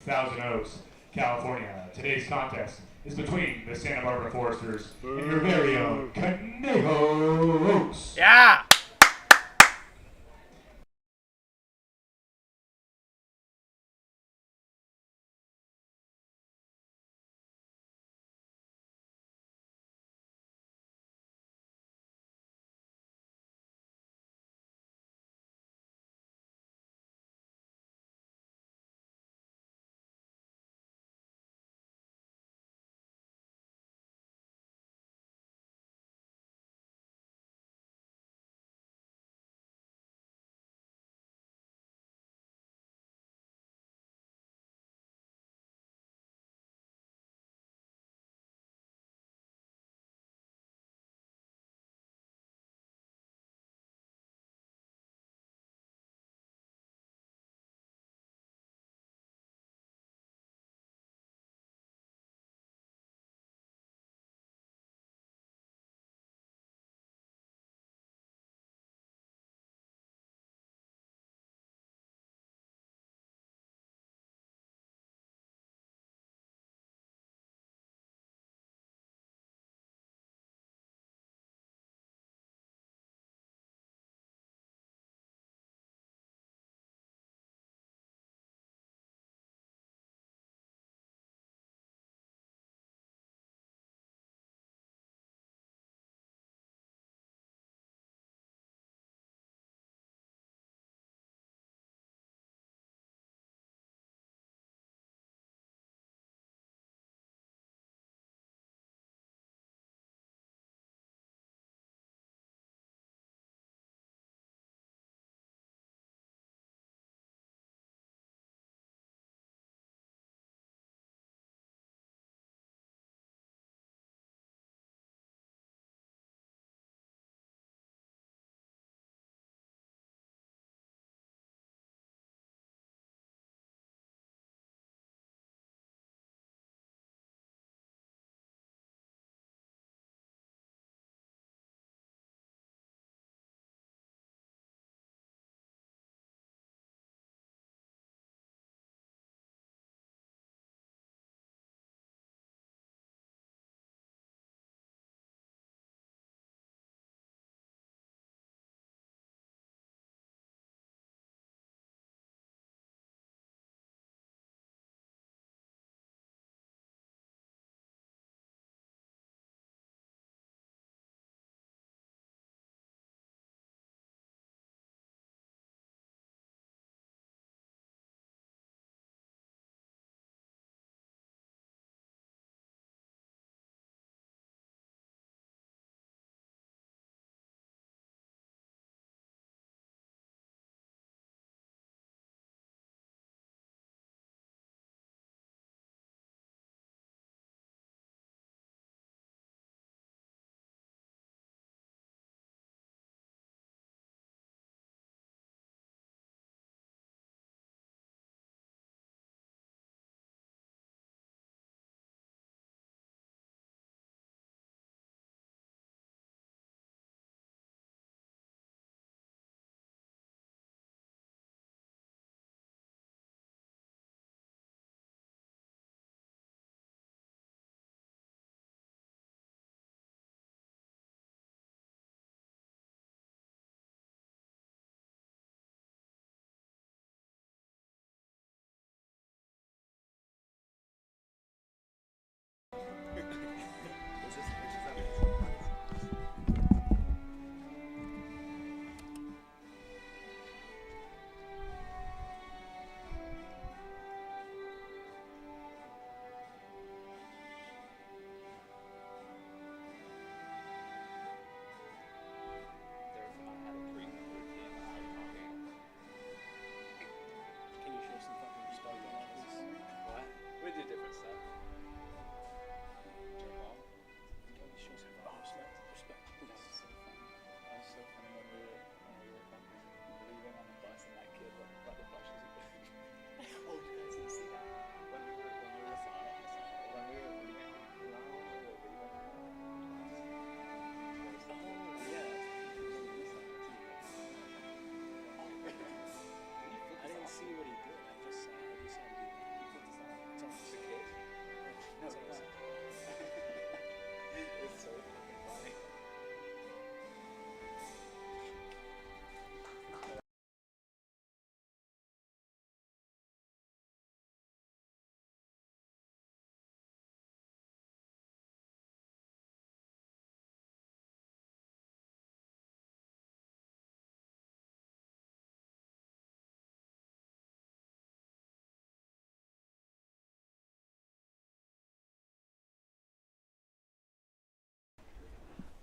Thousand Oaks, California. Today's contest is between the Santa Barbara Foresters and your very own Conejo Oaks. Yeah!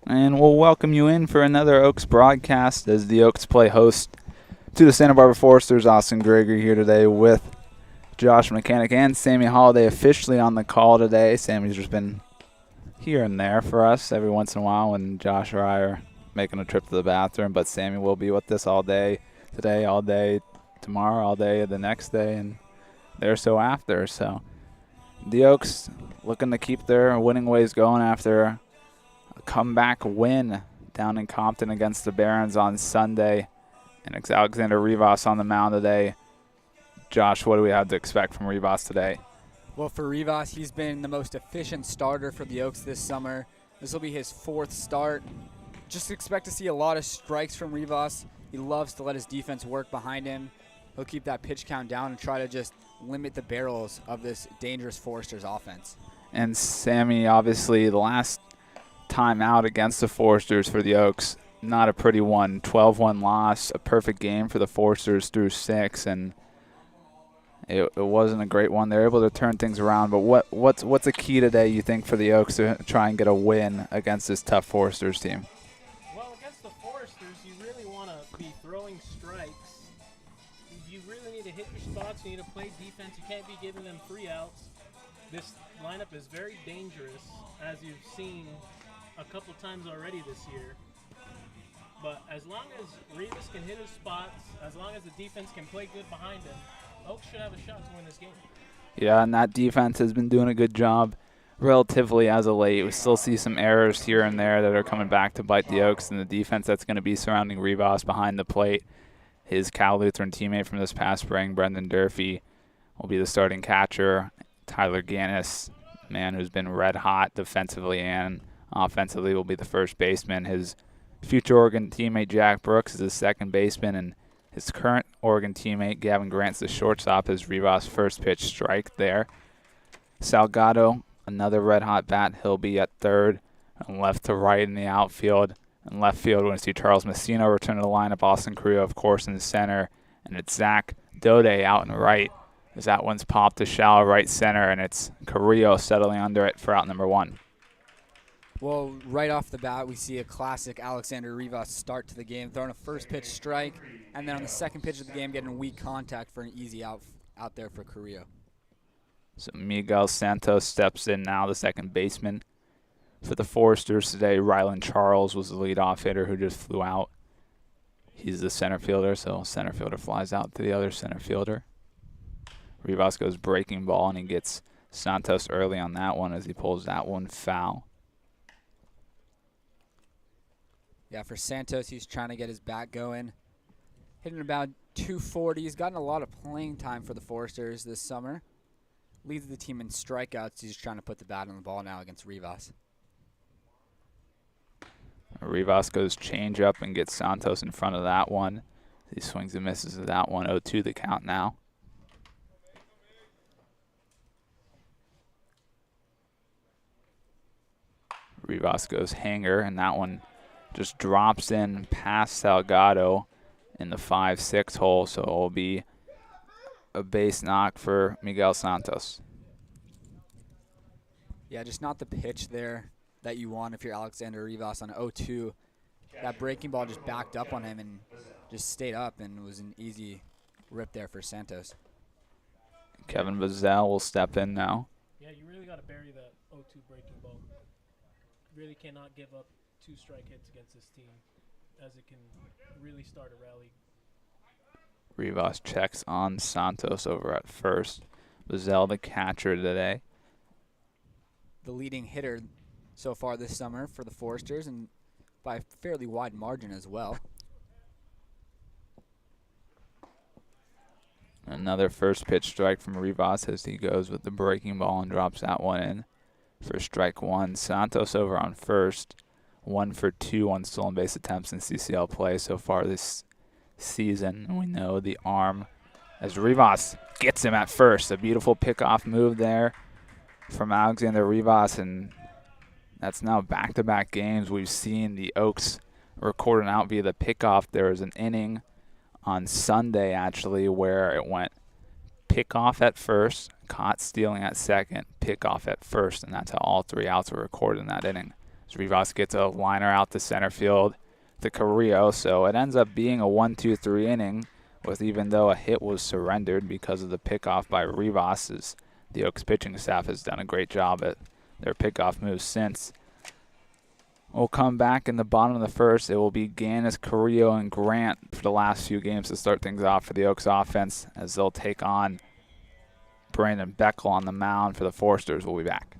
And we'll welcome you in for another Oaks broadcast as the Oaks play host to the Santa Barbara Foresters. Austin Gregory here today with Josh Mechanick and Sammy Holladay officially on the call today. Sammy's just been here and there for us every once in a while when Josh or I are making a trip to the bathroom, but Sammy will be with us all day today, all day tomorrow, all day the next day, and there so after. So the Oaks looking to keep their winning ways going after a comeback win down in Compton against the Barons on Sunday. And it's Alexander Rivas on the mound today. Josh, what do we have to expect from Rivas today? Well, for Rivas, he's been the most efficient starter for the Oaks this summer. This will be his 4th start. Just expect to see a lot of strikes from Rivas. He loves to let his defense work behind him. He'll keep that pitch count down and try to just limit the barrels of this dangerous Foresters offense. And Sammy, obviously, the last time out against the Foresters for the Oaks, not a pretty one. 12-1 loss, a perfect game for the Foresters through 6, and it wasn't a great one. They're able to turn things around, but what's a key today, you think, for the Oaks to try and get a win against this tough Foresters team? Well, against the Foresters, you really want to be throwing strikes. You really need to hit your spots. You need to play defense. You can't be giving them free outs. This lineup is very dangerous, as you've seen a couple times already this year. But as long as Rivas can hit his spots, as long as the defense can play good behind him, Oaks should have a shot to win this game. Yeah, and that defense has been doing a good job relatively as of late. We still see some errors here and there that are coming back to bite the Oaks, and the defense that's going to be surrounding Rivas behind the plate. His Cal Lutheran teammate from this past spring, Brendan Durfee, will be the starting catcher. Tyler Ganus, man who's been red hot defensively and offensively, will be the first baseman. His future Oregon teammate Jack Brooks is his second baseman, and his current Oregon teammate Gavin Grant is the shortstop. His Rivas' first pitch strike there. Salgado, another red hot bat. He'll be at third, and left to right in the outfield. In left field, we're going to see Charles Masino return to the lineup. Austin Carillo, of course, in the center, and it's Zach Daudet out in right. As that one's popped to shallow right center, and it's Carillo settling under it for out number 1. Well, right off the bat, we see a classic Alexander Rivas start to the game, throwing a first pitch strike, and then on the second pitch of the game, getting weak contact for an easy out there for Carillo. So Miguel Santos steps in now, the second baseman. For the Foresters today, Rylan Charles was the leadoff hitter who just flew out. He's the center fielder, so center fielder flies out to the other center fielder. Rivas goes breaking ball, and he gets Santos early on that one as he pulls that one foul. Yeah, for Santos, he's trying to get his bat going. Hitting about 240. He's gotten a lot of playing time for the Foresters this summer. Leads the team in strikeouts. He's trying to put the bat on the ball now against Rivas. Rivas goes change up and gets Santos in front of that one. He swings and misses at that one. 0-2 the count now. Rivas goes hanger, and that one just drops in past Salgado in the 5-6 hole, so it will be a base knock for Miguel Santos. Yeah, just not the pitch there that you want if you're Alexander Rivas on 0-2. That breaking ball just backed up on him and just stayed up, and was an easy rip there for Santos. Kevin Bazell will step in now. Yeah, you really got to bury that 0-2 breaking ball. Really cannot give up 2 strike hits against this team, as it can really start a rally. Rivas checks on Santos over at first. Bazell, the catcher today. The leading hitter so far this summer for the Foresters, and by a fairly wide margin as well. Another first pitch strike from Rivas as he goes with the breaking ball and drops that one in for strike 1. Santos over on first. 1 for 2 on stolen base attempts in CCL play so far this season. And we know the arm as Rivas gets him at first. A beautiful pickoff move there from Alexander Rivas, and that's now back-to-back games. We've seen the Oaks recording out via the pickoff. There was an inning on Sunday, actually, where it went pickoff at first, caught stealing at second, pickoff at first, and that's how all 3 outs were recorded in that inning. As Rivas gets a liner out to center field to Carillo, so it ends up being a 1-2-3 inning, with even though a hit was surrendered because of the pickoff by Rivas, as the Oaks pitching staff has done a great job at their pickoff moves since. We'll come back in the bottom of the first. It will be Ganus, Carillo, and Grant for the last few games to start things off for the Oaks offense, as they'll take on Brandon Beckel on the mound for the Foresters. We'll be back.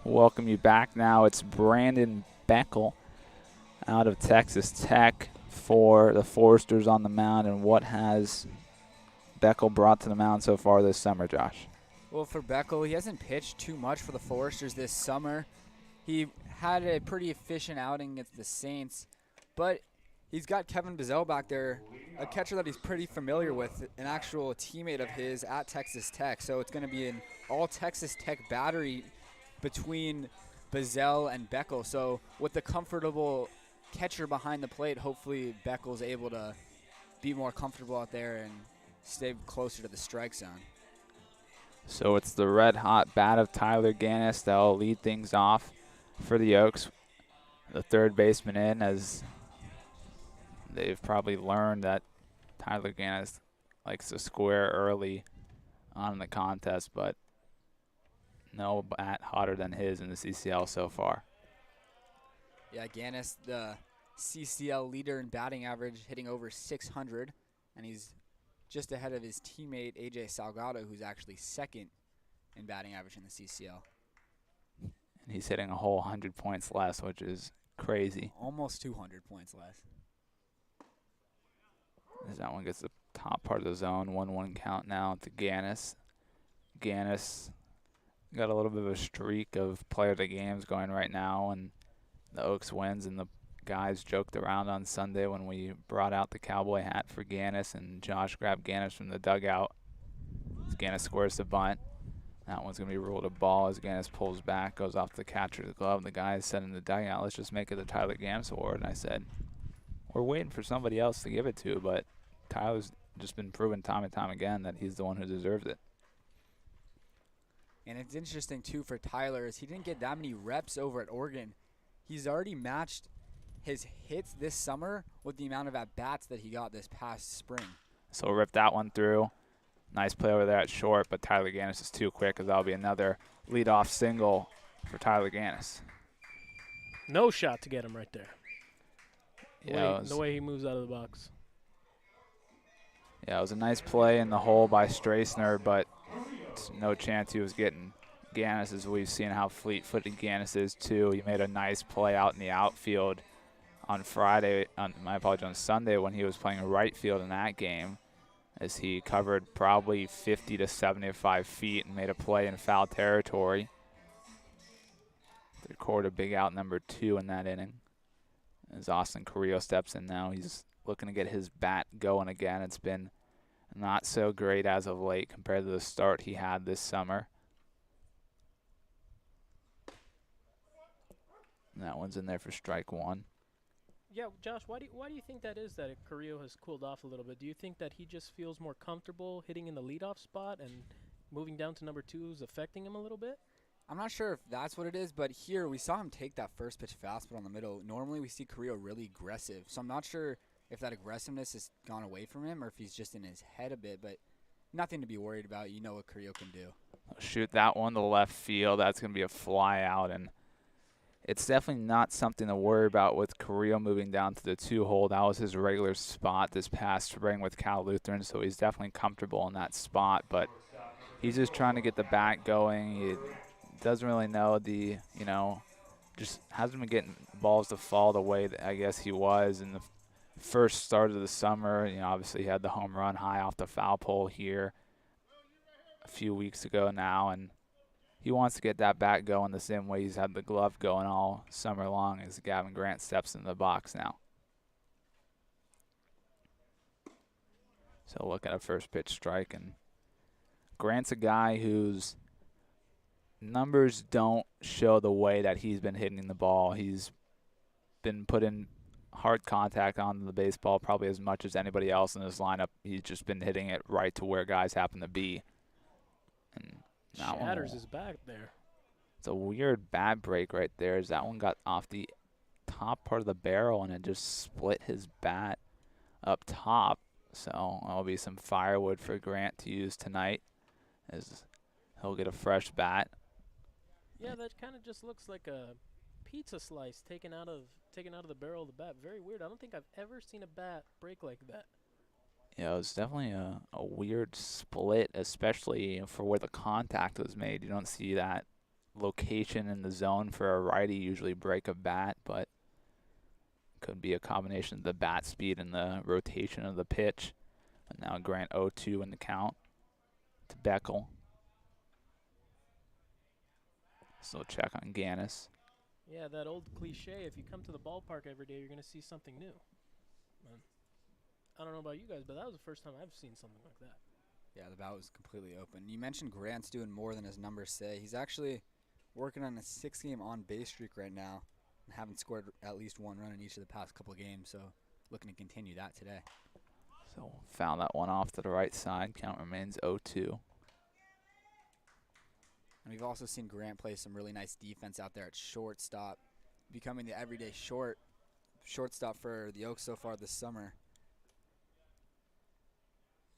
Welcome you back now. It's Brandon Beckel out of Texas Tech for the Foresters on the mound. And what has Beckel brought to the mound so far this summer, Josh? Well, for Beckel, he hasn't pitched too much for the Foresters this summer. He had a pretty efficient outing against the Saints, but he's got Kevin Bizzell back there, a catcher that he's pretty familiar with, an actual teammate of his at Texas Tech. So it's going to be an all Texas Tech battery between Bizzell and Beckel. So with the comfortable catcher behind the plate, hopefully Beckel's able to be more comfortable out there and stay closer to the strike zone. So it's the red-hot bat of Tyler Ganus that will lead things off for the Oaks. The third baseman in, as they've probably learned that Tyler Ganus likes to square early on in the contest, but no bat hotter than his in the CCL so far. Yeah, Ganus, the CCL leader in batting average, hitting over 600, and he's just ahead of his teammate AJ Salgado, who's actually second in batting average in the CCL. And he's hitting a whole 100 points less, which is crazy. Almost 200 points less. As that one gets the top part of the zone, 1-1 count now to Ganus. Ganus got a little bit of a streak of player of the games going right now, and the Oaks wins, and the guys joked around on Sunday when we brought out the cowboy hat for Ganus, and Josh grabbed Ganus from the dugout. As Ganus squares the bunt. That one's going to be ruled a ball as Ganus pulls back, goes off the catcher's glove, and the guys said in the dugout, let's just make it the Tyler Ganus Award. And I said, we're waiting for somebody else to give it to, but Tyler's just been proven time and time again that he's the one who deserves it. And it's interesting, too, for Tyler, is he didn't get that many reps over at Oregon. He's already matched his hits this summer with the amount of at-bats that he got this past spring. So we'll rip that one through. Nice play over there at short, but Tyler Ganus is too quick, as that'll be another leadoff single for Tyler Ganus. No shot to get him right there. Yeah, the way he moves out of the box. Yeah, it was a nice play in the hole by Strassner, but No chance he was getting Ganus, as we've seen how fleet-footed Ganus is too. He made a nice play out in the outfield on on Sunday when he was playing right field in that game, as he covered probably 50 to 75 feet and made a play in foul territory. They recorded a big out number 2 in that inning. As Austin Carillo steps in now, he's looking to get his bat going again. It's been not so great as of late compared to the start he had this summer. And that one's in there for strike 1. Yeah, Josh, why do you think that is, that Carillo has cooled off a little bit? Do you think that he just feels more comfortable hitting in the leadoff spot and moving down to number 2 is affecting him a little bit? I'm not sure if that's what it is, but here we saw him take that first pitch fastball in the middle. Normally we see Carillo really aggressive, so I'm not sure if that aggressiveness has gone away from him or if he's just in his head a bit, but nothing to be worried about. You know what Carillo can do. Shoot that one to left field. That's going to be a fly out, and it's definitely not something to worry about with Carillo moving down to the 2-hole. That was his regular spot this past spring with Cal Lutheran, so he's definitely comfortable in that spot, but he's just trying to get the bat going. He doesn't really know just hasn't been getting balls to fall the way that I guess he was in the first start of the summer. Obviously he had the home run high off the foul pole here a few weeks ago now, and he wants to get that bat going the same way he's had the glove going all summer long, as Gavin Grant steps in the box now. So look at a first pitch strike, and Grant's a guy whose numbers don't show the way that he's been hitting the ball. He's been putting hard contact on the baseball probably as much as anybody else in this lineup. He's just been hitting it right to where guys happen to be. And Shatters his back there. It's a weird bat break right there, as that one got off the top part of the barrel and it just split his bat up top. So that'll be some firewood for Grant to use tonight, as he'll get a fresh bat. Yeah, that kind of just looks like a pizza slice taken out of the barrel of the bat. Very weird. I don't think I've ever seen a bat break like that. Yeah, it was definitely a weird split, especially for where the contact was made. You don't see that location in the zone for a righty usually break a bat, but it could be a combination of the bat speed and the rotation of the pitch. And now Grant 0-2 in the count to Beckel. Still check on Ganus. Yeah, that old cliche, if you come to the ballpark every day, you're going to see something new. I don't know about you guys, but that was the first time I've seen something like that. Yeah, the bat was completely open. You mentioned Grant's doing more than his numbers say. He's actually working on a 6-game on-base streak right now and having scored at least 1 run in each of the past couple games, so looking to continue that today. So found that one off to the right side. Count remains 0-2. And we've also seen Grant play some really nice defense out there at shortstop, becoming the everyday shortstop for the Oaks so far this summer.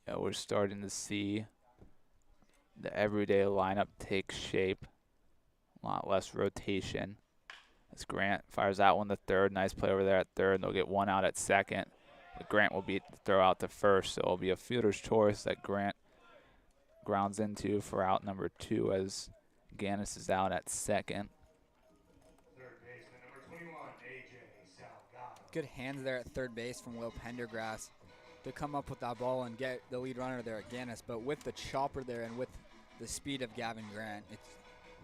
Yeah, we're starting to see the everyday lineup take shape. A lot less rotation. As Grant fires that one to third. Nice play over there at third. They'll get 1 out at second. But Grant will be throw out to first, so it'll be a fielder's choice that Grant grounds into for out number 2, as Ganus is out at second. Third baseman, number 21, A.J. Salgado. Good hands there at third base from Will Pendergrass to come up with that ball and get the lead runner there at Ganus. But with the chopper there and with the speed of Gavin Grant, it's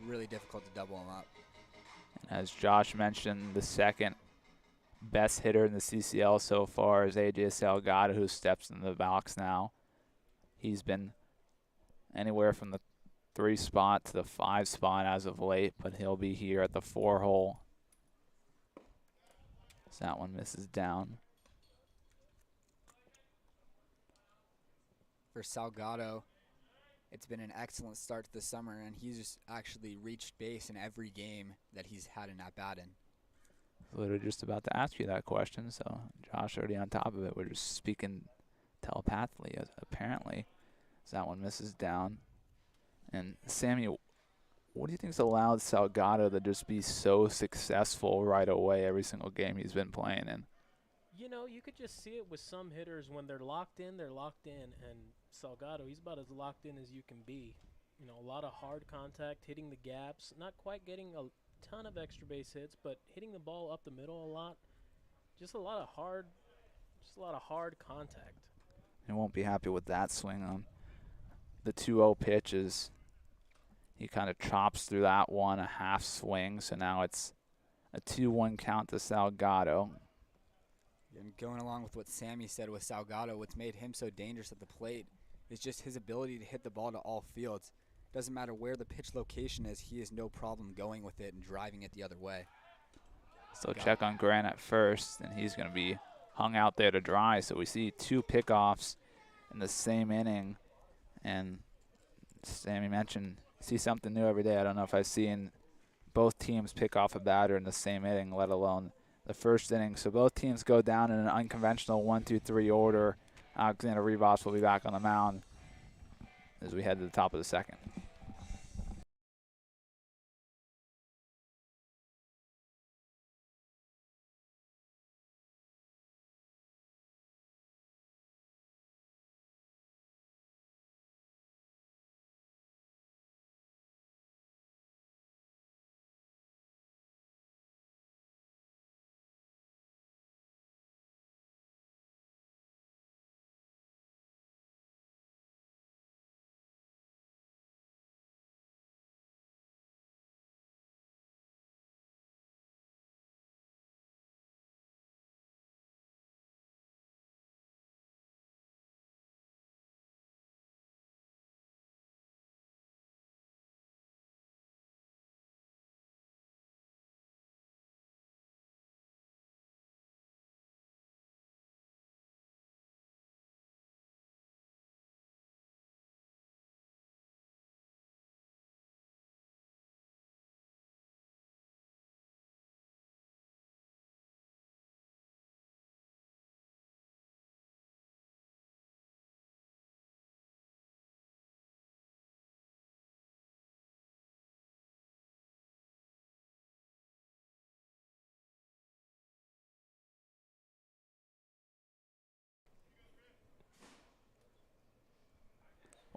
really difficult to double him up. As Josh mentioned, the second best hitter in the CCL so far is A.J. Salgado, who steps in the box now. He's been anywhere from the 3 spot to the 5 spot as of late, but he'll be here at the 4-hole. So that one misses down. For Salgado, it's been an excellent start to the summer, and he's just actually reached base in every game that he's had an at-bat in. Literally just about to ask you that question, so Josh already on top of it. We're just speaking telepathically, apparently. So that one misses down. And Sammy, what do you think's allowed Salgado to just be so successful right away every single game he's been playing in? You know, you could just see it with some hitters when they're locked in, and Salgado, he's about as locked in as you can be. You know, a lot of hard contact, hitting the gaps, not quite getting a ton of extra base hits, but hitting the ball up the middle a lot. Just a lot of hard contact. He won't be happy with that swing on the 2-0 pitch. He kind of chops through that one, a half swing. So now it's a 2-1 count to Salgado. And going along with what Sammy said with Salgado, what's made him so dangerous at the plate is just his ability to hit the ball to all fields. Doesn't matter where the pitch location is, he has no problem going with it and driving it the other way. So check on Grant at first, and he's going to be hung out there to dry. So we see 2 pickoffs in the same inning. And Sammy mentioned, see something new every day. I don't know if I've seen both teams pick off a batter in the same inning, let alone the first inning. So both teams go down in an unconventional 1-2-3 order. Alexander Rivas will be back on the mound as we head to the top of the second.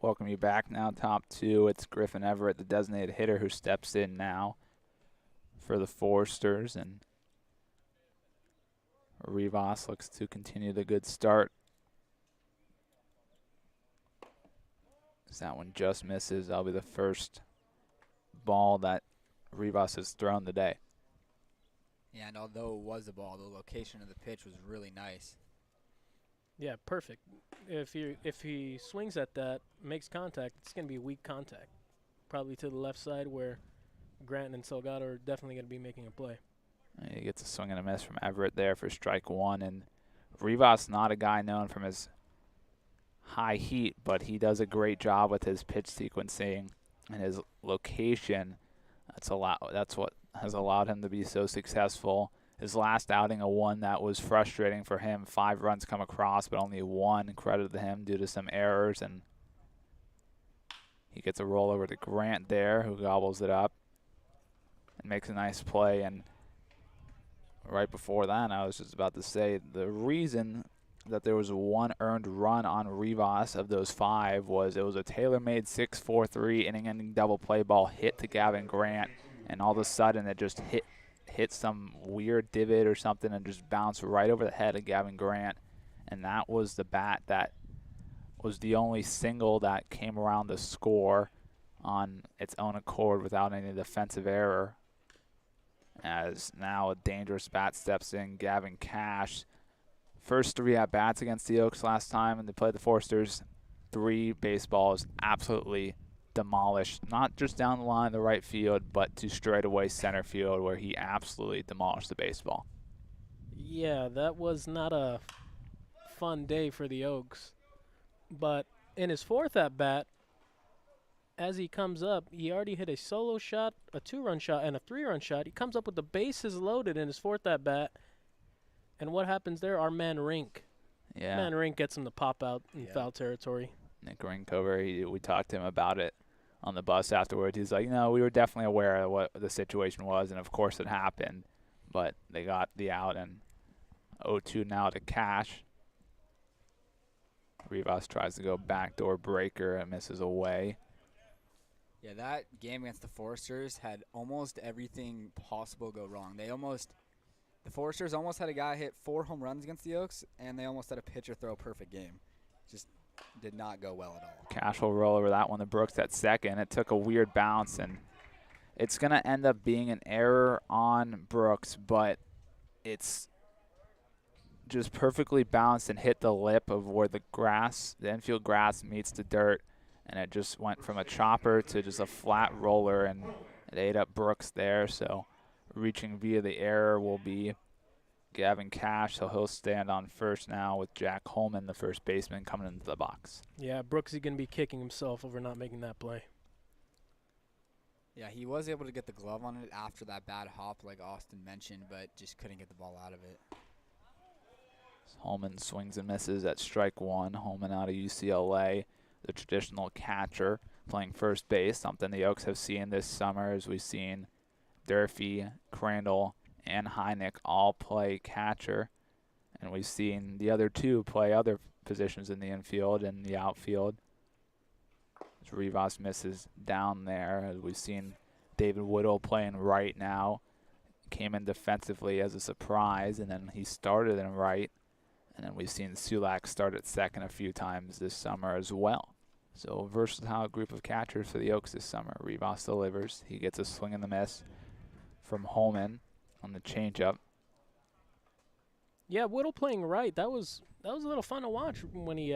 Welcome you back now, top 2. It's Griffin Everett, the designated hitter, who steps in now for the Foresters. And Rivas looks to continue the good start. As that one just misses, that'll be the first ball that Rivas has thrown today. Yeah, and although it was a ball, the location of the pitch was really nice. Yeah, perfect. If he swings at that, makes contact, it's going to be weak contact. Probably to the left side where Grant and Salgado are definitely going to be making a play. He gets a swing and a miss from Everett there for strike 1. And Rivas, not a guy known from his high heat, but he does a great job with his pitch sequencing and his location. That's what has allowed him to be so successful. His last outing, a one that was frustrating for him. 5 runs come across, but only 1 credited to him due to some errors. And he gets a roll over to Grant there, who gobbles it up and makes a nice play. And right before that, I was just about to say, the reason that there was 1 earned run on Rivas of those 5 was it was a tailor-made 6-4-3 inning-ending double play ball hit to Gavin Grant, and all of a sudden it just hit some weird divot or something and just bounced right over the head of Gavin Grant. And that was the bat that was the only single that came around the score on its own accord without any defensive error. As now a dangerous bat steps in, Gavin Cash. First 3 at-bats against the Oaks last time, and they played the Foresters. 3 baseballs absolutely demolished, not just down the line of the right field, but to straightaway center field, where he absolutely demolished the baseball. Yeah, that was not a fun day for the Oaks. But in his 4th at-bat, as he comes up, he already hit a solo shot, a 2-run shot, and a 3-run shot. He comes up with the bases loaded in his 4th at-bat. And what happens there? Our man Rink. Yeah. Man Rink gets him to pop out in foul territory. Nick Rinkover, we talked to him about it on the bus afterwards. He's like, we were definitely aware of what the situation was, and of course it happened. But they got the out, and 0-2 now to Cash. Rivas tries to go backdoor breaker and misses away. Yeah, that game against the Foresters had almost everything possible go wrong. The Foresters almost had a guy hit 4 home runs against the Oaks, and they almost had a pitcher throw a perfect game. Just did not go well at all. Cash will roll over that one to Brooks at second. It took a weird bounce, and it's going to end up being an error on Brooks, but it's just perfectly bounced and hit the lip of where the infield grass meets the dirt, and it just went from a chopper to just a flat roller, and it ate up Brooks there. So reaching via the error will be Gavin Cash, so he'll stand on first now with Jack Holman, the first baseman, coming into the box. Yeah, Brooks is going to be kicking himself over not making that play. Yeah, he was able to get the glove on it after that bad hop like Austin mentioned, but just couldn't get the ball out of it. Holman swings and misses at strike one. Holman out of UCLA, the traditional catcher, playing first base, something the Oaks have seen this summer, as we've seen Durfee, Crandall, and Heineck all play catcher, and we've seen the other two play other positions in the infield and the outfield. As Rivas misses down there, as we've seen David Woodall playing right now, came in defensively as a surprise, and then he started in right, and then we've seen Sulak start at second a few times this summer as well. So versatile group of catchers for the Oaks this summer. Rivas delivers. He gets a swing and the miss from Holman on the changeup. Yeah, Whittle playing right. That was a little fun to watch when he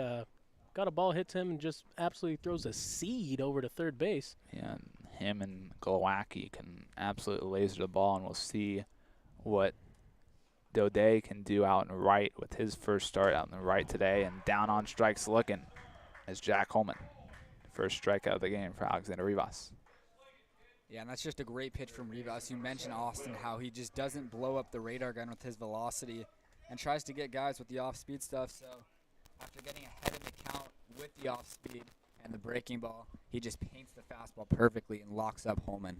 got a ball hit to him and just absolutely throws a seed over to third base. Yeah, and him and Glowacki can absolutely laser the ball, and we'll see what Daudet can do out in right with his first start out in the right today. And down on strikes looking is Jack Holman. First strikeout of the game for Alexander Rivas. Yeah, and that's just a great pitch from Rivas. You mentioned, Austin, how he just doesn't blow up the radar gun with his velocity and tries to get guys with the off-speed stuff. So after getting ahead in the count with the off-speed and the breaking ball, he just paints the fastball perfectly and locks up Holman.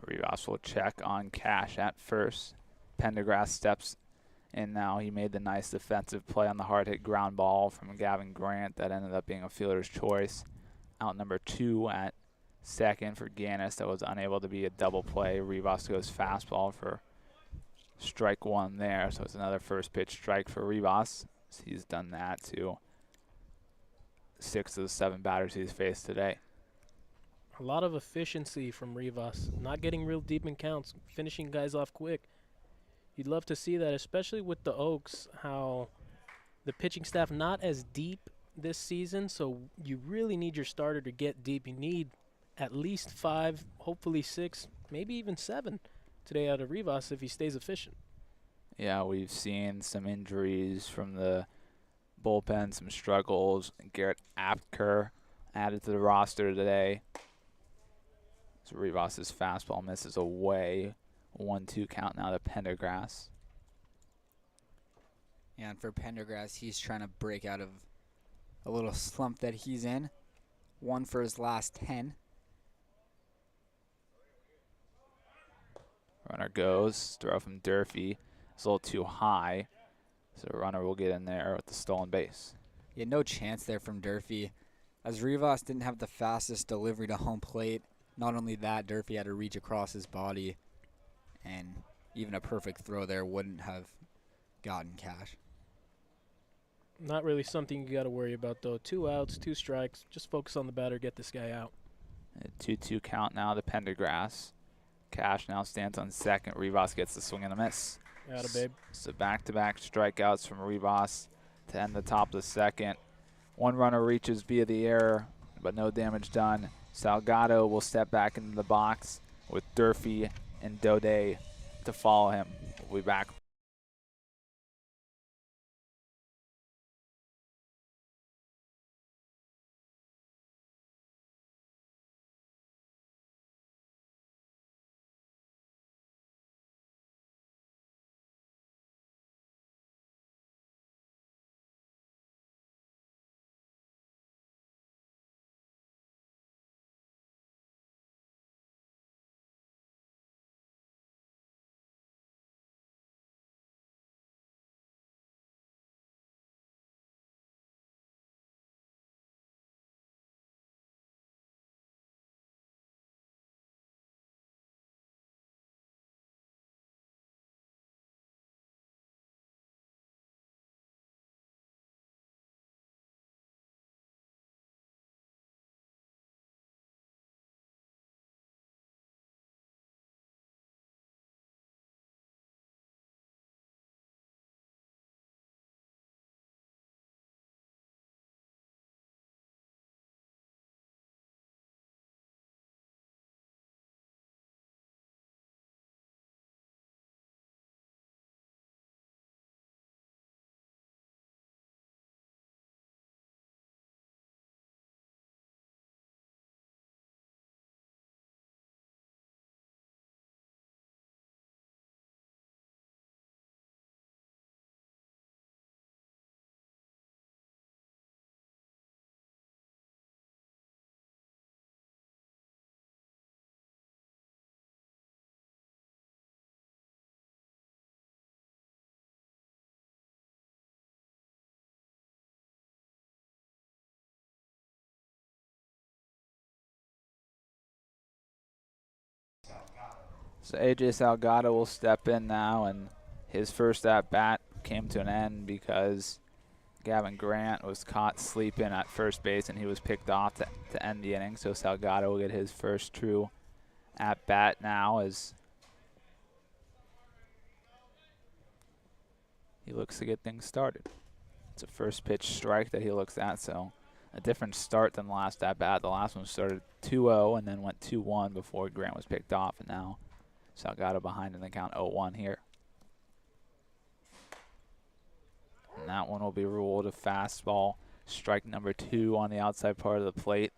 Rivas will check on Cash at first. Pendergrass steps in now. He made the nice defensive play on the hard hit ground ball from Gavin Grant that ended up being a fielder's choice. Out number 2 at second for Ganus. That was unable to be a double play. Rivas goes fastball for strike one there. So it's another first pitch strike for Rivas. He's done that to 6 of the 7 batters he's faced today. A lot of efficiency from Rivas, not getting real deep in counts, finishing guys off quick. You'd love to see that, especially with the Oaks, how the pitching staff not as deep this season, so you really need your starter to get deep. You need at least 5, hopefully 6, maybe even 7 today out of Rivas if he stays efficient. Yeah, we've seen some injuries from the bullpen, some struggles. Garrett Apker added to the roster today. So Rivas' fastball misses away. 1-2 count now to Pendergrass. And for Pendergrass, he's trying to break out of a little slump that he's in. 1 for his last 10. Runner goes. Throw from Durfee. It's a little too high. So runner will get in there with the stolen base. Yeah, no chance there from Durfee. As Rivas didn't have the fastest delivery to home plate, not only that, Durfee had to reach across his body, and even a perfect throw there wouldn't have gotten Cash. Not really something you got to worry about, though. 2 outs, 2 strikes. Just focus on the batter, get this guy out. A 2-2 count now to Pendergrass. Cash now stands on second. Rivas gets the swing and a miss. Atta babe. So back-to-back strikeouts from Rivas to end the top of the second. One runner reaches via the error, but no damage done. Salgado will step back into the box with Durfee and Daudet to follow him. We'll be back. So AJ Salgado will step in now, and his first at-bat came to an end because Gavin Grant was caught sleeping at first base, and he was picked off to end the inning. So Salgado will get his first true at-bat now as he looks to get things started. It's a first pitch strike that he looks at, so a different start than the last at-bat. The last one started 2-0 and then went 2-1 before Grant was picked off, and now Salgado behind in the count 0-1 here. And that one will be ruled a fastball, strike number 2 on the outside part of the plate.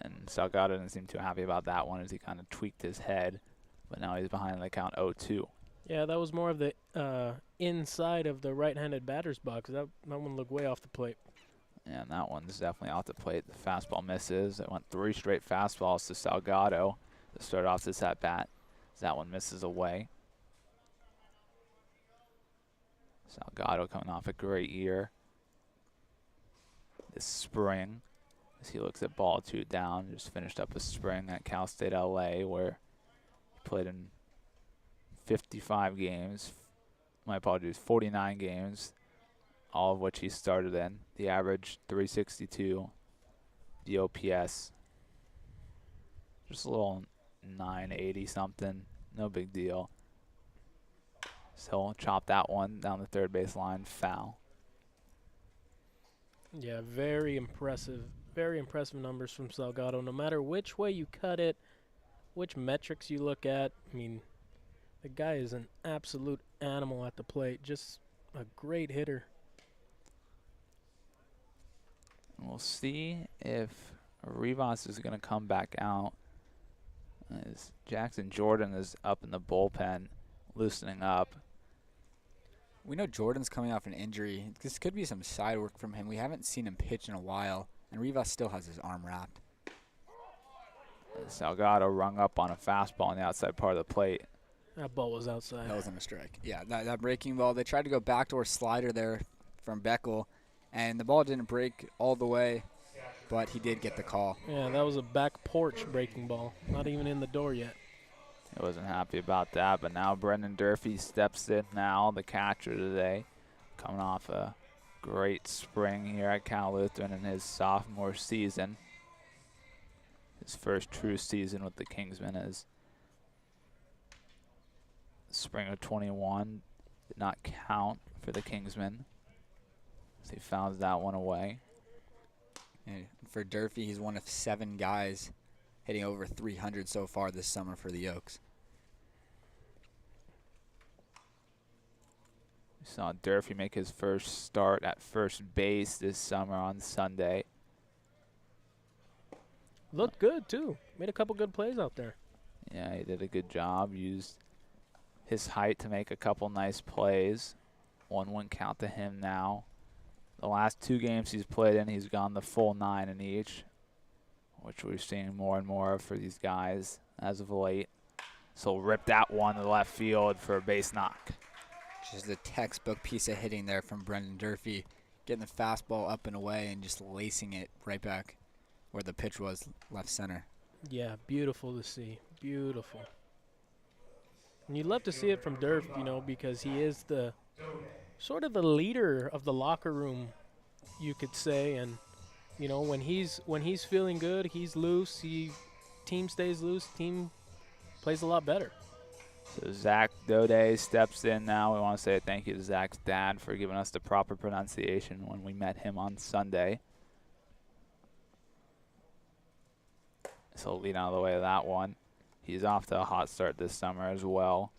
And Salgado didn't seem too happy about that one as he kind of tweaked his head, but now he's behind in the count 0-2. Yeah, that was more of the inside of the right-handed batter's box. That one looked way off the plate. Yeah, and that one's definitely off the plate. The fastball misses. It went 3 straight fastballs to Salgado to start off this at-bat. That one misses away. Salgado coming off a great year this spring as he looks at ball 2 down. Just finished up a spring at Cal State LA where he played in 55 games. My apologies, 49 games, all of which he started in. The average 362, the OPS just a little 980 something, no big deal. So he'll chop that one down the third base line, foul. Yeah, very impressive numbers from Salgado. No matter which way you cut it, which metrics you look at, I mean, the guy is an absolute animal at the plate. Just a great hitter. We'll see if Rivas is going to come back out. As Jackson Jordan is up in the bullpen, loosening up. We know Jordan's coming off an injury. This could be some side work from him. We haven't seen him pitch in a while, and Rivas still has his arm wrapped. Salgado rung up on a fastball on the outside part of the plate. That ball was outside. That wasn't a strike. Yeah, that breaking ball, they tried to go backdoor slider there from Beckel, and the ball didn't break all the way, but he did get the call. Yeah, that was a back porch breaking ball. Not even in the door yet. He wasn't happy about that, but now Brendan Durfee steps in now, the catcher today, coming off a great spring here at Cal Lutheran in his sophomore season. His first true season with the Kingsmen as spring of 21 did not count for the Kingsmen. So he fouls that one away. And for Durfee, he's one of 7 guys hitting over 300 so far this summer for the Oaks. We saw Durfee make his first start at first base this summer on Sunday. Looked good, too. Made a couple good plays out there. Yeah, he did a good job. Used his height to make a couple nice plays. 1-1 count to him now. The last 2 games he's played in, he's gone the full 9 in each, which we're seeing more and more of for these guys as of late. So rip that one to the left field for a base knock. Just a textbook piece of hitting there from Brendan Durfee, getting the fastball up and away and just lacing it right back where the pitch was, left center. Yeah, beautiful to see. Beautiful. And you'd love to see it from Durf, you know, because he is the sort of the leader of the locker room, you could say. And, you know, when he's feeling good, he's loose, team stays loose, team plays a lot better. So Zach Daudet steps in now. We want to say a thank you to Zach's dad for giving us the proper pronunciation when we met him on Sunday. So lead out of the way of that one. He's off to a hot start this summer as well.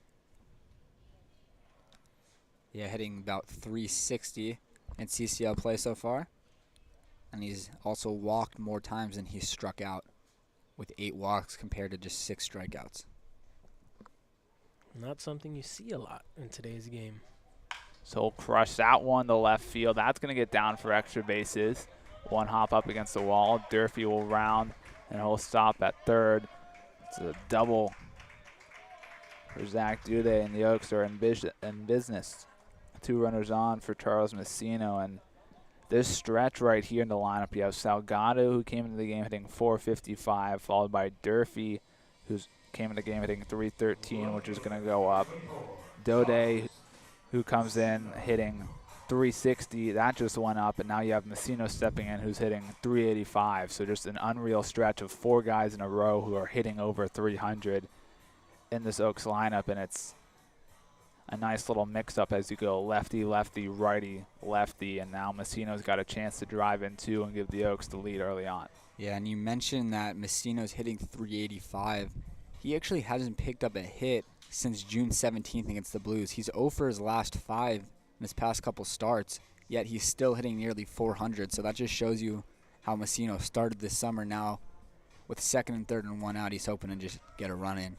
Yeah, hitting about 360 in CCL play so far. And he's also walked more times than he's struck out, with 8 walks compared to just 6 strikeouts. Not something you see a lot in today's game. So he'll crush that one to left field. That's going to get down for extra bases. One hop up against the wall. Durfee will round, and he'll stop at third. It's a double for Zach Daudet, and the Oaks are in business. 2 runners on for Charles Masino, and this stretch right here in the lineup, you have Salgado, who came into the game hitting .455, followed by Durfee, who's came in the game hitting 313, which is going to go up. Daudet, who comes in hitting 360, that just went up, and now you have Masino stepping in who's hitting 385. So just an unreal stretch of 4 guys in a row who are hitting over 300 in this Oaks lineup, and it's a nice little mix-up as you go lefty, lefty, righty, lefty, and now Masino's got a chance to drive in two and give the Oaks the lead early on. Yeah, and you mentioned that Masino's hitting 385. He actually hasn't picked up a hit since June 17th against the Blues. He's 0 for his last 5 in his past couple starts, yet he's still hitting nearly 400. So that just shows you how Masino started this summer. Now, with 2nd and 3rd and 1 out, he's hoping to just get a run in.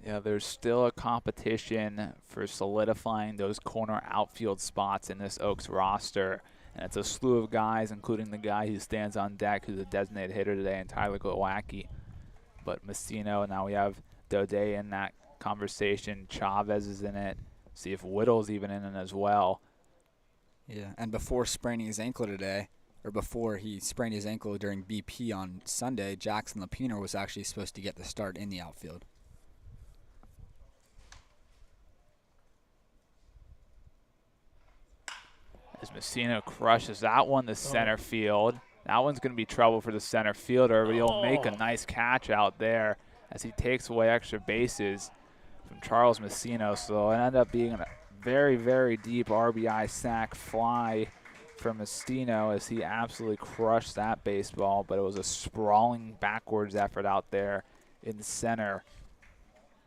Yeah, there's still a competition for solidifying those corner outfield spots in this Oaks roster. And it's a slew of guys, including the guy who stands on deck, who's a designated hitter today, and Tyler Glowacki. But Masino, now we have Daudet in that conversation. Chavez is in it. See if Whittle's even in it as well. Yeah, and before spraining his ankle today, or before he sprained his ankle during BP on Sunday, Jackson Lapiner was actually supposed to get the start in the outfield. As Masino crushes that one to center field. That one's going to be trouble for the center fielder, but he'll make a nice catch out there as he takes away extra bases from Charles Masino. So it'll end up being a very, very deep RBI sac fly for Masino as he absolutely crushed that baseball, but it was a sprawling backwards effort out there in center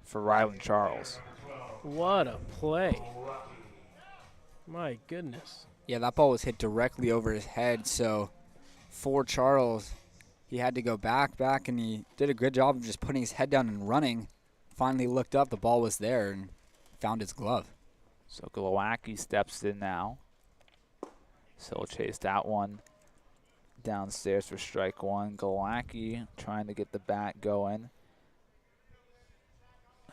for Ryland Charles. What a play. My goodness. Yeah, that ball was hit directly over his head, so for Charles, he had to go back, and he did a good job of just putting his head down and running. Finally looked up, the ball was there, and found his glove. So Glowacki steps in now. So he'll chase that one downstairs for strike one. Glowacki trying to get the bat going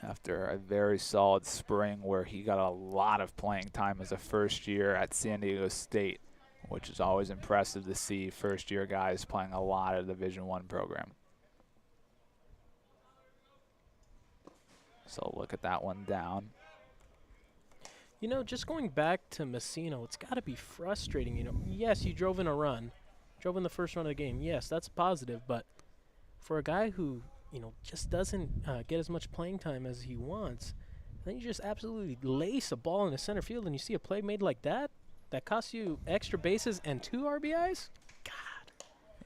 after a very solid spring where he got a lot of playing time as a first year at San Diego State, which is always impressive to see first year guys playing a lot of the Division I program. So look at that one down. You know, just going back to Masino, it's got to be frustrating. You know, yes, you drove in a run, drove in the first run of the game. Yes, that's positive, but for a guy who, you know, just doesn't get as much playing time as he wants, then you just absolutely lace a ball in the center field and you see a play made like that costs you extra bases and 2 RBIs? God.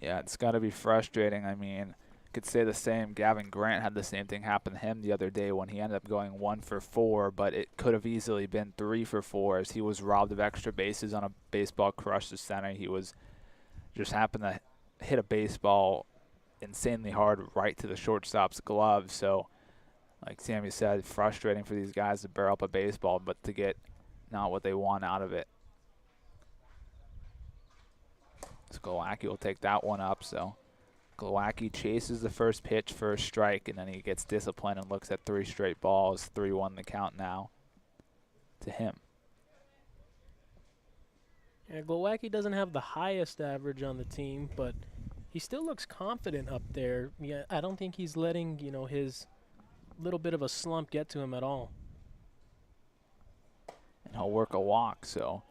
Yeah, it's got to be frustrating. I mean, could say the same. Gavin Grant had the same thing happen to him the other day when he ended up going 1 for 4, but it could have easily been 3 for 4 as he was robbed of extra bases on a baseball crush to center. He was just happened to hit a baseball insanely hard right to the shortstop's glove. So, like Sammy said, frustrating for these guys to barrel up a baseball, but to get not what they want out of it. So Glowacki will take that one up. So Glowacki chases the first pitch for a strike, and then he gets disciplined and looks at 3 straight balls. 3-1 the count now to him. Yeah, Glowacki doesn't have the highest average on the team, but he still looks confident up there. Yeah, I don't think he's letting, you know, his little bit of a slump get to him at all. And he'll work a walk. So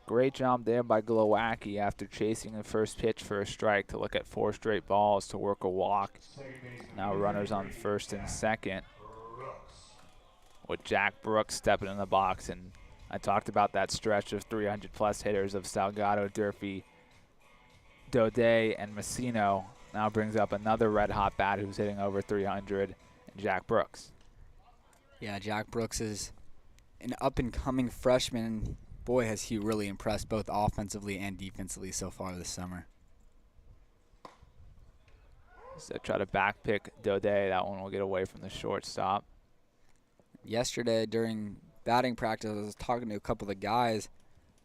great job there by Glowacki after chasing the first pitch for a strike to look at 4 straight balls to work a walk. Now runners on first and second with Jack Brooks stepping in the box. And I talked about that stretch of 300-plus hitters of Salgado, Durfee, Daudet, and Masino. Now brings up another red-hot bat who's hitting over 300, and Jack Brooks. Yeah, Jack Brooks is an up-and-coming freshman. Boy, has he really impressed both offensively and defensively so far this summer. So try to back pick Daudet. That one will get away from the shortstop. Yesterday during batting practice, I was talking to a couple of guys,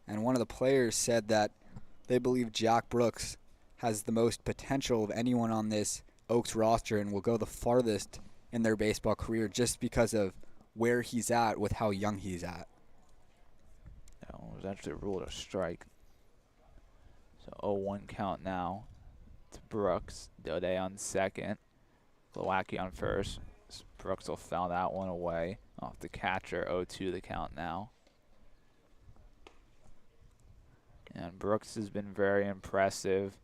and one of the players said that they believe Jack Brooks has the most potential of anyone on this Oaks roster and will go the farthest in their baseball career just because of where he's at with how young he's at. That one was actually ruled a strike. So 0-1 count now to Brooks. Daudet on second. Glowacki on first. Brooks will foul that one away off the catcher. 0-2 the count now. And Brooks has been very impressive.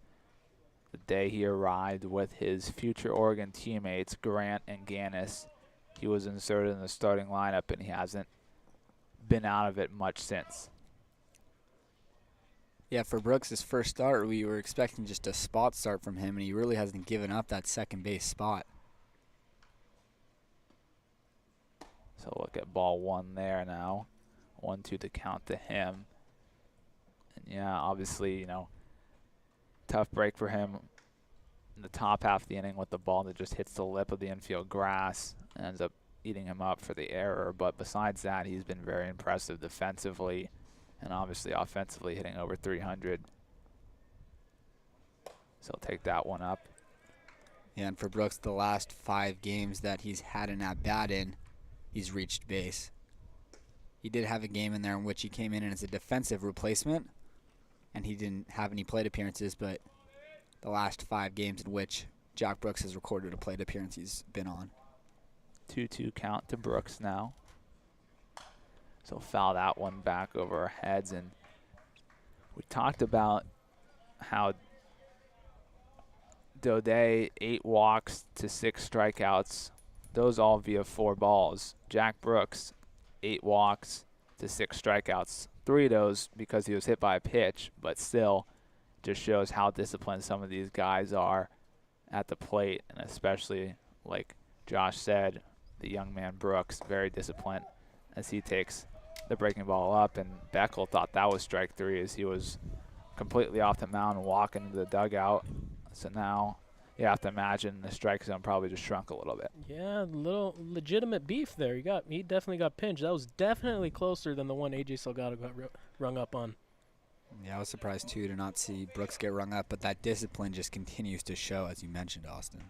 The day he arrived with his future Oregon teammates, Grant and Ganus, he was inserted in the starting lineup, and he hasn't been out of it much since. Yeah, for Brooks' his first start, we were expecting just a spot start from him, and he really hasn't given up that second base spot. So look at ball one there now. 1-2 to count to him. And yeah, obviously, you know, tough break for him in the top half of the inning with the ball that just hits the lip of the infield grass and ends up eating him up for the error. But besides that, he's been very impressive defensively and obviously offensively, hitting over 300. So he'll take that one up. Yeah, and for Brooks, the last 5 games that he's had an at-bat in, he's reached base. He did have a game in there in which he came in as a defensive replacement, and he didn't have any plate appearances, but the last 5 games in which Jack Brooks has recorded a plate appearance he's been on. 2-2 count to Brooks now. So foul that one back over our heads. And we talked about how Daudet 8 walks to 6 strikeouts. Those all via 4 balls. Jack Brooks 8 walks to 6 strikeouts. 3 of those because he was hit by a pitch, but still just shows how disciplined some of these guys are at the plate, and especially, like Josh said, the young man Brooks, very disciplined as he takes the breaking ball up. And Beckel thought that was strike 3 as he was completely off the mound and walking into the dugout. So now you have to imagine the strike zone probably just shrunk a little bit. Yeah, little legitimate beef there. He definitely got pinched. That was definitely closer than the one AJ Salgado got rung up on. Yeah, I was surprised, too, to not see Brooks get rung up, but that discipline just continues to show, as you mentioned, Austin.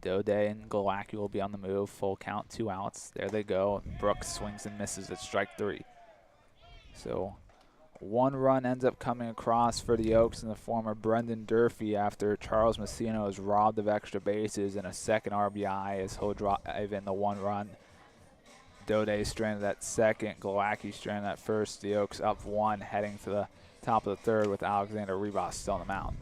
Daudet and Glowacki will be on the move. Full count, 2 outs. There they go. Brooks swings and misses at strike 3. So 1 run ends up coming across for the Oaks in the form of Brendan Durfee after Charles Masino is robbed of extra bases, and a second RBI as he'll drive in the 1 run. Daudet stranded at second. Glowacki stranded at first. The Oaks up 1 heading to the top of the 3rd with Alexander Rivas still on the mound.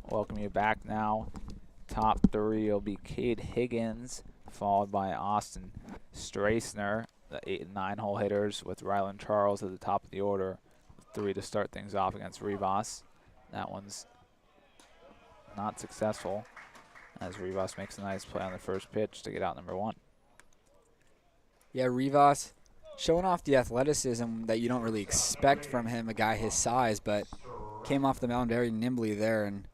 Welcome you back now. Top 3 will be Cade Higgins, followed by Austin Strassner, the 8 and 9 hole hitters, with Ryland Charles at the top of the order. 3 to start things off against Rivas. That one's not successful as Rivas makes a nice play on the first pitch to get out number 1. Yeah, Rivas showing off the athleticism that you don't really expect from him, a guy his size, but came off the mound very nimbly there and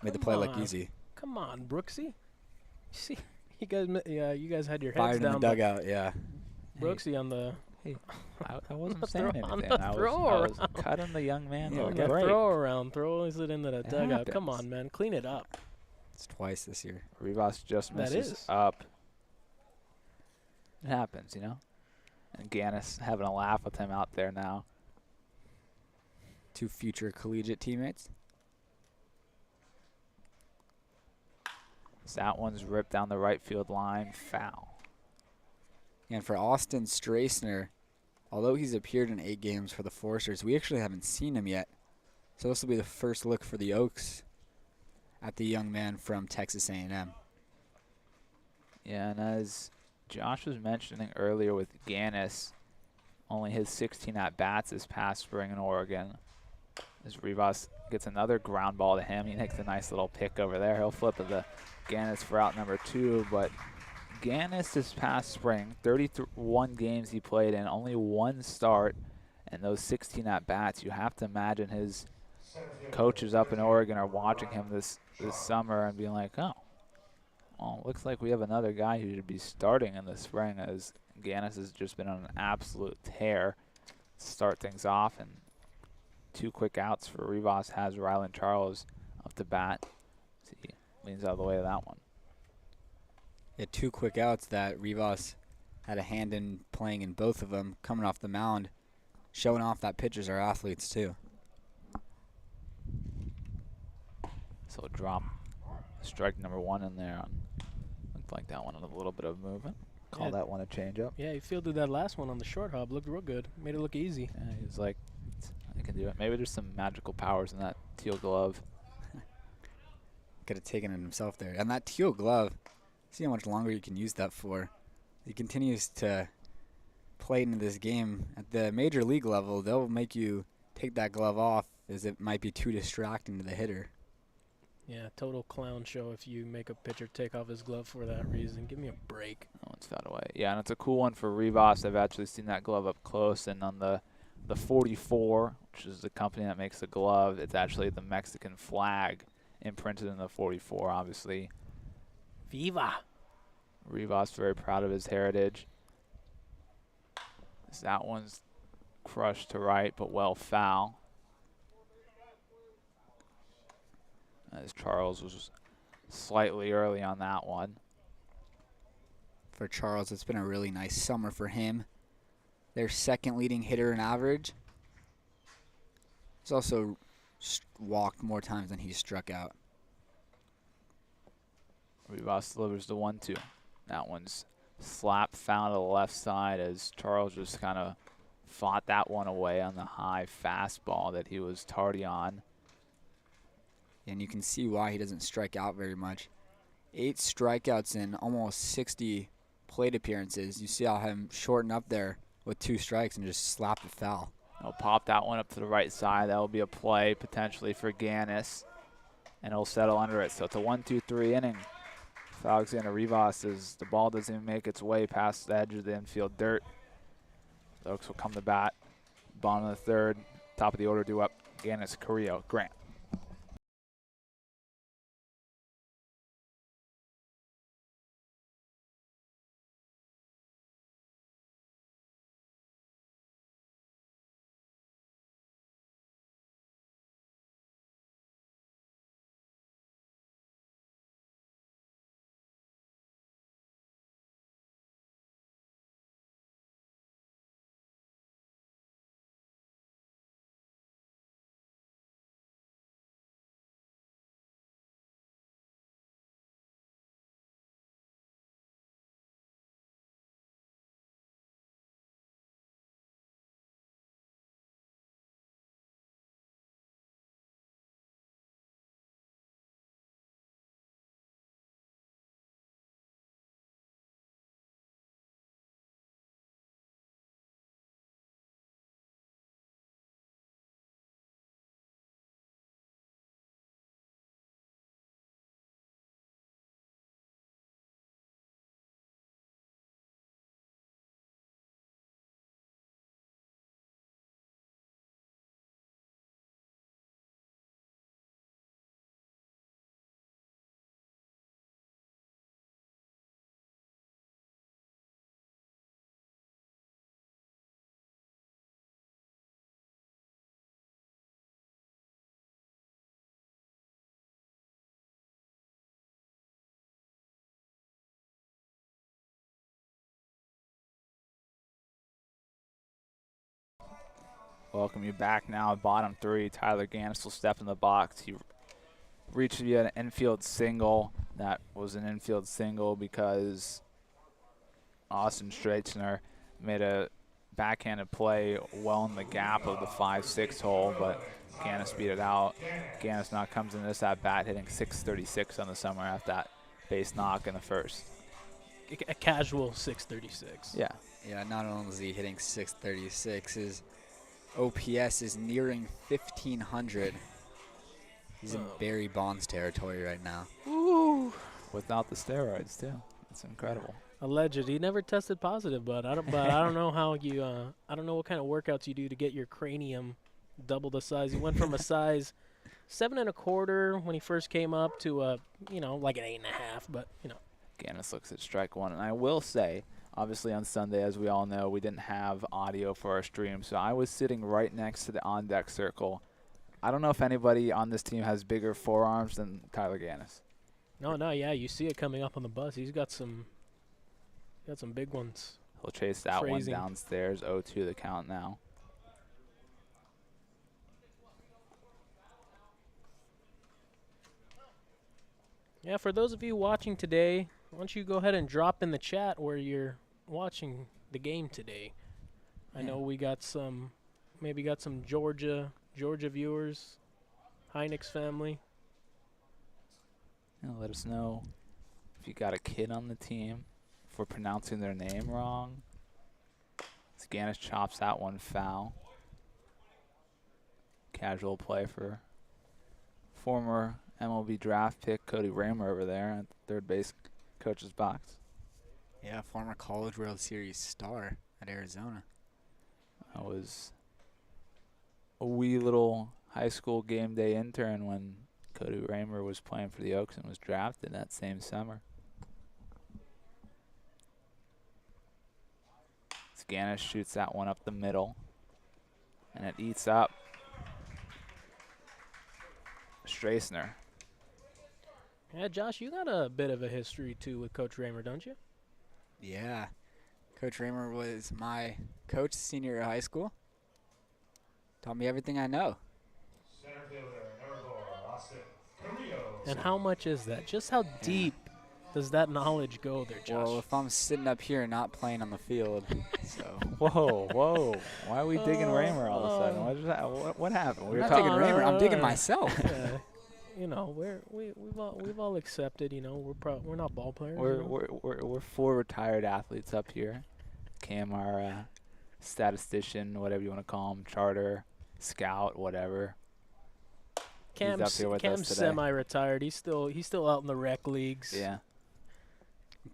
made the play look easy. Come on, Brooksy. See, you guys had your heads Fired down. in the dugout, yeah. Brooksy on the. Hey, I wasn't saying anything. I throw was cutting the young man Yeah, a we break. got throw around. Throws it into the dugout. happens. Come on, man. Clean it up. It's twice this year. Rivas just That misses is. up. It happens, you know. And Ganus having a laugh with him out there now. Two future collegiate teammates. So that one's ripped down the right field line, foul. And for Austin Strassner, although he's appeared in 8 games for the Foresters, we actually haven't seen him yet. So this will be the first look for the Oaks at the young man from Texas A&M. Yeah, and as Josh was mentioning earlier with Ganus, only his 16 at-bats this past spring in Oregon. As Rivas gets another ground ball to him, he makes a nice little pick over there. He'll flip it to Ganus for out number 2, but Ganus this past spring, 31 games he played in, only 1 start, and those 16 at-bats. You have to imagine his coaches up in Oregon are watching him this summer and being like, oh, well, looks like we have another guy who should be starting in the spring, as Ganus has just been on an absolute tear to start things off. And 2 quick outs for Rivas has Rylan Charles up to bat. He leans out of the way of that one. Yeah, 2 quick outs that Rivas had a hand in playing in both of them, coming off the mound, showing off that pitchers are athletes too. So drop strike number 1 in there. Looked like that one had a little bit of movement. Call that one a changeup. Yeah, he fielded that last one on the short hop. Looked real good. Made it look easy. Yeah, he's like, I can do it. Maybe there's some magical powers in that teal glove. Could have taken it himself there. And that teal glove, see how much longer you can use that for. He continues to play into this game. At the major league level, they'll make you take that glove off as it might be too distracting to the hitter. Yeah, total clown show if you make a pitcher take off his glove for that reason. Give me a break. That one's fouled away. Yeah, and it's a cool one for Rivas. I've actually seen that glove up close, and on the 44, which is the company that makes the glove, it's actually the Mexican flag imprinted in the 44, obviously. Viva! Rivas very proud of his heritage. That one's crushed to right, but well foul. As Charles was slightly early on that one. For Charles, it's been a really nice summer for him. Their second leading hitter in average. He's also walked more times than he's struck out. Rivas delivers the 1-2. That one's slap found to the left side as Charles just kind of fought that one away on the high fastball that he was tardy on. And you can see why he doesn't strike out very much. 8 strikeouts in almost 60 plate appearances. You see how him shorten up there with 2 strikes and just slap the foul. He'll pop that one up to the right side. That will be a play potentially for Ganus, and he'll settle under it. So it's a 1-2-3 inning for Alexander Rivas as the ball doesn't even make its way past the edge of the infield dirt. The Oaks will come to bat. Bottom of the 3rd, top of the order due up. Ganus, Carillo, Grant. welcome you back now. Bottom 3, Tyler Ganus will step in the box. He reached via an infield single. That was an infield single because Austin Straitzner made a backhanded play well in the gap of the 5-6 hole, but Ganus beat it out. Ganus now comes in this at bat hitting .636 on the summer after that base knock in the first. A casual 636. Yeah. Yeah, not only is he hitting 636, his OPS is nearing 1,500. He's in Barry Bonds territory right now. Ooh. Without the steroids, too. It's incredible. Alleged. He never tested positive, but I don't know how you. I don't know what kind of workouts you do to get your cranium double the size. He went from a size 7 1/4 when he first came up to like an 8 1/2. But Ganus looks at strike one, and I will say, obviously on Sunday, as we all know, we didn't have audio for our stream, so I was sitting right next to the on-deck circle. I don't know if anybody on this team has bigger forearms than Tyler Ganus. No, yeah, you see it coming up on the bus. He's got some big ones. He'll chase that Phrasing. one downstairs. 0-2 the count now. Yeah, for those of you watching today, why don't you go ahead and drop in the chat where you're watching the game today. I know we got some Georgia viewers, Heineck's family. Let us know if you got a kid on the team, if we're pronouncing their name wrong. Ganus chops that one foul. Casual play for former MLB draft pick Cody Raymer over there at the third base coach's box. Yeah, former College World Series star at Arizona. I was a wee little high school game day intern when Cody Raymer was playing for the Oaks and was drafted that same summer. Ganus shoots that one up the middle, and it eats up Strasner. Yeah, Josh, you got a bit of a history too with Coach Raymer, don't you? Yeah. Coach Raymer was my coach senior year of high school. Taught me everything I know. Center fielder, number 4, Austin Carillo. And how much is that? Just how deep does that knowledge go there, Josh? Well, if I'm sitting up here and not playing on the field, so. Whoa. Why are we digging Raymer all of a sudden? What is that? What happened? I'm not digging Raymer. I'm digging myself. Yeah. We've all accepted. We're not ball players. We're 4 retired athletes up here. Cam, our statistician, whatever you want to call him, charter, scout, whatever. Cam's semi-retired. He's still out in the rec leagues. Yeah.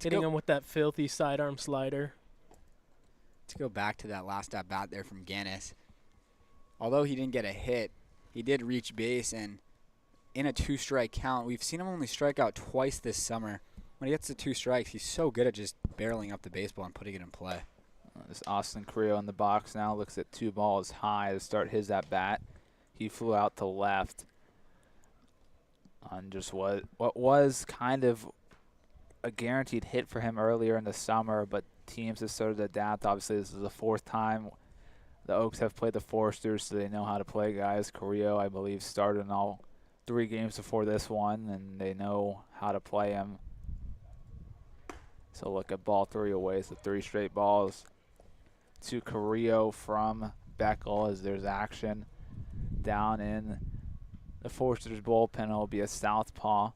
Hitting him with that filthy sidearm slider. To go back to that last at bat there from Ganus, although he didn't get a hit, he did reach base, and in a 2-strike count, we've seen him only strike out twice this summer. When he gets to 2 strikes, he's so good at just barreling up the baseball and putting it in play. This Austin Carillo in the box now looks at 2 balls high to start his at bat. He flew out to left on just what was kind of a guaranteed hit for him earlier in the summer, but teams have started to adapt. Obviously, this is the 4th time the Oaks have played the Foresters, so they know how to play guys. Carillo, I believe, started in all 3 games before this one, and they know how to play him. So look at ball 3 away. So 3 straight balls to Carillo from Beckel as there's action down in the Foresters bullpen. It'll be a southpaw.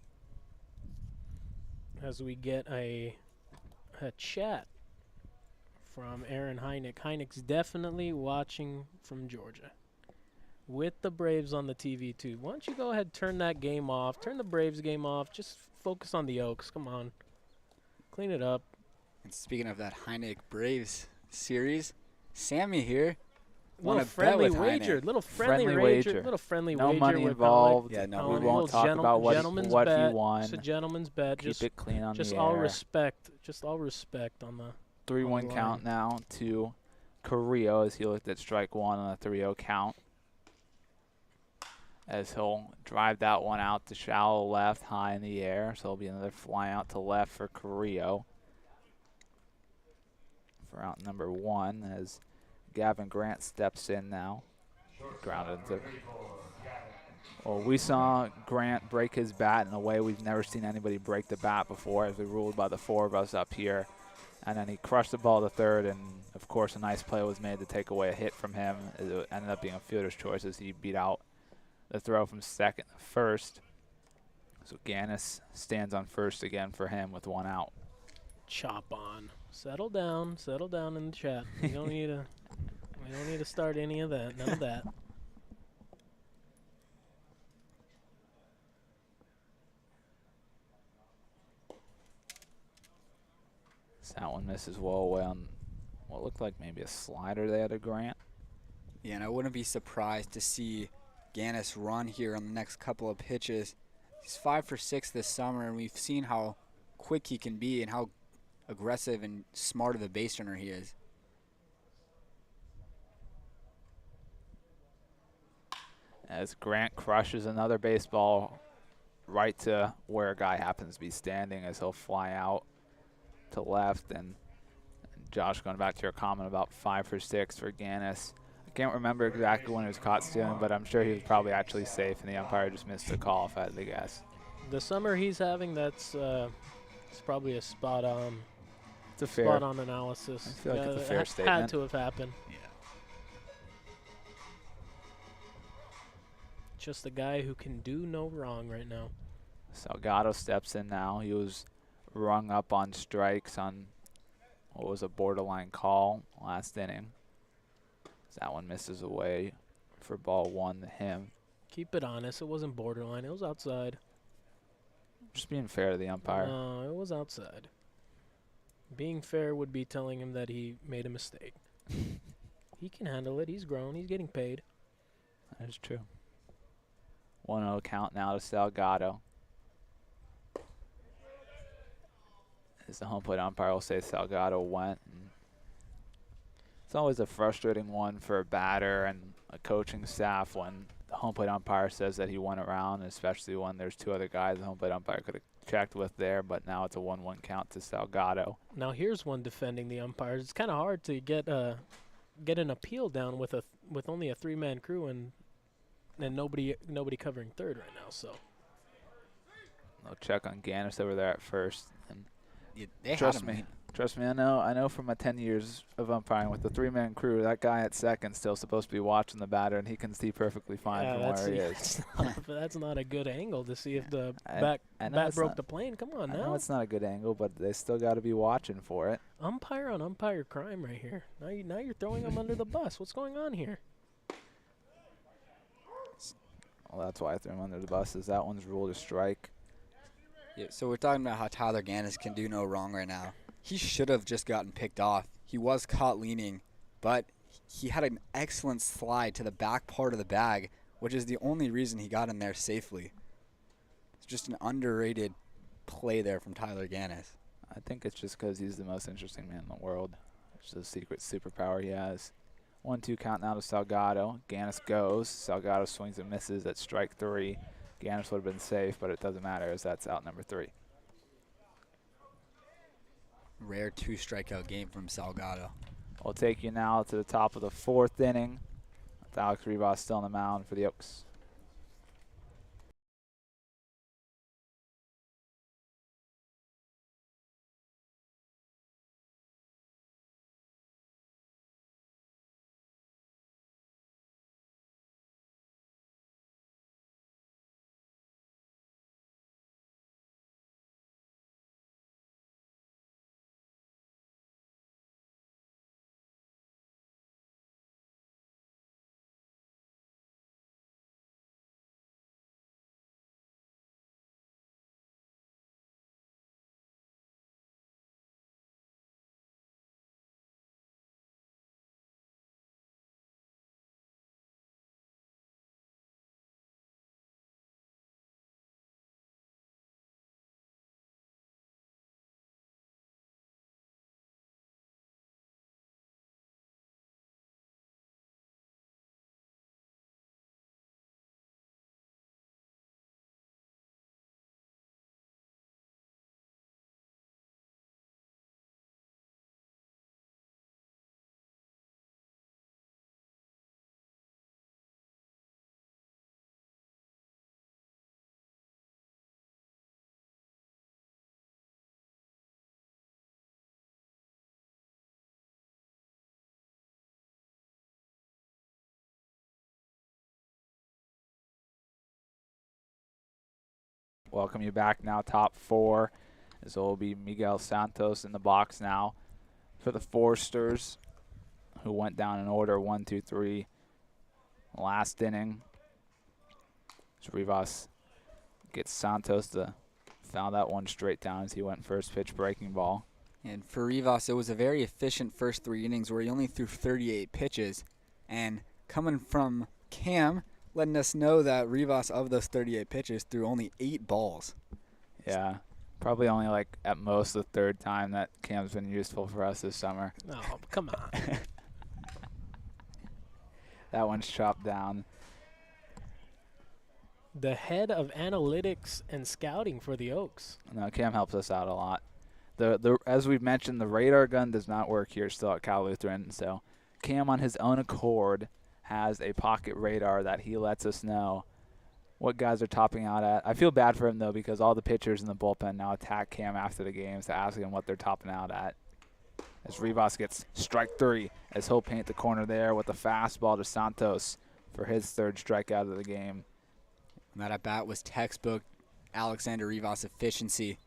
As we get a chat from Aaron Heineck. Heineck's definitely watching from Georgia with the Braves on the TV too. Why don't you go ahead and turn that game off, turn the Braves game off, just focus on the Oaks. Come on. Clean it up. And speaking of that Heineck Braves series, Sammy here. Little friendly wager. Little friendly wager. No money involved. Yeah, no, we won't talk about what he won. It's a gentleman's bet. Keep it clean on just the all air. respect. Just all respect on the 3-1 count now to Carillo as he looked at strike 1 on a 3-0 count. As he'll drive that one out to shallow left, high in the air. So it'll be another fly out to left for Carillo. For out number 1 as Gavin Grant steps in now. Grounded into. Well, we saw Grant break his bat in a way we've never seen anybody break the bat before, as we ruled by the 4 of us up here. And then he crushed the ball to third, and of course a nice play was made to take away a hit from him. It ended up being a fielder's choice as he beat out the throw from second to first. So Ganus stands on first again for him with 1 out. Chop on. Settle down in the chat. We don't need to start any of that. None of that. That one misses well away on what looked like maybe a slider there to Grant. Yeah, and I wouldn't be surprised to see Ganus run here on the next couple of pitches. He's 5 for 6 this summer, and we've seen how quick he can be and how aggressive and smart of a base runner he is. As Grant crushes another baseball right to where a guy happens to be standing, as he'll fly out to left. And Josh, going back to your comment about 5 for 6 for Ganus. I can't remember exactly when he was caught stealing, but I'm sure he was probably actually safe, and the umpire just missed the call, if I had to guess. The summer he's having, that's it's probably a spot on analysis. I feel like it's a fair statement. Had to have happened. Yeah. Just a guy who can do no wrong right now. Salgado steps in now. He was rung up on strikes on what was a borderline call last inning. That one misses away for ball 1 to him. Keep it honest. It wasn't borderline. It was outside. Just being fair to the umpire. No, it was outside. Being fair would be telling him that he made a mistake. He can handle it. He's grown. He's getting paid. That is true. 1-0 count now to Salgado. As the home plate umpire will say Salgado went. And it's always a frustrating one for a batter and a coaching staff when the home plate umpire says that he went around, especially when there's 2 other guys the home plate umpire could have checked with there, but now it's a 1-1 count to Salgado. Now here's one defending the umpires. It's kind of hard to get an appeal down with only a 3-man crew and nobody covering third right now. So They'll check on Ganus over there at first. And Yeah, they trust had me, him. trust me. I know from my 10 years of umpiring with the 3-man crew, that guy at second still supposed to be watching the batter, and he can see perfectly fine from where he is. That's not a good angle to see if the I bat broke the plane. Come on I now. know it's not a good angle, but they still got to be watching for it. Umpire on umpire crime right here. Now you're throwing him under the bus. What's going on here? Well, that's why I threw him under the bus. Is that one's ruled a strike. Yeah, so we're talking about how Tyler Ganus can do no wrong right now. He should have just gotten picked off. He was caught leaning, but he had an excellent slide to the back part of the bag, which is the only reason he got in there safely. It's just an underrated play there from Tyler Ganus. I think it's just because he's the most interesting man in the world. It's a secret superpower he has. 1-2 count now to Salgado. Ganus goes. Salgado swings and misses at strike 3. Ganus would have been safe, but it doesn't matter as that's out number 3. Rare 2-strikeout game from Salgado. We'll take you now to the top of the 4th inning with Alex Rivas still on the mound for the Oaks. welcome you back now, top 4. As it will be Miguel Santos in the box now for the Forsters, who went down in order 1, 2, 3 last inning. So Rivas gets Santos to foul that one straight down as he went first pitch breaking ball. And for Rivas, it was a very efficient first 3 innings where he only threw 38 pitches. And coming from Cam, letting us know that Rivas, of those 38 pitches, threw only 8 balls. Yeah, probably only like at most the 3rd time that Cam's been useful for us this summer. Oh, come on. That one's chopped down. The head of analytics and scouting for the Oaks. No, Cam helps us out a lot. As we've mentioned, the radar gun does not work here still at Cal Lutheran, so Cam on his own accord has a pocket radar that he lets us know what guys are topping out at. I feel bad for him, though, because all the pitchers in the bullpen now attack Cam after the games to ask him what they're topping out at. As Rivas gets strike 3, as he'll paint the corner there with a fastball to Santos for his 3rd strikeout of the game. And that at-bat was textbook Alexander Rivas efficiency.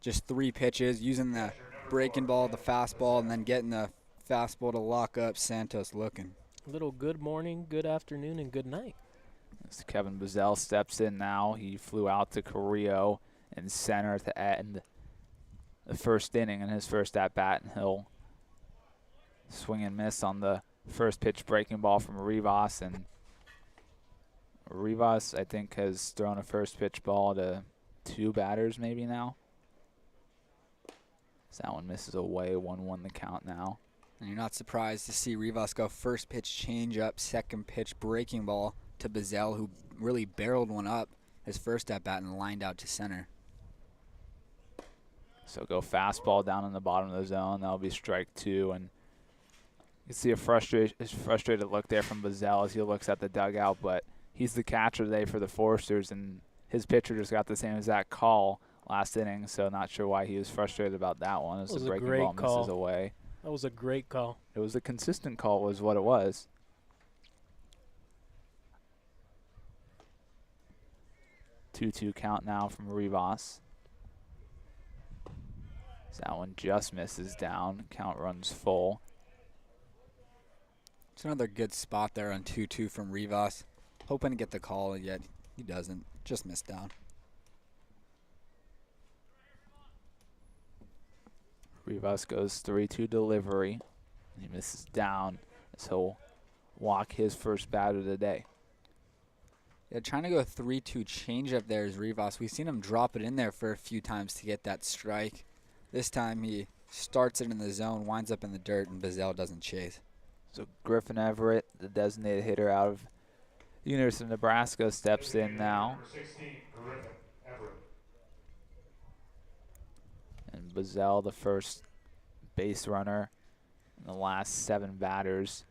Just 3 pitches, using the breaking ball, the fastball, and then getting the fastball to lock up Santos looking. A little good morning, good afternoon, and good night. As Kevin Bazell steps in now, he flew out to Carillo in center to end the first inning in his first at-bat, and he'll swing and miss on the first pitch breaking ball from Rivas. And Rivas, I think, has thrown a first pitch ball to 2 batters maybe now. So that one misses away, 1-1 the count now. And you're not surprised to see Rivas go first pitch changeup, second pitch breaking ball to Bazell, who really barreled one up his first at-bat and lined out to center. So go fastball down in the bottom of the zone. That'll be strike 2. And you can see a frustrated look there from Bazell as he looks at the dugout, but he's the catcher today for the Forsters, and his pitcher just got the same exact call last inning, so not sure why he was frustrated about that one. As the breaking ball misses away. That was a great call. It was a consistent call was what it was. Two count now from Rivas. So that one just misses down. Count runs full. It's another good spot there on 2-2 from Rivas. Hoping to get the call, yet he doesn't. Just missed down. Rivas goes 3-2 delivery. He misses down as he'll walk his first batter of the day. Yeah, trying to go 3-2 changeup there is Rivas. We've seen him drop it in there for a few times to get that strike. This time he starts it in the zone, winds up in the dirt, and Bazell doesn't chase. So Griffin Everett, the designated hitter out of the University of Nebraska, steps in now. And Bazell, the first base runner in the last 7 batters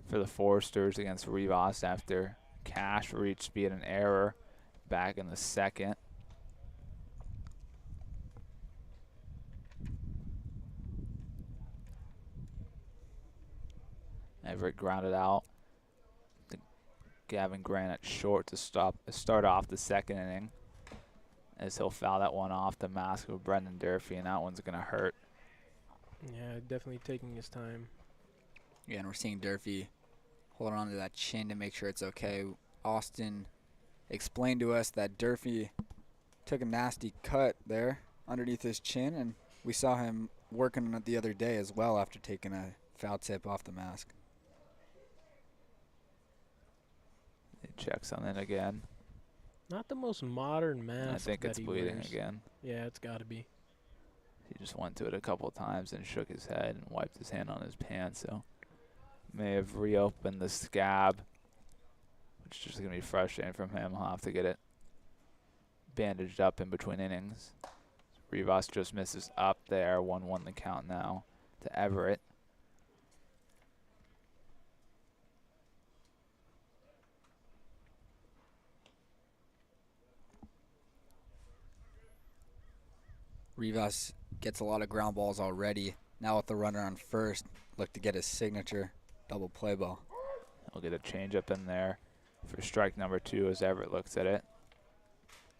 for the Forsters against Rivas after Cash reached speed an error back in the 2nd. Everett grounded out to Gavin Grant at short to start off the 2nd inning, as he'll foul that one off the mask of Brendan Durfee, and that one's going to hurt. Yeah, definitely taking his time. Yeah, and we're seeing Durfee holding on to that chin to make sure it's okay. Austin explained to us that Durfee took a nasty cut there underneath his chin, and we saw him working on it the other day as well after taking a foul tip off the mask. He checks on it again. Not the most modern mask. I think it's bleeding again. Yeah, it's got to be. He just went to it a couple of times and shook his head and wiped his hand on his pants, so may have reopened the scab, which is just going to be frustrating from him. He'll have to get it bandaged up in between innings. Rivas just misses up there. 1-1 the count now to Everett. Rivas gets a lot of ground balls already. Now with the runner on first, look to get his signature double play ball. He'll get a changeup in there for strike number 2 as Everett looks at it.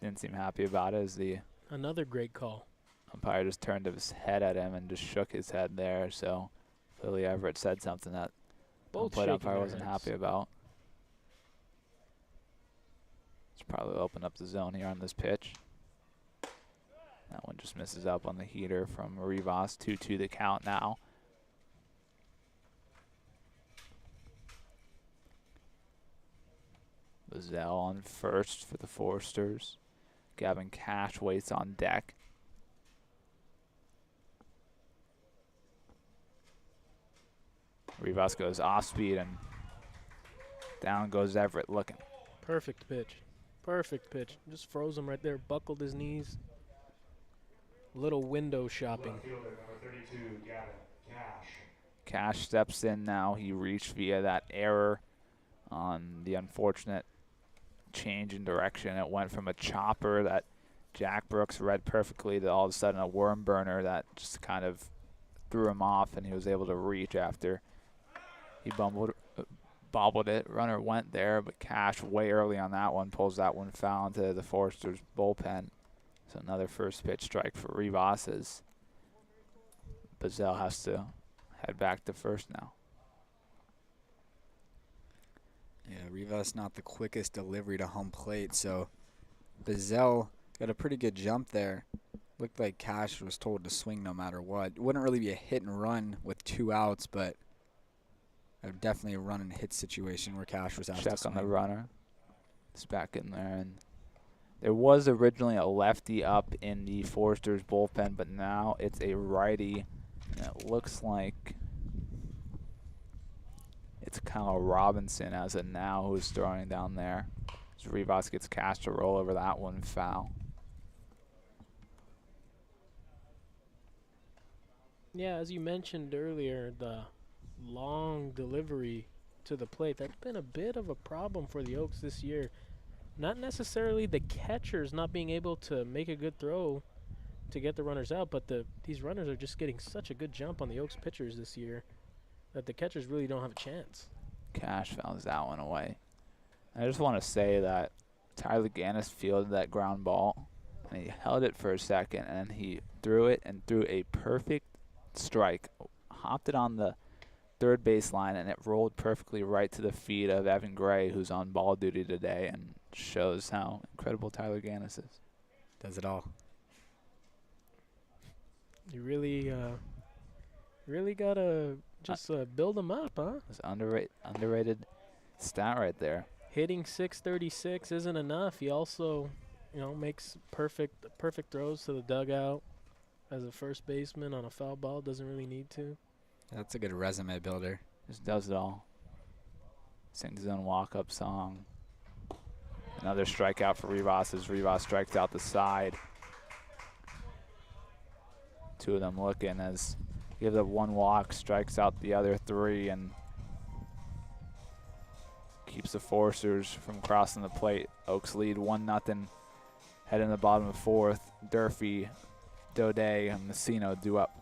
didn't seem happy about it as the Another great call. umpire just turned his head at him and just shook his head there. So clearly Everett said something that Both plate shaking umpire their wasn't heads. happy about. It's probably open up the zone here on this pitch. That one just misses up on the heater from Rivas. 2-2 the count now. Bazell on first for the Foresters. Gavin Cash waits on deck. Rivas goes off speed and down goes Everett looking. Perfect pitch. Perfect pitch. Just froze him right there, buckled his knees. Little window shopping. Left fielder number 32, Gavin Cash. Cash steps in now. He reached via that error on the unfortunate change in direction. It went from a chopper that Jack Brooks read perfectly to all of a sudden a worm burner that just kind of threw him off, and he was able to reach after he bobbled it. Runner went there, but Cash way early on that one pulls that one foul into the Foresters bullpen. So another first pitch strike for Rivas as Bazell has to head back to first now. Yeah, Rivas not the quickest delivery to home plate, so Bazell got a pretty good jump there. Looked like Cash was told to swing no matter what. It wouldn't really be a hit and run with 2 outs, but definitely a run and hit situation where Cash was asked to Check swing. on the runner. It's back in there, and there was originally a lefty up in the Foresters bullpen, but now it's a righty, and it looks like it's Kyle Robinson as of now who's throwing down there. So Rivas gets Cash to roll over that one foul. Yeah, as you mentioned earlier, the long delivery to the plate, that's been a bit of a problem for the Oaks this year. Not necessarily the catchers not being able to make a good throw to get the runners out, but these runners are just getting such a good jump on the Oaks pitchers this year that the catchers really don't have a chance. Cash fouls that one away. I just want to say that Tyler Ganus fielded that ground ball, and he held it for a second, and then he threw it and threw a perfect strike, hopped it on the third baseline, and it rolled perfectly right to the feet of Evan Gray, who's on ball duty today, and shows how incredible Tyler Ganus is. Does it all. You really gotta just build them up, huh? It's underrated stat right there. Hitting 636 isn't enough. He also, makes perfect throws to the dugout as a first baseman on a foul ball. Doesn't really need to. That's a good resume builder. Just does it all. Sings his own walk-up song. Another strikeout for Rivas as Rivas strikes out the side. 2 of them looking as gives up 1 walk, strikes out the other 3, and keeps the Foresters from crossing the plate. Oaks lead 1-0. Head in the bottom of 4th. Durfee, Daudet, and Masino due up.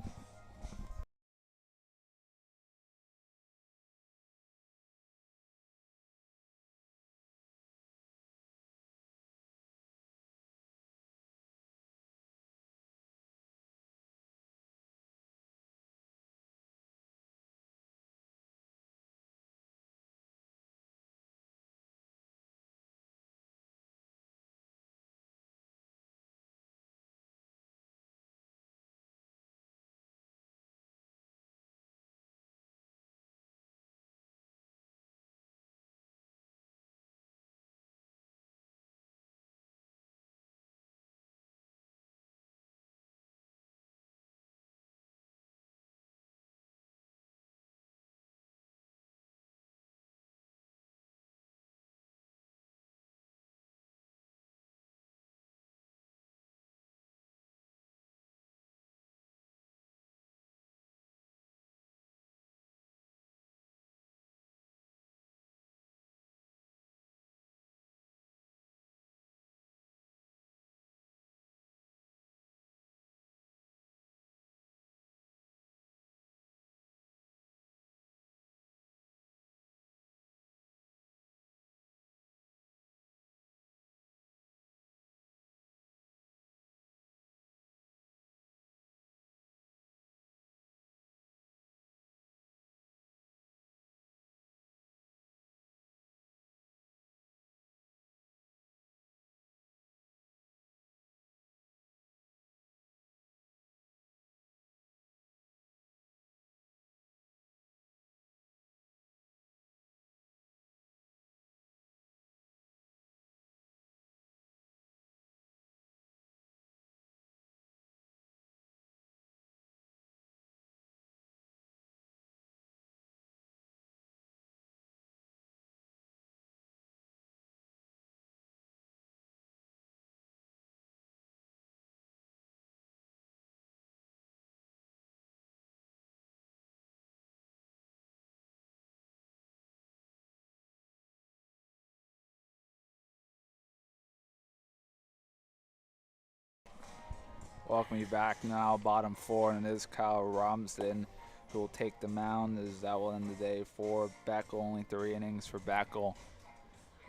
Welcome you back now, bottom 4, and it is Kyle Robinson who will take the mound, as that will end the day for Beckel. Only 3 innings for Beckel.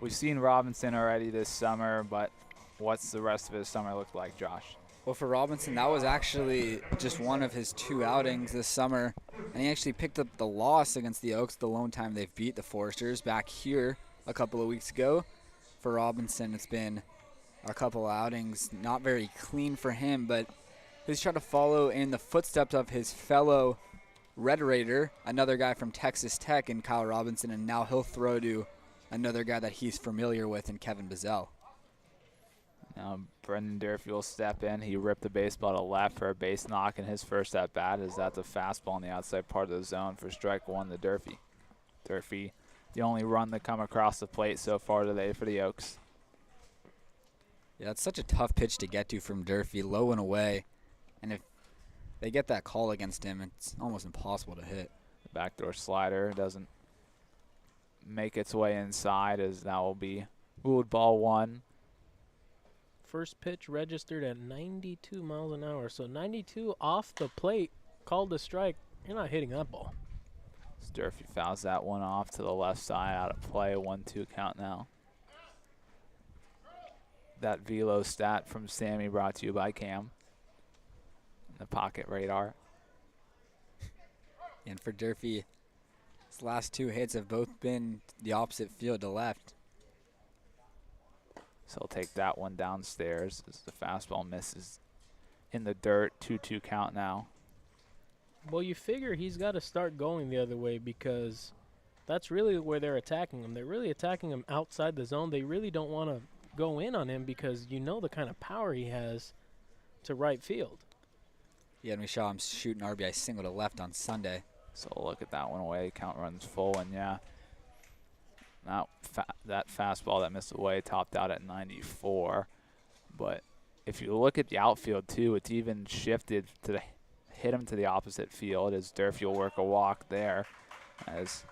We've seen Robinson already this summer, but what's the rest of his summer look like, Josh? Well, for Robinson, that was actually just one of his 2 outings this summer, and he actually picked up the loss against the Oaks the lone time they've beat the Foresters back here a couple of weeks ago. For Robinson, it's been a couple outings, not very clean for him, but he's trying to follow in the footsteps of his fellow Red Raider, another guy from Texas Tech, and Kyle Robinson, and now he'll throw to another guy that he's familiar with in Kevin Bazell. Now Brendan Durfee will step in. He ripped the baseball to left for a base knock in his first at bat, as that's a fastball on the outside part of the zone for strike 1 to Durfee. Durfee, the only run to come across the plate so far today for the Oaks. Yeah, it's such a tough pitch to get to from Durfee, low and away. And if they get that call against him, it's almost impossible to hit. The backdoor slider doesn't make its way inside, as that will be ruled ball 1. First pitch registered at 92 miles an hour. So 92 off the plate, called a strike. You're not hitting that ball. Durfee fouls that one off to the left side, out of play. 1-2 count now. That velo stat from Sammy brought to you by Cam. The pocket radar. And for Durfee, his last 2 hits have both been the opposite field to left. So he'll take that one downstairs as the fastball misses in the dirt. 2-2 count now. Well, you figure he's got to start going the other way, because that's really where they're attacking him. They're really attacking him outside the zone. They really don't want to go in on him, because you know the kind of power he has to right field. Yeah, and we saw him shoot an RBI single to left on Sunday. So look at that one away. Count runs full, and yeah, that fastball that missed away topped out at 94. But if you look at the outfield too, it's even shifted to hit him to the opposite field, as Durfee will work a walk there, as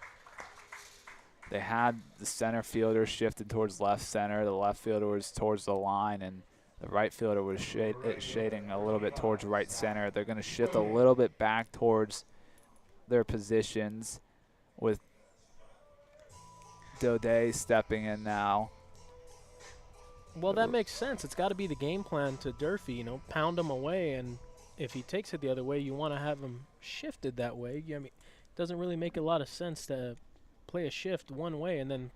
they had the center fielder shifted towards left center, the left fielder was towards the line, and the right fielder was shading a little bit towards right center. They're going to shift a little bit back towards their positions, with Daudet stepping in now. Well, that makes sense. It's got to be the game plan to Durfee, pound him away, and if he takes it the other way, you want to have him shifted that way. I mean, it doesn't really make a lot of sense to play a shift one way and then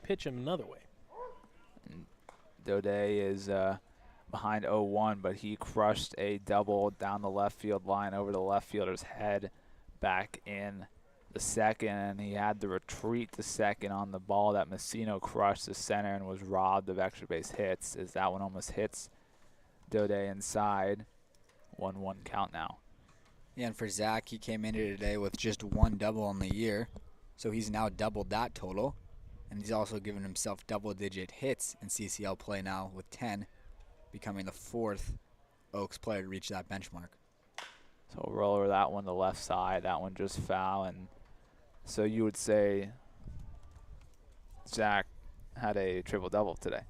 pitch him another way. And Daudet is behind 0-1, but he crushed a double down the left field line over the left fielder's head back in the second, and he had to retreat to second on the ball that Masino crushed to center and was robbed of extra base hits, as that one almost hits Daudet inside. 1-1 count now. Yeah, and for Zach, he came in here today with just 1 double on the year, so he's now doubled that total, and he's also given himself double-digit hits in CCL play now with 10, becoming the 4th Oaks player to reach that benchmark. So we'll roll over that one to left side. That one just foul, and so you would say Zach had a triple-double today.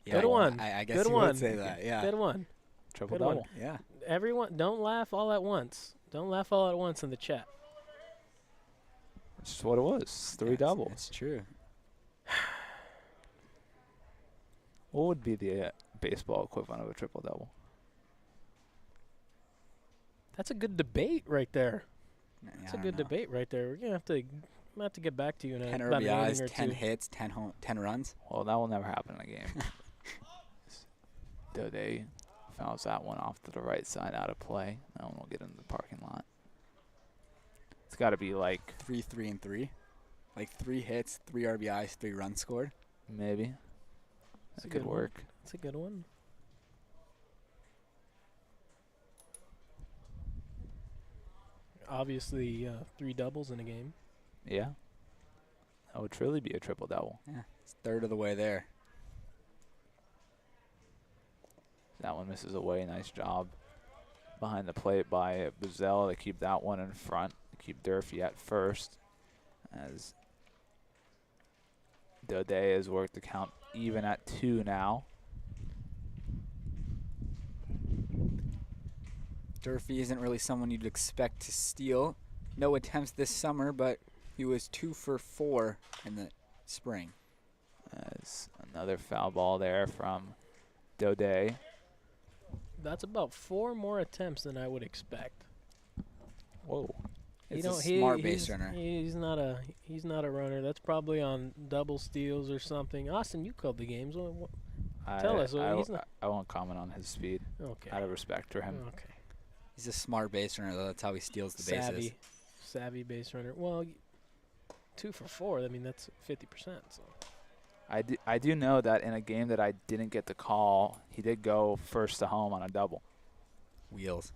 Yeah, Good one. I guess Good you one. would say that, yeah. Good one. Triple-double. Yeah. Everyone, don't laugh all at once. Don't laugh all at once in the chat. That's just what it was. 3 doubles. It's true. What would be the baseball equivalent of a triple-double? That's a good debate right there. Yeah, That's a good debate right there. We're gonna have to get back to you in 10 about an inning or RBIs, 10 two. hits, 10 runs. Well, that will never happen in a game. Daudet fouls that one off to the right side, out of play. That one will get into the parking lot. It's got to be like 3, 3, and 3. Like 3 hits, 3 RBIs, 3 runs scored. maybe. That's a That could good one. work. That's a good one. Obviously, 3 doubles in a game. Yeah. That would truly be a triple-double. Yeah, it's 1/3 of the way there. That one misses away. Nice job behind the plate by Bazell to keep that one in front, to keep Durfee at first, as Daudet has worked the count even at 2 now. Durfee isn't really someone you'd expect to steal. No attempts this summer, but he was 2 for 4 in the spring. As another foul ball there from Daudet. That's about 4 more attempts than I would expect. Whoa. It's a smart base runner. He's not a runner. That's probably on double steals or something. Austin, you called the games. Tell us. I won't comment on his speed. Okay. Out of respect for him. Okay. He's a smart base runner, though. That's how he steals the bases. Savvy base runner. Well, 2 for 4. I mean, that's 50%. So. I do know that in a game that I didn't get to call, he did go first to home on a double. Wheels.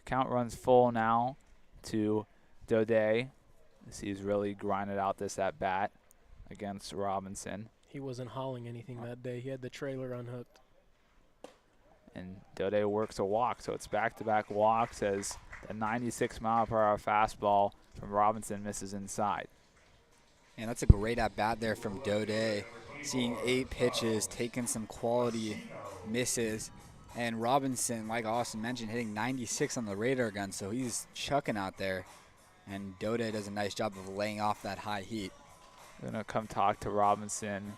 Count runs full now to Daudet. He's really grinded out this at bat against Robinson. He wasn't hauling anything that day. He had the trailer unhooked. And Daudet works a walk, so it's back-to-back walks as the 96-mile-per-hour fastball from Robinson misses inside. And that's a great at-bat there from Daudet. Seeing 8 pitches, taking some quality misses. And Robinson, like Austin mentioned, hitting 96 on the radar gun, so he's chucking out there. And Daudet does a nice job of laying off that high heat. We're going to come talk to Robinson.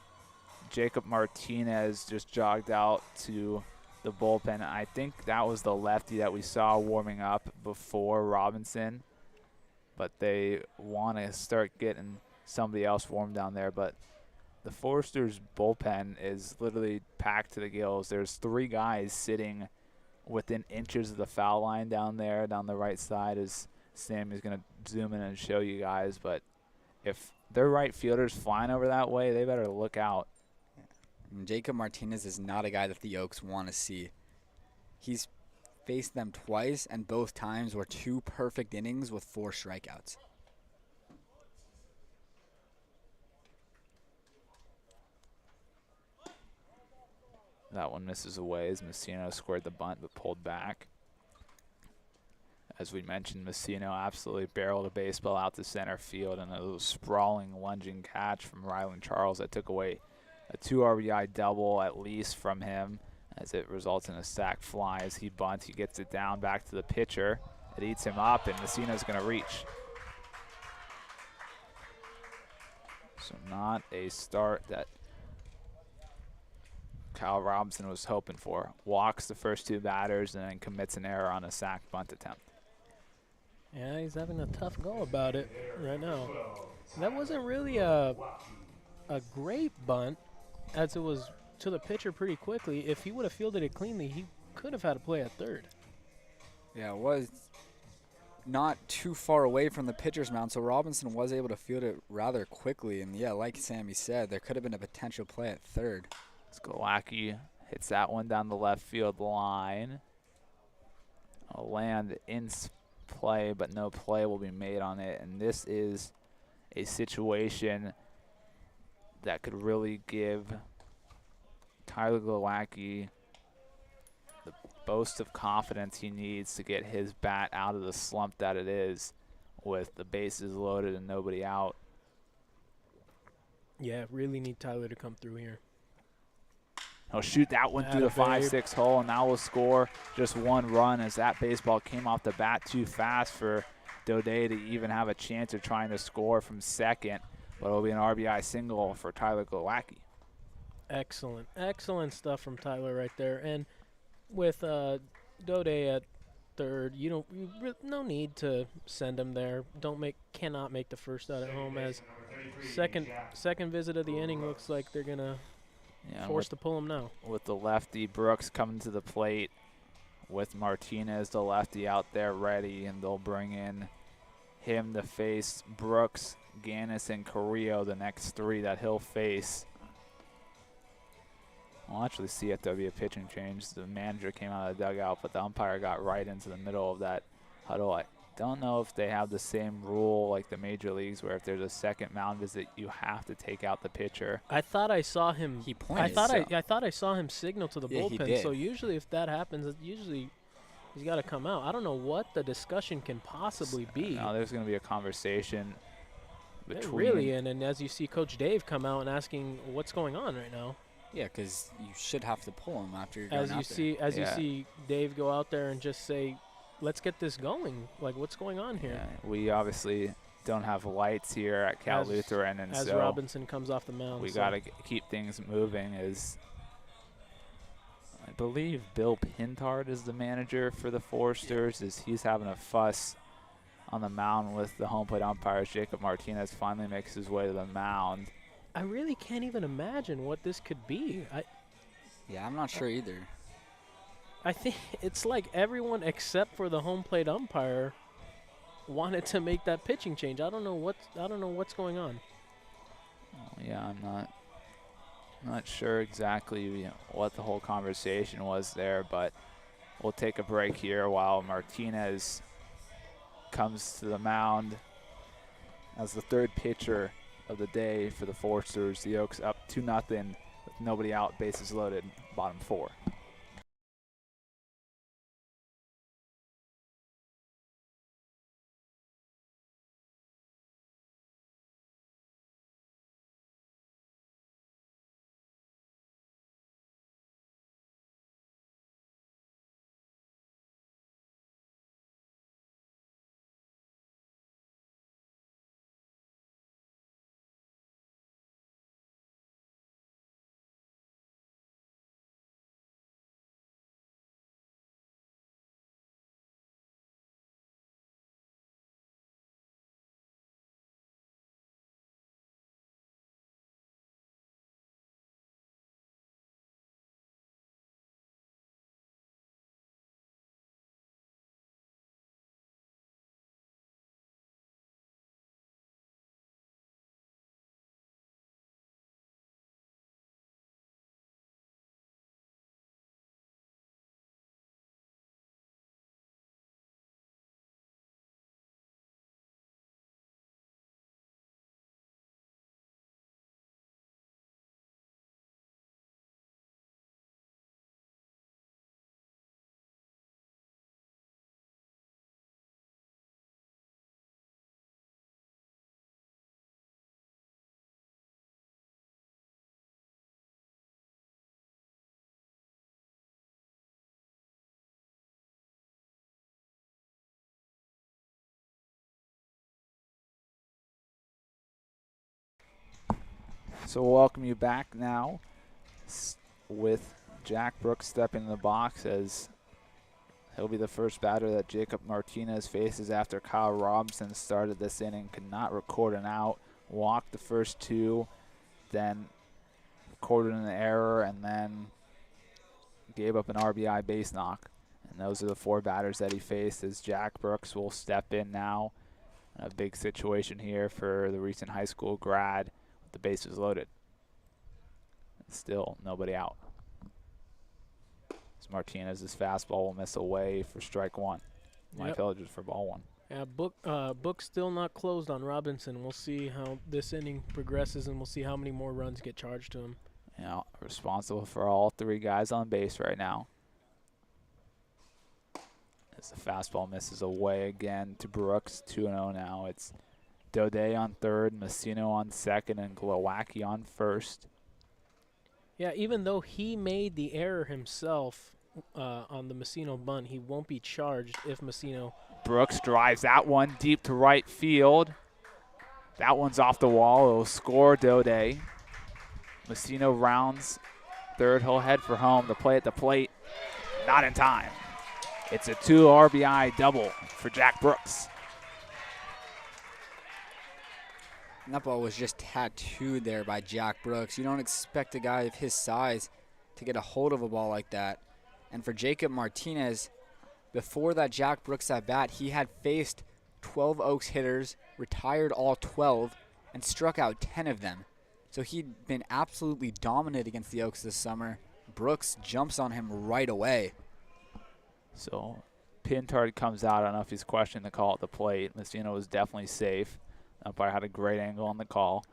Jacob Martinez just jogged out to the bullpen. I think that was the lefty that we saw warming up before Robinson. But they want to start getting somebody else warm down there. But the Foresters' bullpen is literally packed to the gills. There's 3 guys sitting within inches of the foul line down there, down the right side, as Sammy's going to zoom in and show you guys. But if their right fielders flying over that way, they better look out. And Jacob Martinez is not a guy that the Oaks want to see. He's faced them twice, and both times were 2 perfect innings with 4 strikeouts. That one misses away as Masino scored the bunt but pulled back. As we mentioned, Masino absolutely barreled a baseball out to center field, and a little sprawling, lunging catch from Rylan Charles that took away a 2 RBI double at least from him, as it results in a sac fly. As he bunts, he gets it down back to the pitcher. It eats him up, and Masino's going to reach. So not a start that Kyle Robinson was hoping for. Walks the first 2 batters and then commits an error on a sac bunt attempt. Yeah, he's having a tough go about it right now. That wasn't really a great bunt, as it was to the pitcher pretty quickly. If he would have fielded it cleanly, he could have had a play at third. Yeah, it was not too far away from the pitcher's mound, so Robinson was able to field it rather quickly. And, yeah, like Sammy said, there could have been a potential play at third. Glowacki hits that one down the left field line. A land in play, but no play will be made on it. And this is a situation that could really give Tyler Glowacki the boast of confidence he needs to get his bat out of the slump that it is with the bases loaded and nobody out. Yeah, really need Tyler to come through here. He'll shoot that one through the 5-6 hole, and now we'll score just 1 run as that baseball came off the bat too fast for Daudet to even have a chance of trying to score from second. But it'll be an RBI single for Tyler Glowacki. Excellent. Excellent stuff from Tyler right there. And with Daudet at third, no need to send him there. Cannot make the first out at home, as second visit of the inning looks like they're gonna forced to pull him now. With the lefty, Brooks coming to the plate with Martinez, the lefty, out there ready, and they'll bring in him to face Brooks, Ganus, and Carillo, the next 3 that he'll face. We'll actually see if there'll be a pitching change. The manager came out of the dugout, but the umpire got right into the middle of that huddle. I don't know if they have the same rule like the major leagues, where if there's a second mound visit, you have to take out the pitcher. I thought I saw him. He pointed. I thought I saw him signal to the bullpen. So usually, if that happens, usually he's got to come out. I don't know what the discussion can possibly be. Now there's going to be a conversation between. Really, and as you see Coach Dave come out and asking what's going on right now. Yeah, because you should have to pull him after you're As going you out there. see, as you see Dave go out there and just say, "Let's get this going." Like, what's going on here? Yeah, we obviously don't have lights here at Cal As- Lutheran, and As so Robinson comes off the mound, we so- got to keep things moving. As I believe Bill Pintard is the manager for the Foresters, as he's having a fuss on the mound with the home plate umpires. Jacob Martinez finally makes his way to the mound. I really can't even imagine what this could be. Yeah, I'm not sure either. I think it's like everyone except for the home plate umpire wanted to make that pitching change. I don't know what's going on. Yeah, I'm not sure exactly what the whole conversation was there, but we'll take a break here while Martinez comes to the mound as the third pitcher of the day for the Foresters. The Oaks up 2-0 with nobody out, bases loaded, bottom 4. So we'll welcome you back now with Jack Brooks stepping in the box, as he'll be the first batter that Jacob Martinez faces after Kyle Robinson started this inning, could not record an out, walked the first 2, then recorded an error, and then gave up an RBI base knock. And those are the 4 batters that he faced, as Jack Brooks will step in now. A big situation here for the recent high school grad with the bases loaded. Still nobody out. As Martinez's fastball will miss away for strike 1. Mike Eldridge for ball 1. Yeah, book still not closed on Robinson. We'll see how this inning progresses, and we'll see how many more runs get charged to him. Yeah, responsible for all 3 guys on base right now. As the fastball misses away again to Brooks, 2-0 now. It's Daudet on third, Masino on second, and Glowacki on first. Yeah, even though he made the error himself on the Masino bunt, he won't be charged if Masino. Brooks drives that one deep to right field. That one's off the wall. It'll score Daudet. Masino rounds third. He'll head for home. The play at the plate, not in time. It's a 2 RBI double for Jack Brooks. And that ball was just tattooed there by Jack Brooks. You don't expect a guy of his size to get a hold of a ball like that. And for Jacob Martinez, before that Jack Brooks at bat, he had faced 12 Oaks hitters, retired all 12, and struck out 10 of them. So he'd been absolutely dominant against the Oaks this summer. Brooks jumps on him right away. So Pintard comes out. I don't know if he's questioning the call at the plate. Masino was definitely safe. Umpire had a great angle on the call.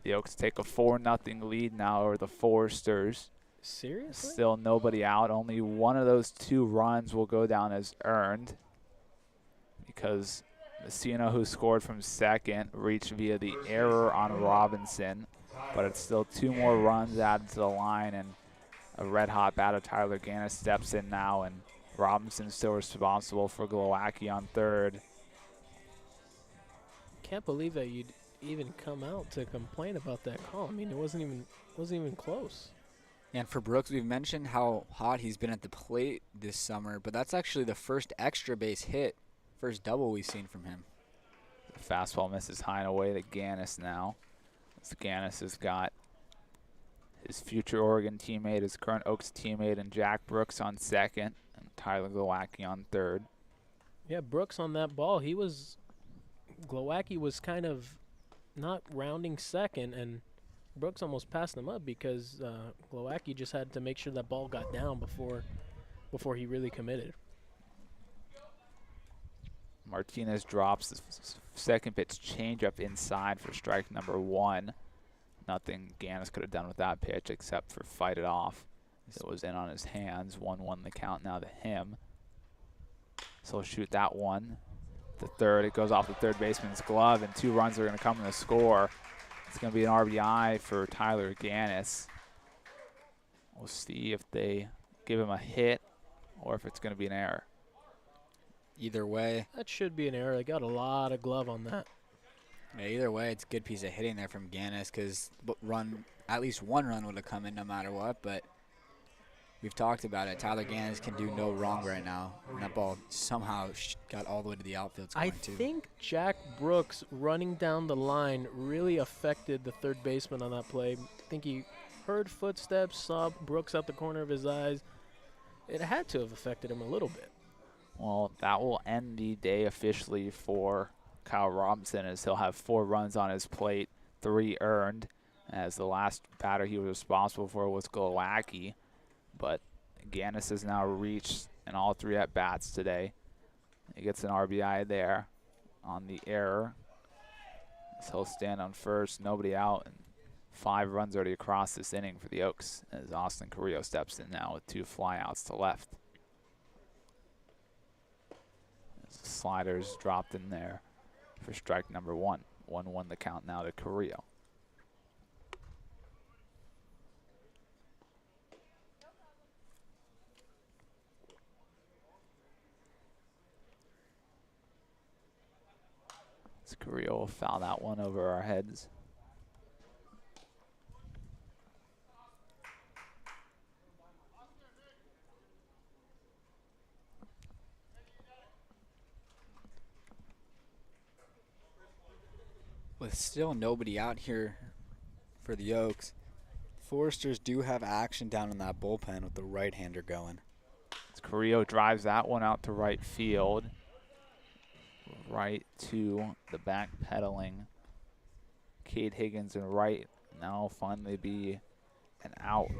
The Oaks take a 4-0 lead now over the Foresters. Seriously? Still nobody out. Only one of those 2 runs will go down as earned, because Masino, who scored from second, reached via the error on Robinson. but it's still 2 more runs added to the line, and a red-hot batter, Tyler Ganus, steps in now, and Robinson's still responsible for Glowacki on third. Can't believe that you'd even come out to complain about that call. I mean, it wasn't even close. And for Brooks, we've mentioned how hot he's been at the plate this summer, but that's actually the first extra base hit, first double we've seen from him. The fastball misses high and away to Ganus now. As Ganus has got his future Oregon teammate, his current Oaks teammate, and Jack Brooks on second, and Tyler Glowacki on third. Yeah, Brooks on that ball, Glowacki was kind of not rounding second, and Brooks almost passed him up because Glowacki just had to make sure that ball got down before he really committed. Martinez drops the second pitch changeup inside for strike number 1. Nothing Ganus could have done with that pitch except for fight it off. It was in on his hands. 1-1 the count now to him. So he'll shoot that one. The third, it goes off the third baseman's glove, and 2 runs are going to come in the score. It's going to be an RBI for Tyler Ganus. We'll see if they give him a hit or if it's going to be an error. Either way. That should be an error. They got a lot of glove on that. Yeah, either way, it's a good piece of hitting there from Ganus because at least 1 run would have come in no matter what, but we've talked about it. Tyler Ganus can do no wrong right now. And that ball somehow got all the way to the outfield. I think Jack Brooks running down the line really affected the third baseman on that play. I think he heard footsteps, saw Brooks out the corner of his eyes. It had to have affected him a little bit. Well, that will end the day officially for Kyle Robinson, as he'll have 4 runs on his plate, 3 earned, as the last batter he was responsible for was Glowacki. But Ganus has now reached in all 3 at-bats today. He gets an RBI there on the error. So he'll stand on first, nobody out, and 5 runs already across this inning for the Oaks, as Austin Carillo steps in now with 2 flyouts to left. As the sliders dropped in there for strike number 1. 1-1 the count now to Carillo. Carillo will foul that one over our heads. With still nobody out here for the Oaks, Foresters do have action down in that bullpen with the right-hander going. As Carillo drives that one out to right field. Right to the back pedaling Cade Higgins, and right now will finally be an out.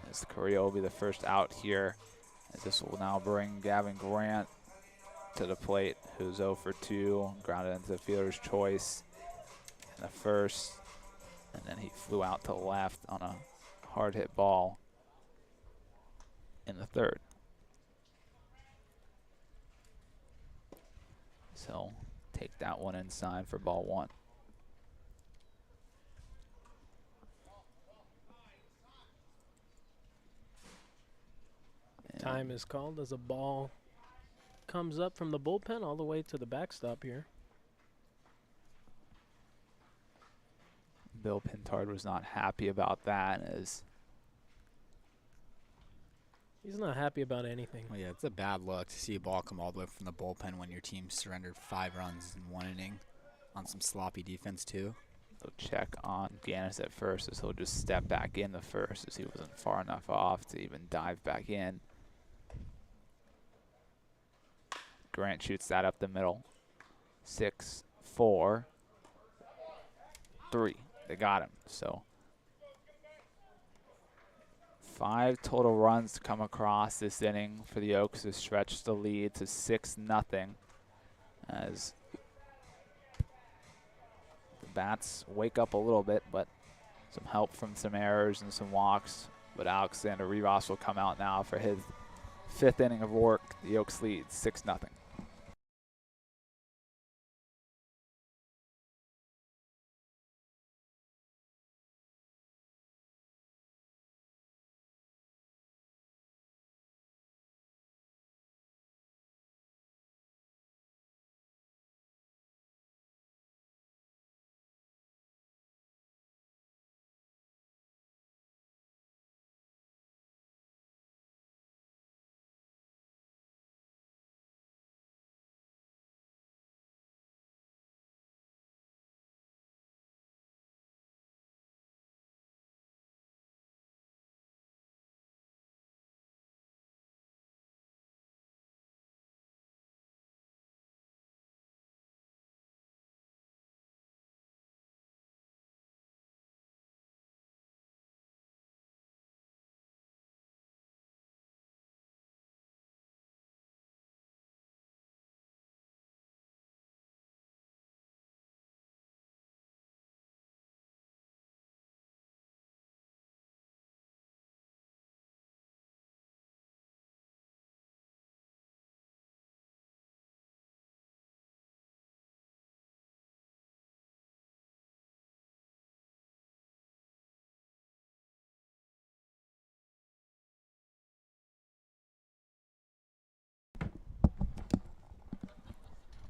As Carillo will be the first out here, as this will now bring Gavin Grant to the plate, who's 0 for 2, grounded into the fielder's choice in the first, and then he flew out to left on a hard hit ball in the third. So take that one inside for ball 1. And time is called as a ball comes up from the bullpen all the way to the backstop here. Bill Pintard was not happy about that, as he's not happy about anything. Well, yeah, it's a bad look to see a ball come all the way from the bullpen when your team surrendered 5 runs in 1 inning on some sloppy defense too. They'll check on Ganus at first, as he'll just step back in the first, as he wasn't far enough off to even dive back in. Grant shoots that up the middle. 6, 4, 3. They got him. So 5 total runs to come across this inning for the Oaks to stretch the lead to 6-0, as the bats wake up a little bit, but some help from some errors and some walks. But Alexander Rivas will come out now for his 5th inning of work. The Oaks lead 6-0.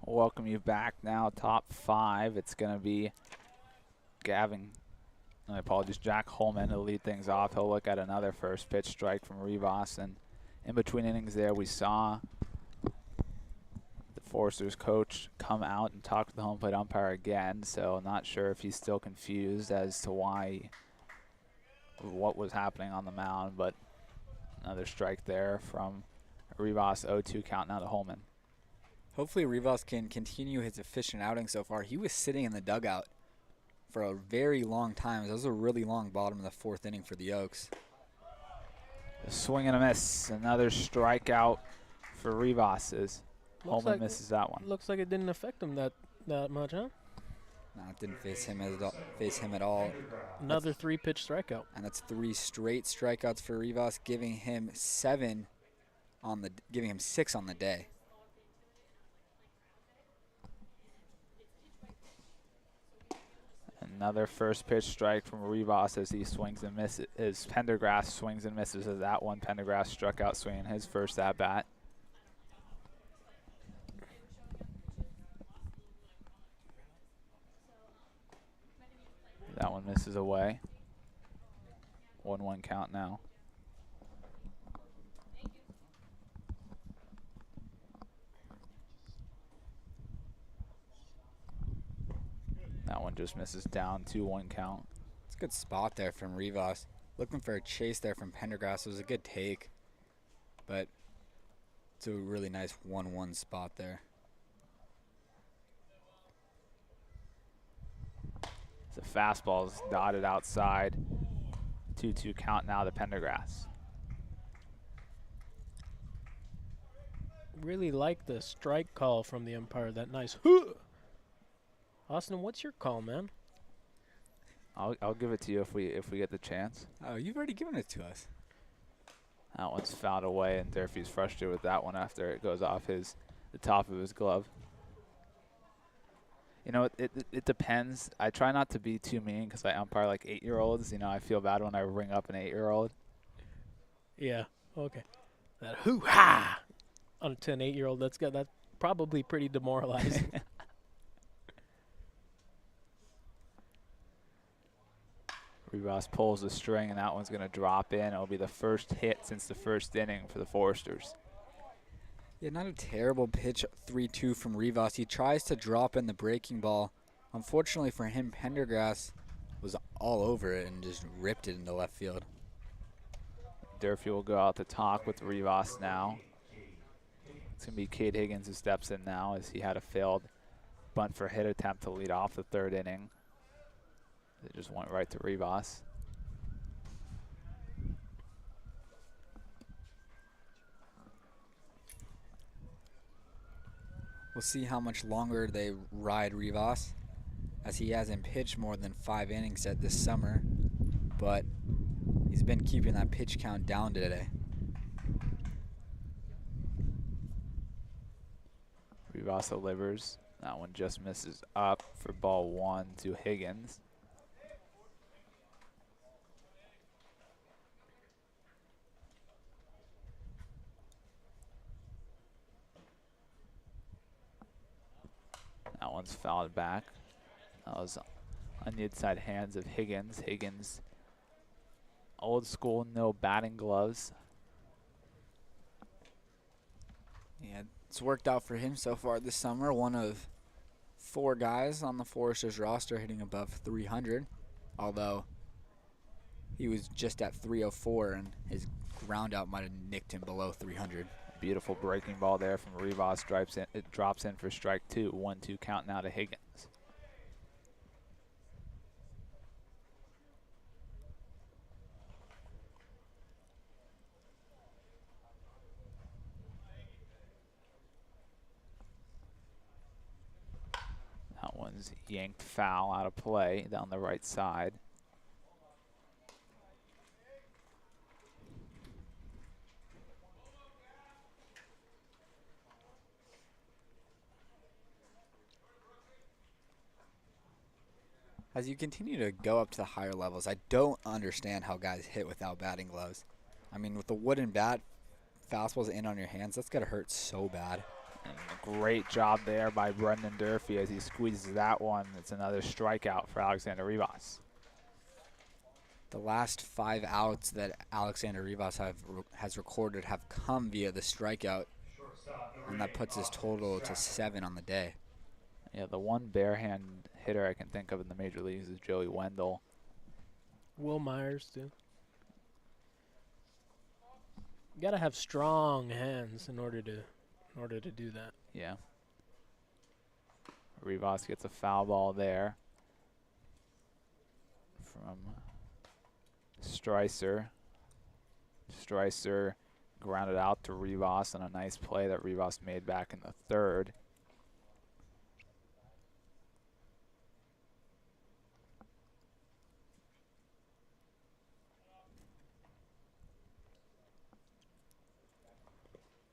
Welcome you back now, top 5. It's going to be Jack Holman to lead things off. He'll look at another first pitch strike from Rivas, and in between innings there we saw the Foresters coach come out and talk to the home plate umpire again, so not sure if he's still confused as to what was happening on the mound, but another strike there from Rivas. 0-2 count now to Holman. Hopefully Rivas can continue his efficient outing so far. He was sitting in the dugout for a very long time. That was a really long bottom of the 4th inning for the Oaks. A swing and a miss. Another strikeout for Rivas as Holman misses that one. Looks like it didn't affect him that much, huh? No, it didn't face him at all. Another 3-pitch strikeout. And that's 3 straight strikeouts for Rivas, giving him 6 on the day. Another first pitch strike from Rivas as he swings and misses. As Pendergrass swings and misses as that one. Pendergrass struck out swinging his first at bat. That one misses away. 1-1 count now. That one just misses down. 2-1 count. It's a good spot there from Rivas. Looking for a chase there from Pendergrass. It was a good take, but it's a really nice 1-1 spot there. The fastball is dotted outside. 2-2 count now to Pendergrass. Really like the strike call from the umpire. That nice. Huh! Austin, what's your call, man? I'll give it to you if we get the chance. Oh, you've already given it to us. That one's fouled away, and Durfee's frustrated with that one after it goes off the top of his glove. You know, it depends. I try not to be too mean because I umpire like 8-year-olds. You know, I feel bad when I ring up an 8-year-old. Yeah. Okay. That hoo-ha to an 8-year-old. That's probably pretty demoralizing. Rivas pulls the string, and that one's going to drop in. It'll be the first hit since the first inning for the Foresters. Yeah, not a terrible pitch, 3-2 from Rivas. He tries to drop in the breaking ball. Unfortunately for him, Pendergrass was all over it and just ripped it into left field. Durfee will go out to talk with Rivas now. It's going to be Cade Higgins who steps in now as he had a failed bunt for hit attempt to lead off the 3rd inning. It just went right to Rivas. We'll see how much longer they ride Rivas, as he hasn't pitched more than 5 innings yet this summer, but he's been keeping that pitch count down today. Rivas delivers. That one just misses up for ball 1 to Higgins. That one's fouled back. That was on the inside hands of Higgins. Higgins, old school, no batting gloves. Yeah, it's worked out for him so far this summer. One of 4 guys on the Foresters roster hitting above 300, although he was just at 304 and his ground out might have nicked him below 300. Beautiful breaking ball there from Rivas. It drops in for strike 2. 1-2 count now to Higgins. That one's yanked foul out of play down the right side. As you continue to go up to the higher levels, I don't understand how guys hit without batting gloves. I mean, with the wooden bat, fastballs in on your hands, that's got to hurt so bad. And a great job there by Brendan Durfee as he squeezes that one. It's another strikeout for Alexander Rivas. The last 5 outs that Alexander Rivas has recorded have come via the strikeout, and that puts his total to 7 on the day. Yeah, the one bare-hand hitter I can think of in the major leagues is Joey Wendell. Will Myers, too. You got to have strong hands in order to do that. Yeah. Rivas gets a foul ball there from Streiser. Streiser grounded out to Rivas on a nice play that Rivas made back in the third.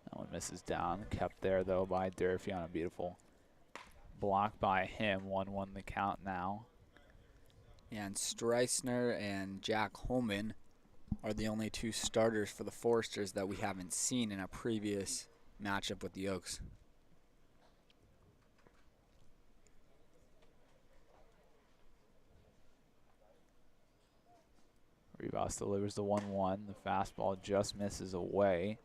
That one misses down. Kept there, though, by Durfee on a beautiful block by him. 1-1 the count now. And Streisner and Jack Holman are the only 2 starters for the Foresters that we haven't seen in a previous matchup with the Oaks. Rivas delivers the 1-1. The fastball just misses away.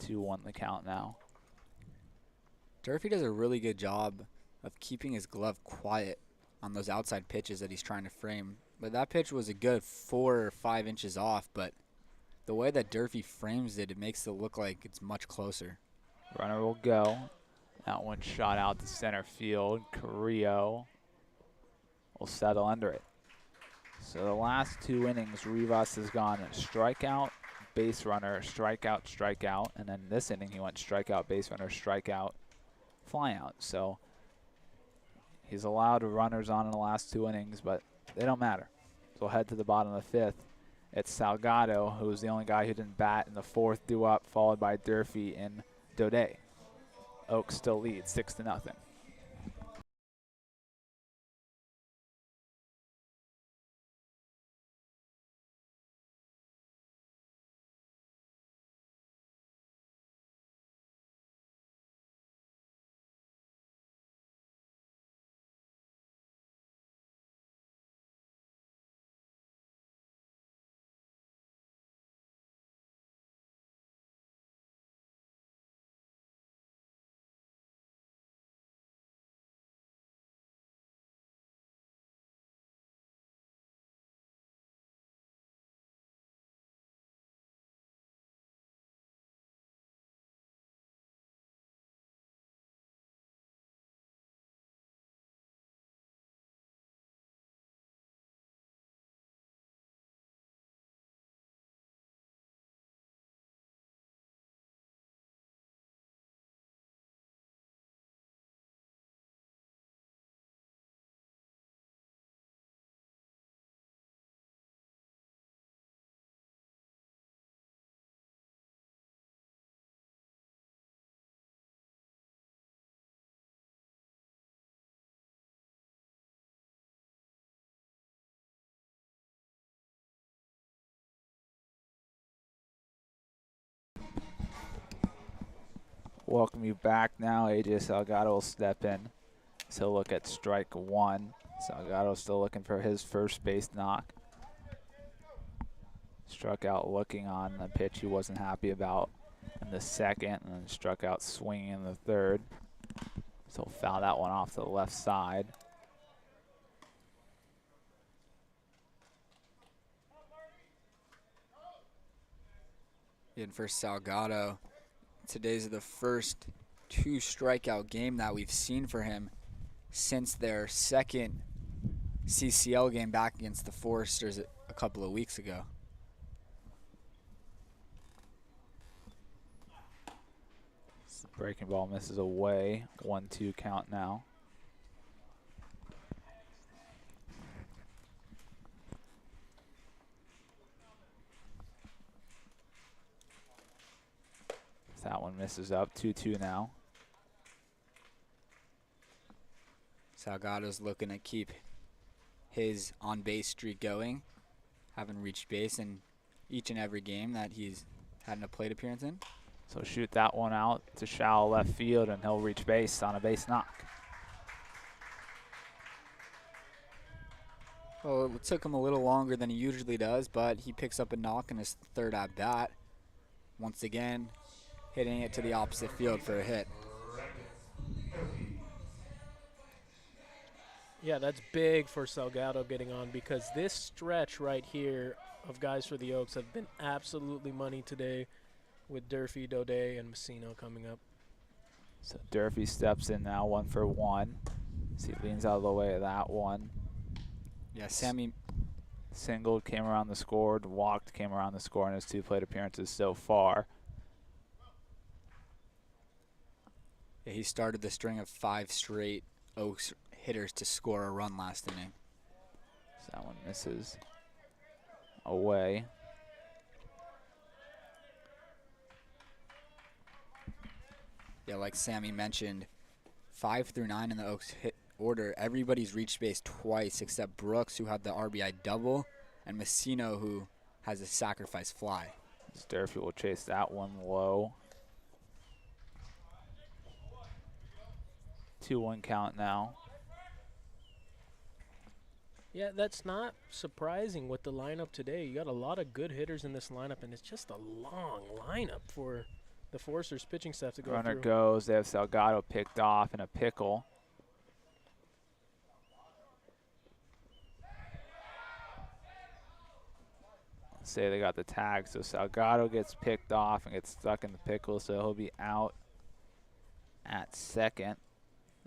2-1 the count now. Durfee does a really good job of keeping his glove quiet on those outside pitches that he's trying to frame. But that pitch was a good 4 or 5 inches off, but the way that Durfee frames it, it makes it look like it's much closer. Runner will go. That one shot out to center field. Carillo will settle under it. So the last 2 innings, Rivas has gone strikeout, base runner, strikeout, strikeout, and then this inning he went strikeout, base runner, strikeout, fly out. So he's allowed runners on in the last 2 innings, but they don't matter. So we'll head to the bottom of the 5th. It's Salgado, who's the only guy who didn't bat in the 4th due up, followed by Durfee and Daudet. Oaks still lead 6-0. Welcome you back now. AJ Salgado will step in. So he'll look at strike 1. Salgado still looking for his first base knock. Struck out looking on the pitch he wasn't happy about in the second, and then struck out swinging in the third. So he'll foul that one off to the left side. And for Salgado, today's the first 2 strikeout game that we've seen for him since their second CCL game back against the Foresters a couple of weeks ago. Breaking ball misses away. 1-2 count now. That one misses up. 2-2 now. Salgado's looking to keep his on-base streak going, having reached base in each and every game that he's had a plate appearance in. So shoot that one out to shallow left field, and he'll reach base on a base knock. Well, it took him a little longer than he usually does, but he picks up a knock in his third at bat. Once again, hitting it to the opposite field for a hit. Yeah, that's big for Salgado getting on, because this stretch right here of guys for the Oaks have been absolutely money today, with Durfee, Daudet, and Masino coming up. So Durfee steps in now, 1 for 1. See, leans out of the way of that one. Yeah, Sammy Singled, came around the score, walked, came around the score in his 2 plate appearances so far. Yeah, he started the string of 5 straight Oaks hitters to score a run last inning. So that one misses away. Yeah, like Sammy mentioned, 5 through 9 in the Oaks hit order, everybody's reached base twice except Brooks, who had the RBI double, and Masino, who has a sacrifice fly. Durfee will chase that one low. 2-1 count now. Yeah, that's not surprising with the lineup today. You got a lot of good hitters in this lineup, and it's just a long lineup for the Foresters pitching staff to go Runner through. goes. They have Salgado picked off in a pickle. Let's say they got the tag, so Salgado gets picked off and gets stuck in the pickle, so he'll be out at second.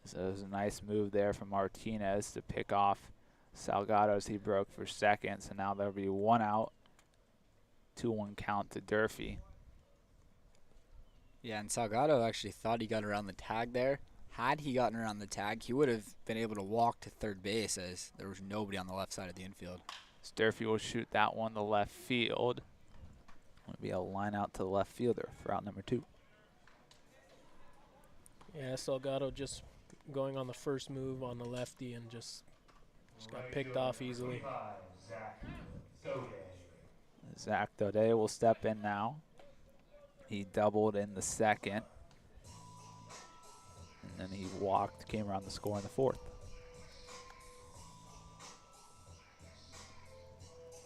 So it was a nice move there from Martinez to pick off Salgado as he broke for second. So now there'll be 1 out, 2-1 count to Durfee. Yeah, and Salgado actually thought he got around the tag there. Had he gotten around the tag, he would have been able to walk to third base, as there was nobody on the left side of the infield. So Durfee will shoot that one to left field. It'll be a line out to the left fielder for out number 2. Yeah, Salgado just going on the first move on the lefty and just got picked off easily. Zach Daudet will step in now. He doubled in the second. And then he walked, came around the score in the 4th.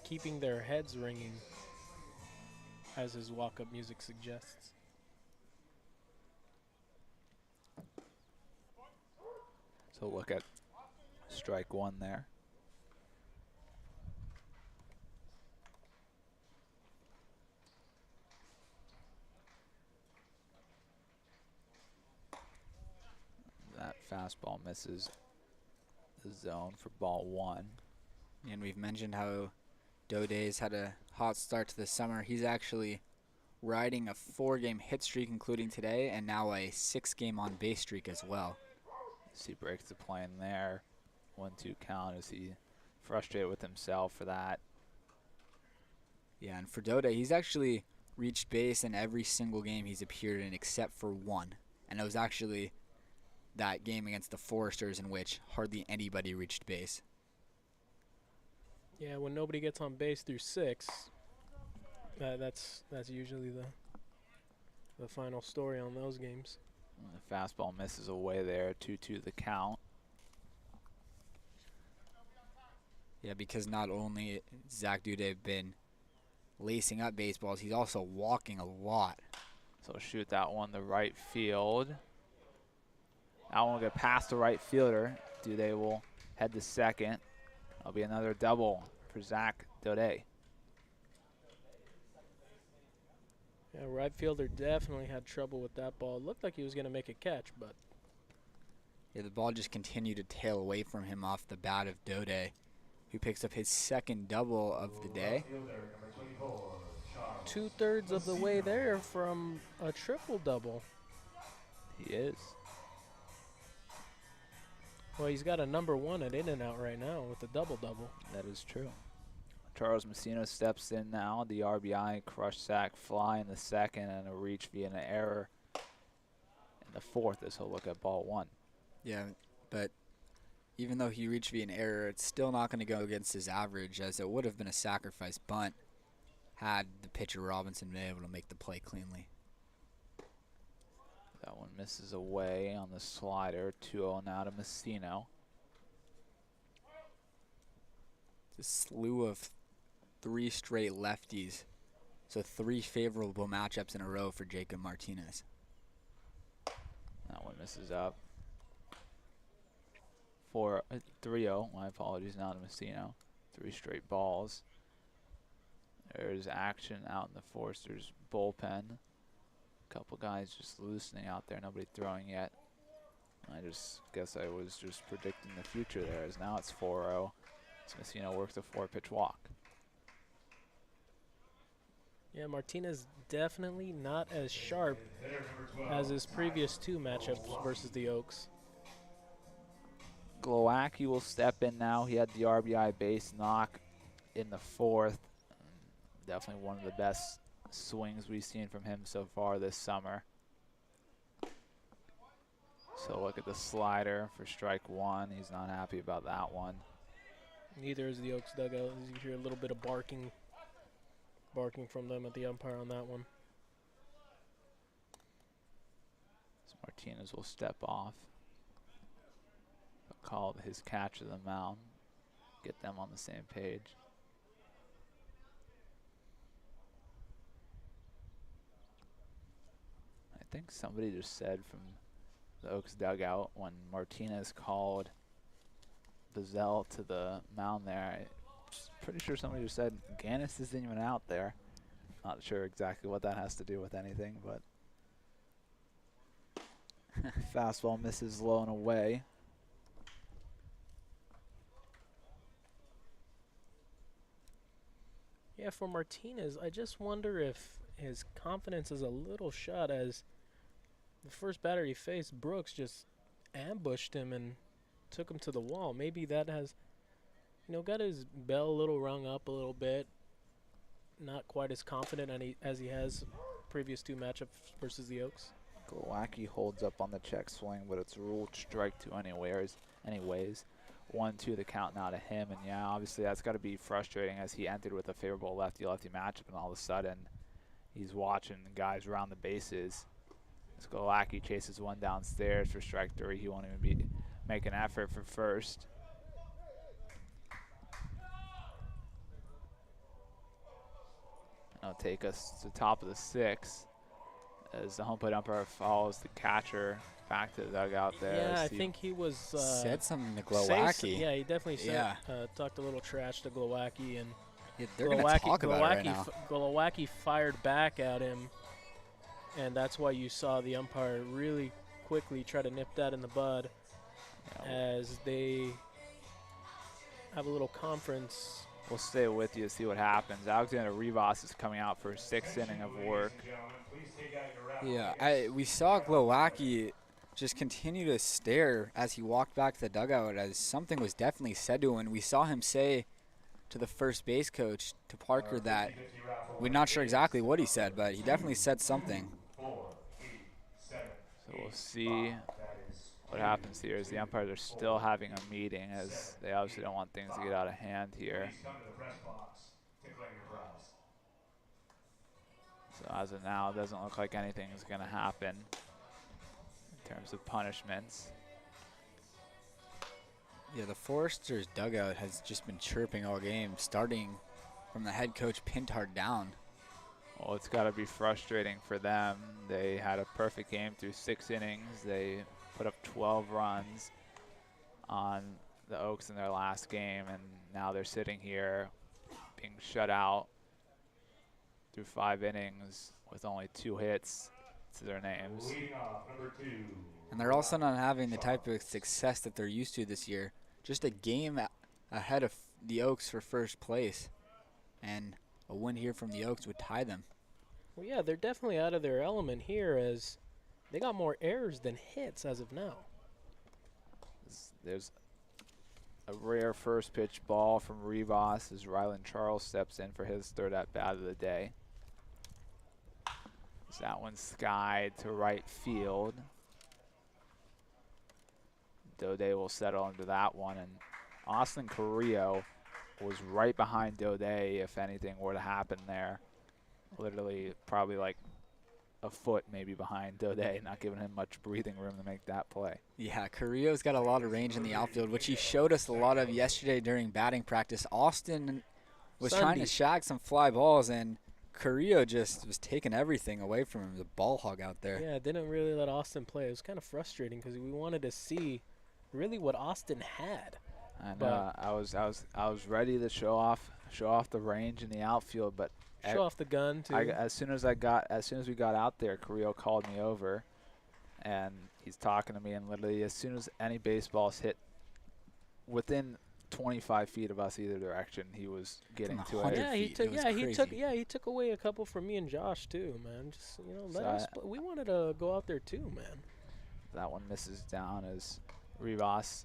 Keeping their heads ringing, as his walk-up music suggests. So look at strike 1 there. That fastball misses the zone for ball 1. And we've mentioned how Daudet's had a hot start to the summer. He's actually riding a 4-game hit streak, including today, and now a 6-game on-base streak as well. As he breaks the plane there. 1-2 count as he frustrated with himself for that. Yeah, and for Daudet, he's actually reached base in every single game he's appeared in except for 1. And it was actually that game against the Foresters in which hardly anybody reached base. Yeah, when nobody gets on base through 6, that's usually the final story on those games. The fastball misses away there. 2-2 the count. Yeah, because not only Zach Daudet been lacing up baseballs, he's also walking a lot. So shoot that one to right field. That one will get past the right fielder. Daudet will head to second. That'll be another double for Zach Daudet. Yeah, right fielder definitely had trouble with that ball. It looked like he was going to make a catch, but Yeah, the ball just continued to tail away from him off the bat of Daudet, who picks up his second double of the day. 2/3 of the way there from a triple-double. He is. Well, he's got a number 1 at In-N-Out right now with a double-double. That is true. Charles Masino steps in now. The RBI, crush sack, fly in the second, and a reach via an error in the 4th as he'll look at ball 1. Yeah, but even though he reached via an error, it's still not going to go against his average, as it would have been a sacrifice bunt had the pitcher Robinson been able to make the play cleanly. misses away on the slider. 2-0 now to Masino. It's a slew of 3 straight lefties. So 3 favorable matchups in a row for Jacob Martinez. That one misses up. 3-0, my apologies, now to Masino. 3 straight balls. There's action out in the Foresters bullpen. A couple guys just loosening out there, nobody throwing yet. I just guess I was just predicting the future there, as now it's 4-0. So Masino works a 4-pitch walk. Yeah, Martinez definitely not as sharp as his previous 2 matchups versus the Oaks. Glowacki will step in now. He had the RBI base knock in the 4th. Definitely one of the best swings we've seen from him so far this summer. So look at the slider for strike 1. He's not happy about that one. Neither is the Oaks dugout. You hear a little bit of barking from them at the umpire on that one. So Martinez will step off. He'll call his catch of the mound. Get them on the same page. I think somebody just said from the Oaks dugout when Martinez called Bazell to the mound there, I'm pretty sure somebody just said Ganus isn't even out there. Not sure exactly what that has to do with anything, but fastball misses low and away. Yeah, for Martinez, I just wonder if his confidence is a little shot, as the first batter he faced, Brooks, just ambushed him and took him to the wall. Maybe that has, got his bell a little rung up a little bit. Not quite as confident as he has previous 2 matchups versus the Oaks. Glowacki holds up on the check swing, but it's ruled strike 2 anyways. 1-2 the count now to him, and yeah, obviously that's got to be frustrating as he entered with a favorable lefty-lefty matchup, and all of a sudden he's watching the guys around the bases. As Glowacki chases one downstairs for strike 3, he won't even make an effort for first. That'll take us to the top of the 6th as the home plate umpire follows the catcher back to the dugout there. Yeah, I think he was said something to Glowacki. Yeah, he definitely said, talked a little trash to Glowacki, and they're going to talk about it right now. Glowacki fired back at him, and that's why you saw the umpire really quickly try to nip that in the bud, as they have a little conference. We'll stay with you to see what happens. Alexander Rivas is coming out for his 6th inning of work. Yeah, we saw Glowacki just continue to stare as he walked back to the dugout, as something was definitely said to him. And we saw him say to the first base coach, to Parker, that we're not sure exactly what he said, but he definitely said something. So we'll see what happens here, as the umpires are still having a meeting, as they obviously don't want things to get out of hand here. So as of now, it doesn't look like anything is going to happen in terms of punishments. Yeah, the Foresters dugout has just been chirping all game, starting from the head coach Pintard down. Well, it's got to be frustrating for them. They had a perfect game through 6 innings. They put up 12 runs on the Oaks in their last game, and now they're sitting here being shut out through 5 innings with only 2 hits to their names. And they're also not having the type of success that they're used to this year. Just a game ahead of the Oaks for first place, and a win here from the Oaks would tie them. Well, yeah, they're definitely out of their element here, as they got more errors than hits as of now. There's a rare first pitch ball from Rivas as Rylan Charles steps in for his 3rd at-bat of the day. So that one's skied to right field. Daudet will settle into that one, and Austin Carillo was right behind Daudet if anything were to happen there. Literally probably like a foot maybe behind Daudet, not giving him much breathing room to make that play. Yeah, Carillo's got a lot of range in the outfield, which he showed us a lot of yesterday during batting practice. Austin was trying to shag some fly balls, and Carillo just was taking everything away from him, the ball hog out there. Yeah, didn't really let Austin play. It was kind of frustrating because we wanted to see really what Austin had. I know. I was ready to show off the range in the outfield, but show off the gun too. As soon as we got out there, Carillo called me over, and he's talking to me, and literally as soon as any baseballs hit within 25 feet of us either direction, he was getting to it. Yeah, he took away a couple from me and Josh too, man. Just let us. We wanted to go out there too, man. That one misses down as Rivas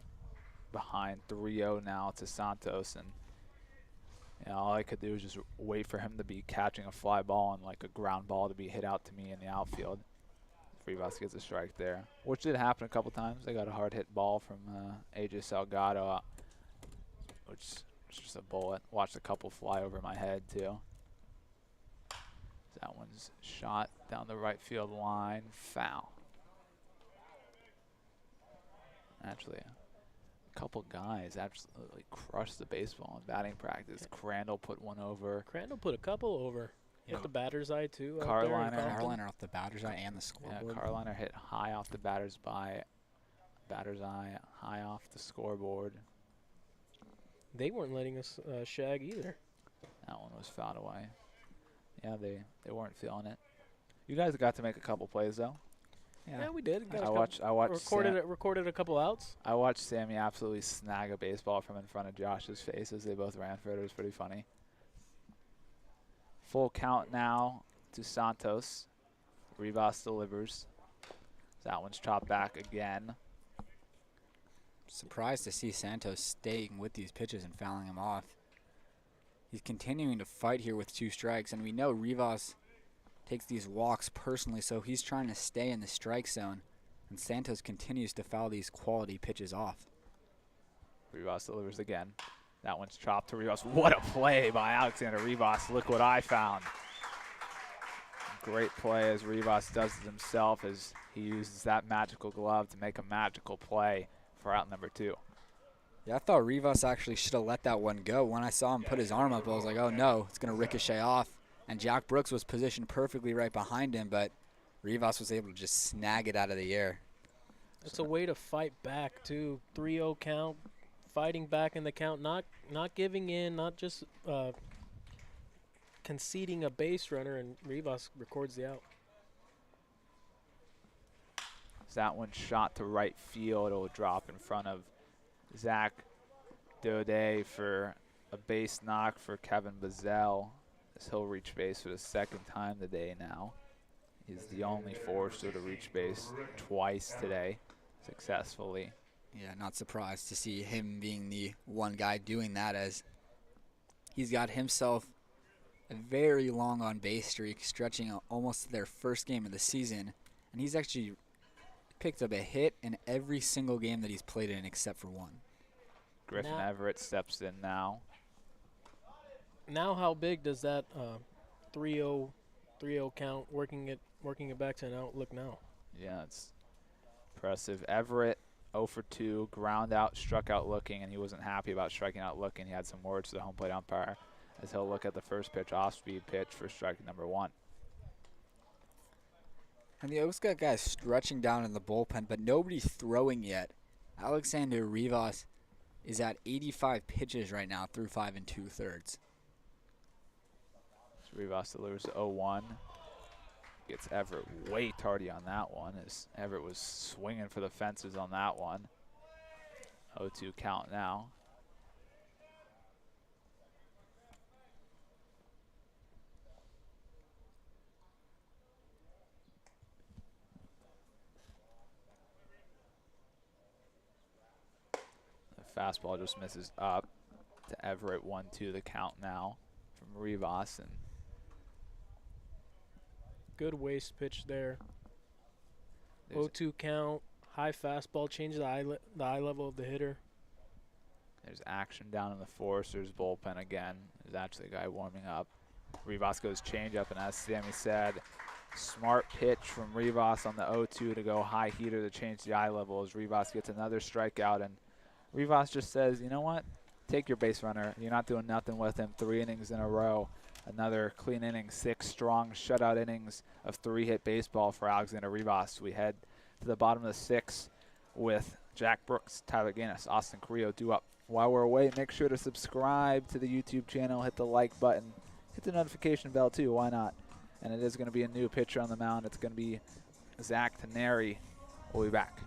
behind 3-0 now to Santos, and all I could do was just wait for him to be catching a fly ball and like a ground ball to be hit out to me in the outfield. Rivas gets a strike there, which did happen a couple times. They got a hard hit ball from AJ Salgado, which was just a bullet. Watched a couple fly over my head too. That one's shot down the right field line, foul. Actually, a couple guys absolutely crushed the baseball in batting practice. Crandall put one over. Crandall put a couple over. Hit the batter's eye too. Carliner off the batter's eye and the scoreboard. Yeah, Carliner hit high off the batter's eye, high off the scoreboard. They weren't letting us shag either. That one was fouled away. Yeah, they weren't feeling it. You guys got to make a couple plays though. Yeah, we did. I watched recorded a couple outs. I watched Sammy absolutely snag a baseball from in front of Josh's face as they both ran for it. It was pretty funny. Full count now to Santos. Rivas delivers. That one's chopped back again. Surprised to see Santos staying with these pitches and fouling him off. He's continuing to fight here with 2 strikes, and we know Rivas takes these walks personally, so he's trying to stay in the strike zone, and Santos continues to foul these quality pitches off. Rivas delivers again. That one's chopped to Rivas. What a play by Alexander Rivas. Look what I found. Great play as Rivas does it himself as he uses that magical glove to make a magical play for out number 2. Yeah, I thought Rivas actually should have let that one go. When I saw him put his arm up, I was like, oh no, it's going to ricochet off. And Jack Brooks was positioned perfectly right behind him, but Rivas was able to just snag it out of the air. It's a way to fight back, too. 3-0 count, fighting back in the count, not giving in, not just conceding a base runner, and Rivas records the out. That one shot to right field. It will drop in front of Zach Daudet for a base knock for Kevin Bazell. As he'll reach base for the 2nd time today now. He's the only Forester to reach base twice today successfully. Yeah, not surprised to see him being the one guy doing that, as he's got himself a very long on-base streak stretching almost to their first game of the season. And he's actually picked up a hit in every single game that he's played in except for one. Griffin Everett steps in now. Now how big does that 3-0 count working it back to an out look now? Yeah, it's impressive. Everett 0 for 2, ground out, struck out looking, and he wasn't happy about striking out looking. He had some words to the home plate umpire as he'll look at the first pitch, off-speed pitch for strike number 1. And the Oaks got guys stretching down in the bullpen, but nobody's throwing yet. Alexander Rivas is at 85 pitches right now through 5 2/3. Rivas delivers 0-1. Gets Everett way tardy on that one as Everett was swinging for the fences on that one. 0-2 count now. The fastball just misses up to Everett. 1-2 the count now from Rivas, and good waist pitch there. 0-2 count, high fastball, change the eye level of the hitter. There's action down in the Foresters bullpen again. There's actually a guy warming up. Rivas goes changeup, and as Sammy said, Smart pitch from Rivas on the 0-2 to go high heater to change the eye level as Rivas gets another strikeout. And Rivas just says, you know what? Take your base runner. You're not doing nothing with him. 3 innings in a row. Another clean inning, 6 strong shutout innings of 3-hit baseball for Alexander Rivas. We head to the bottom of the 6th with Jack Brooks, Tyler Ganus, Austin Carillo due up. While we're away, make sure to subscribe to the YouTube channel, hit the like button, hit the notification bell too, why not? And it is going to be a new pitcher on the mound. It's going to be Zach Teneri. We'll be back.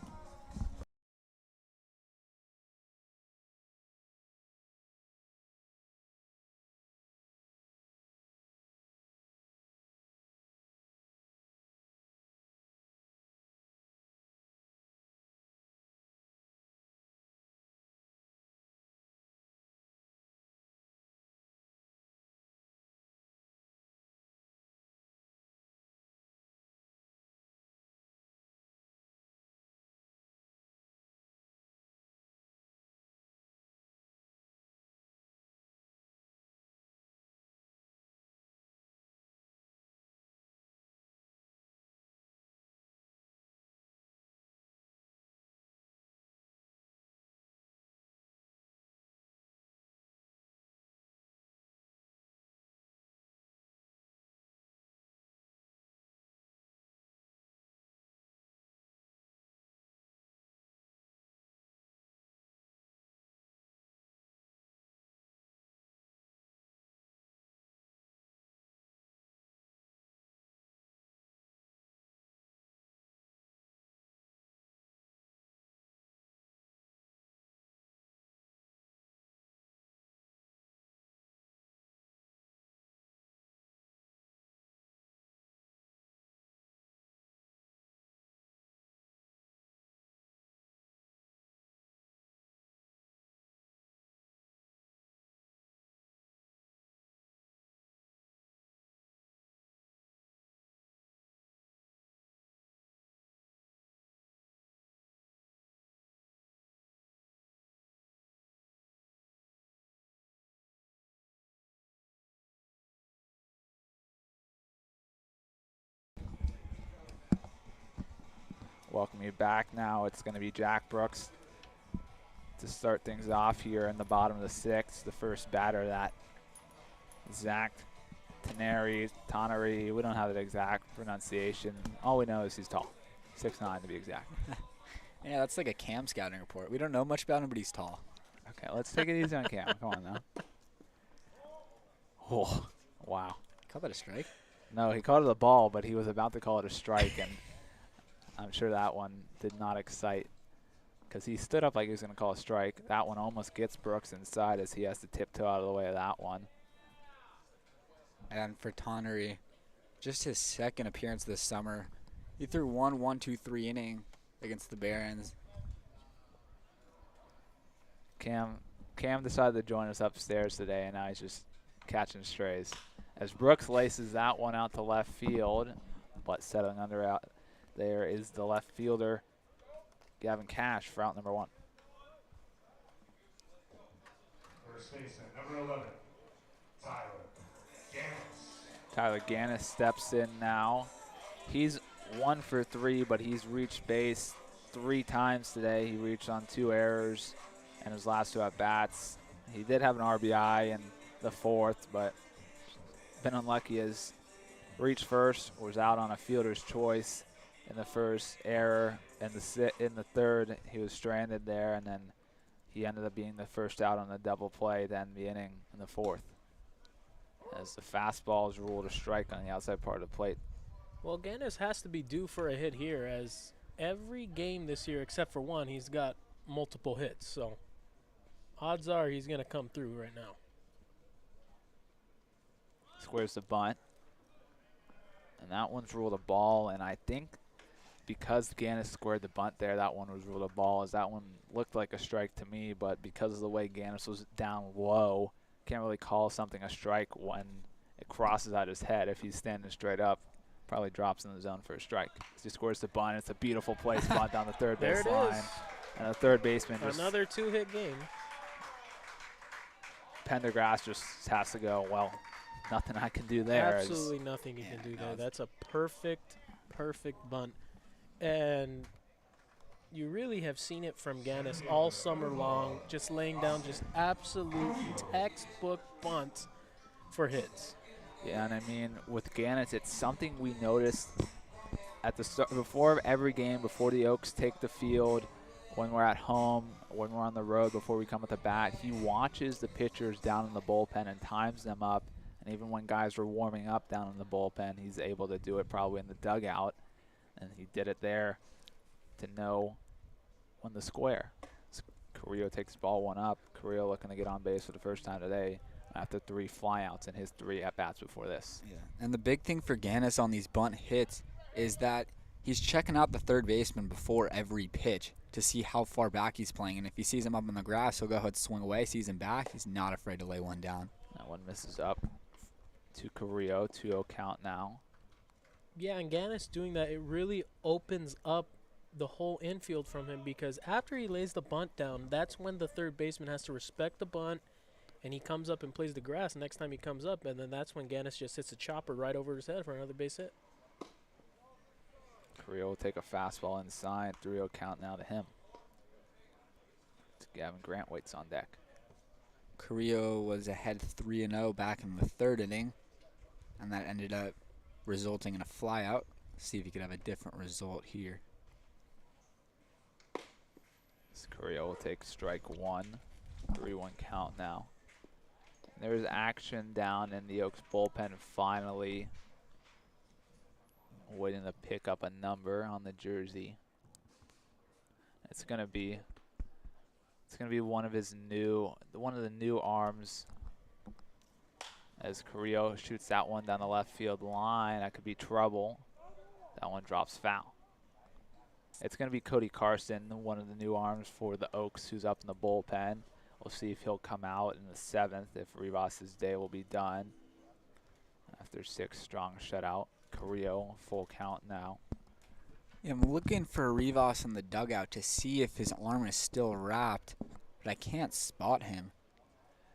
Welcome you back now. It's going to be Jack Brooks to start things off here in the bottom of the 6th. The first batter, that Zach Tannery. We don't have the exact pronunciation. All we know is he's tall, 6'9" to be exact. Yeah, that's like a Cam scouting report. We don't know much about him, but he's tall. Okay, let's take it easy on Cam. Come on now. Oh, wow. Call that a strike? No, he called it a ball, but he was about to call it a strike, and I'm sure that one did not excite because he stood up like he was going to call a strike. That one almost gets Brooks inside as he has to tiptoe out of the way of that one. And for Tannery, just his second appearance this summer. He threw 1-1-2-3 inning against the Barons. Cam decided to join us upstairs today, and now he's just catching strays. As Brooks laces that one out to left field, but settling under out there is the left fielder, Gavin Cash, for out number 1. First baseman, number 11, Tyler Ganus. Tyler Ganus steps in now. He's 1 for 3, but he's reached base 3 times today. He reached on 2 errors and his last 2 at-bats. He did have an RBI in the 4th, but been unlucky as reached first, was out on a fielder's choice in the first, error in the 3rd. He was stranded there, and then he ended up being the first out on a double play, then the inning in the 4th. As the fastball is ruled a strike on the outside part of the plate. Well, Ganus has to be due for a hit here, as every game this year except for one, he's got multiple hits. So odds are he's going to come through right now. Squares the bunt. And that one's ruled a ball, and I think because Ganus squared the bunt there, that one was ruled a ball, as that one looked like a strike to me, but because of the way Ganus was down low, can't really call something a strike when it crosses out his head. If he's standing straight up, probably drops in the zone for a strike. He scores the bunt. It's a beautiful play spot down the third base line. And the third baseman just another 2-hit game. Pendergrass just has to go, well, nothing I can do there. Absolutely nothing you can do there. That's a perfect bunt. And you really have seen it from Ganus all summer long, just laying down just absolute textbook bunts for hits. Yeah, and I mean, with Ganus, it's something we noticed at the start, before every game, before the Oaks take the field, when we're at home, when we're on the road, before we come at the bat. He watches the pitchers down in the bullpen and times them up. And even when guys were warming up down in the bullpen, he's able to do it probably in the dugout. And he did it there to know when the square. So Carillo takes ball 1 up. Carillo looking to get on base for the first time today after 3 flyouts in his 3 at-bats before this. Yeah. And the big thing for Ganus on these bunt hits is that he's checking out the third baseman before every pitch to see how far back he's playing. And if he sees him up on the grass, he'll go ahead and swing away. Sees him back, he's not afraid to lay one down. That one misses up to Carillo. 2-0 count now. Yeah, and Ganus doing that, it really opens up the whole infield from him, because after he lays the bunt down, that's when the third baseman has to respect the bunt, and he comes up and plays the grass next time he comes up, and then that's when Ganus just hits a chopper right over his head for another base hit. Carillo will take a fastball inside. 3-0 count now to him. Gavin Grant waits on deck. Carillo was ahead 3-0 back in the 3rd inning, and that ended up resulting in a flyout. See if he could have a different result here. Carillo will take strike 1. 3-1 count now. There's action down in the Oaks bullpen finally. Waiting to pick up a number on the jersey. It's gonna be one of the new arms, as Carillo shoots that one down the left field line. That could be trouble. That one drops foul. It's going to be Cody Carson, one of the new arms for the Oaks, who's up in the bullpen. We'll see if he'll come out in the 7th, if Rivas' day will be done after 6 strong shutout. Carillo, full count now. Yeah, I'm looking for Rivas in the dugout to see if his arm is still wrapped, but I can't spot him.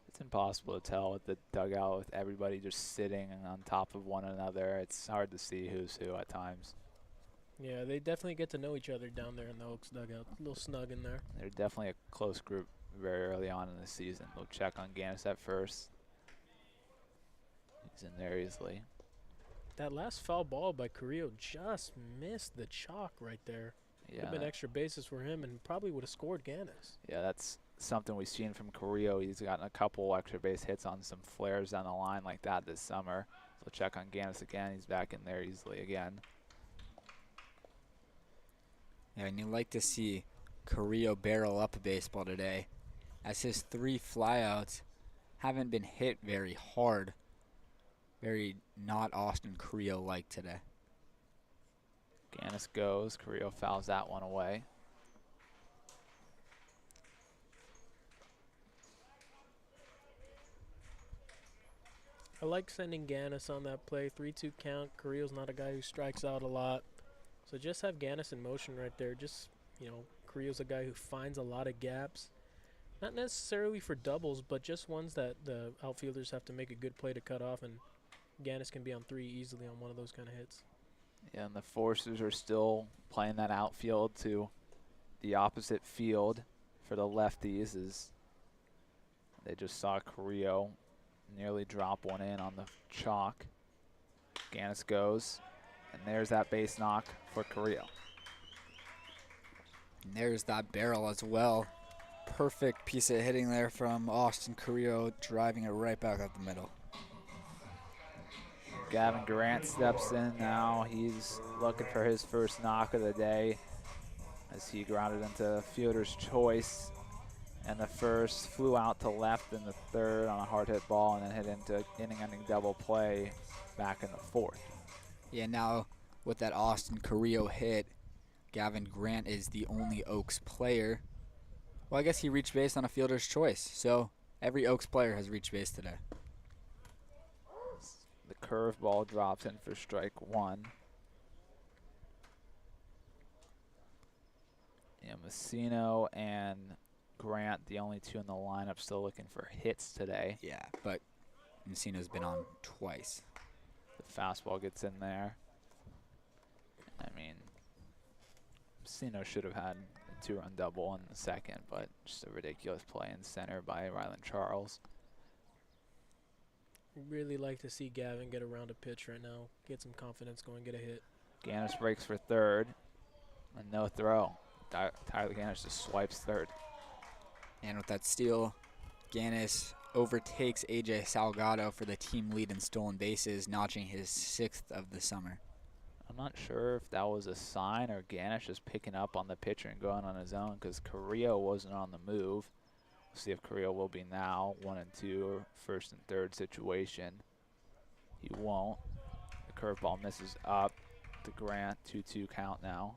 It's impossible to tell with the dugout, with everybody just sitting on top of one another. It's hard to see who's who at times. Yeah, they definitely get to know each other down there in the Oaks dugout. A little snug in there. They're definitely a close group very early on in the season. They'll check on Ganus at first. He's in there easily. That last foul ball by Carillo just missed the chalk right there. Yeah. Would have been extra bases for him and probably would have scored Ganus. Yeah, that's something we've seen from Carillo. He's gotten a couple extra base hits on some flares down the line like that this summer. So check on Ganus again. He's back in there easily again. Yeah, and you like to see Carillo barrel up a baseball today, as his 3 flyouts haven't been hit very hard. Very not Austin Carillo-like today. Ganus goes. Carillo fouls that one away. I like sending Ganus on that play. 3-2 count. Carrillo's not a guy who strikes out a lot. So just have Ganus in motion right there. Just, Carrillo's a guy who finds a lot of gaps. Not necessarily for doubles, but just ones that the outfielders have to make a good play to cut off, and Ganus can be on 3 easily on one of those kind of hits. Yeah, and the Forcers are still playing that outfield to the opposite field for the lefties, as they just saw Carillo nearly drop one in on the chalk. Ganus goes, and there's that base knock for Carillo. And there's that barrel as well. Perfect piece of hitting there from Austin Carillo, driving it right back up the middle. Gavin Grant steps in now. He's looking for his first knock of the day as he grounded into fielder's choice. And the first flew out to left in the 3rd on a hard hit ball, and then hit into inning-ending double play back in the 4th. Yeah, now with that Austin Carillo hit, Gavin Grant is the only Oaks player. Well, I guess he reached base on a fielder's choice, so every Oaks player has reached base today. The curveball drops in for strike 1. Yeah, Masino and Grant, the only 2 in the lineup, still looking for hits today. Yeah, but Masino's been on twice. The fastball gets in there. I mean, Masino should have had a 2-run double in the second, but just a ridiculous play in center by Ryland Charles. Really like to see Gavin get around a pitch right now. Get some confidence going, get a hit. Ganus breaks for third. And no throw. Tyler Ganus just swipes third. And with that steal, Ganus overtakes AJ Salgado for the team lead in stolen bases, notching his 6th of the summer. I'm not sure if that was a sign or Ganus just picking up on the pitcher and going on his own, because Carillo wasn't on the move. We'll see if Carillo will be now. 1 and 2, or first and third situation. He won't. The curveball misses up to Grant. 2-2 count now.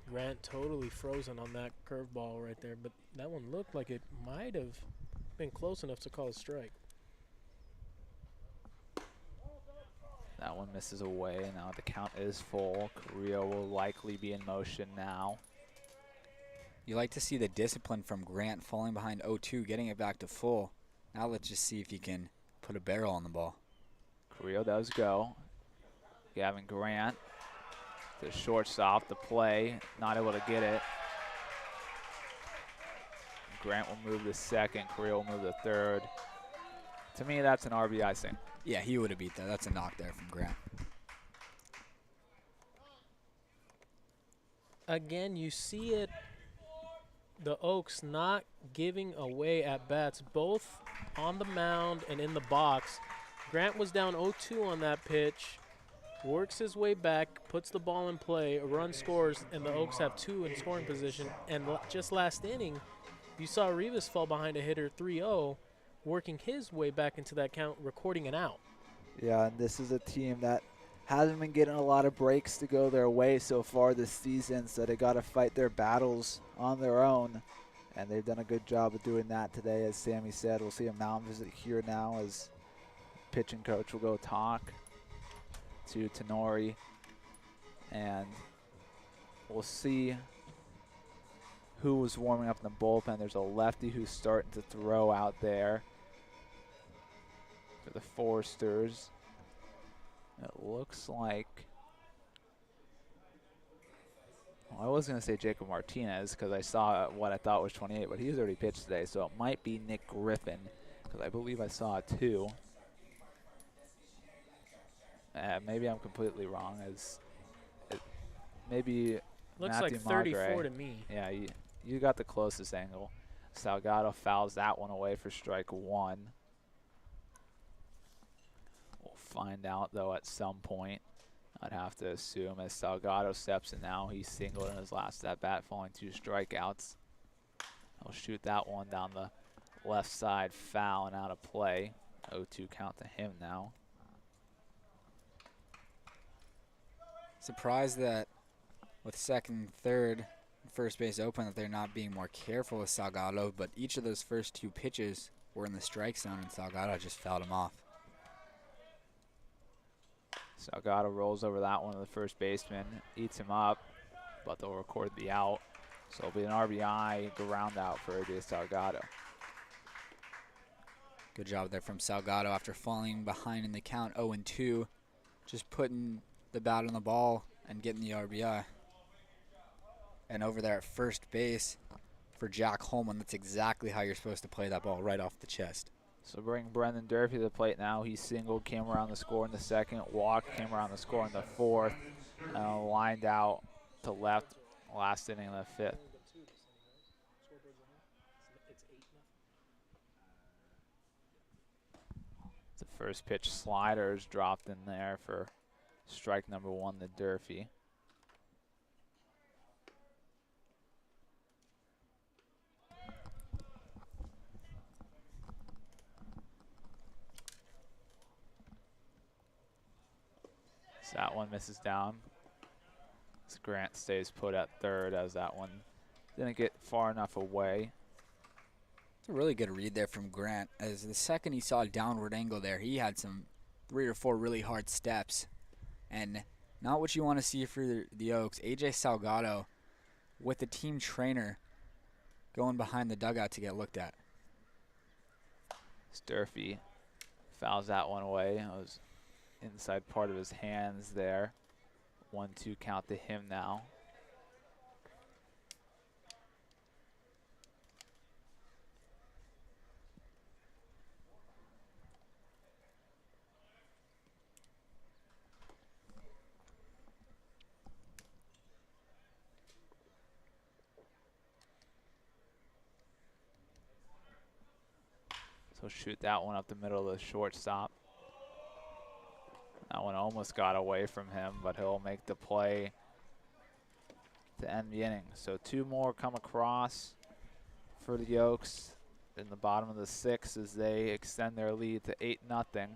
Grant totally frozen on that curveball right there, but that one looked like it might have been close enough to call a strike. That one misses away. Now the count is full. Carillo will likely be in motion now. You like to see the discipline from Grant falling behind 0-2, getting it back to full. Now let's just see if he can put a barrel on the ball. Carillo does go. Gavin Grant, the shortstop, the play, not able to get it. Grant will move the second, Carillo will move the third. To me, that's an RBI single. Yeah, he would have beat that. That's a knock there from Grant. Again, you see it, the Oaks not giving away at bats, both on the mound and in the box. Grant was down 0-2 on that pitch, works his way back, puts the ball in play, a run scores, and the Oaks have 2 in scoring position. And just last inning, you saw Rivas fall behind a hitter 3-0, working his way back into that count, recording an out. Yeah, and this is a team that hasn't been getting a lot of breaks to go their way so far this season, so they got to fight their battles on their own, and they've done a good job of doing that today. As Sammy said, we'll see a mound visit here now as pitching coach will go talk to Tenori, and we'll see who was warming up in the bullpen. There's a lefty who's starting to throw out there for the Foresters. It looks like, well, I was going to say Jacob Martinez because I saw what I thought was 28, but he's already pitched today, so it might be Nick Griffin because I believe I saw 2. Maybe I'm completely wrong. Maybe Looks Matthew like 34 Magre. to me. Yeah, you got the closest angle. Salgado fouls that one away for strike 1. We'll find out, though, at some point. I'd have to assume as Salgado steps in now. He's singled in his last at-bat, falling 2 strikeouts. He'll shoot that one down the left side, foul and out of play. 0-2 count to him now. Surprised that with second, third, first base open that they're not being more careful with Salgado, but each of those first 2 pitches were in the strike zone, and Salgado just fouled him off. Salgado rolls over that one to the first baseman, eats him up, but they'll record the out. So it'll be an RBI ground out for AJ Salgado. Good job there from Salgado after falling behind in the count 0-2, just putting the bat on the ball and getting the RBI. And over there at first base for Jack Holman, that's exactly how you're supposed to play that ball, right off the chest. So bring Brendan Durfee to the plate now. He singled, came around the score in the second, walked, came around the score in the fourth, and lined out to left last inning of the fifth. The first pitch slider is dropped in there for strike number 1 to Durfee. So that one misses down. So Grant stays put at third as that one didn't get far enough away. It's a really good read there from Grant. As the second he saw a downward angle there, he had some 3 or 4 really hard steps. And not what you want to see for the Oaks. AJ Salgado with the team trainer going behind the dugout to get looked at. Durfee Fouls that one away. It was inside part of his hands there. 1-2 count to him now. So shoot that one up the middle of the shortstop. That one almost got away from him, but he'll make the play to end the inning. So 2 more come across for the Oaks in the bottom of the 6th as they extend their lead to 8-0.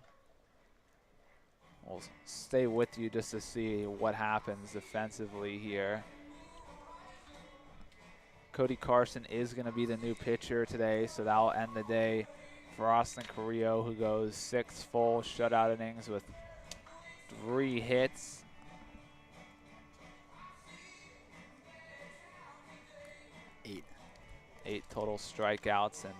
We'll stay with you just to see what happens defensively here. Cody Carson is going to be the new pitcher today, so that'll end the day for Austin Carillo, who goes 6 full shutout innings with 3 hits. Eight total strikeouts, and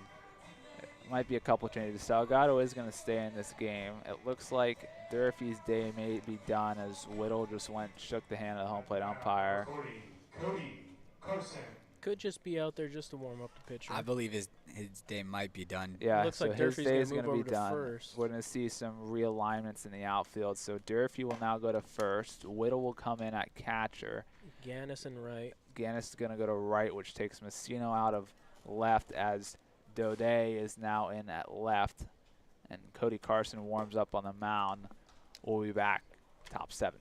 it might be a couple changes. Salgado is going to stay in this game. It looks like Durfee's day may be done as Whittle just shook the hand of the home plate umpire. Cody Carson. Could just be out there just to warm up the pitcher. I believe his day might be done. Yeah, Looks so like his Durfee's day gonna is going to move be over to done. first. We're going to see some realignments in the outfield. So Durfee will now go to first. Whittle will come in at catcher. Ganus and right. Ganus is going to go to right, which takes Masino out of left as Daudet is now in at left. And Cody Carson warms up on the mound. We'll be back top 7.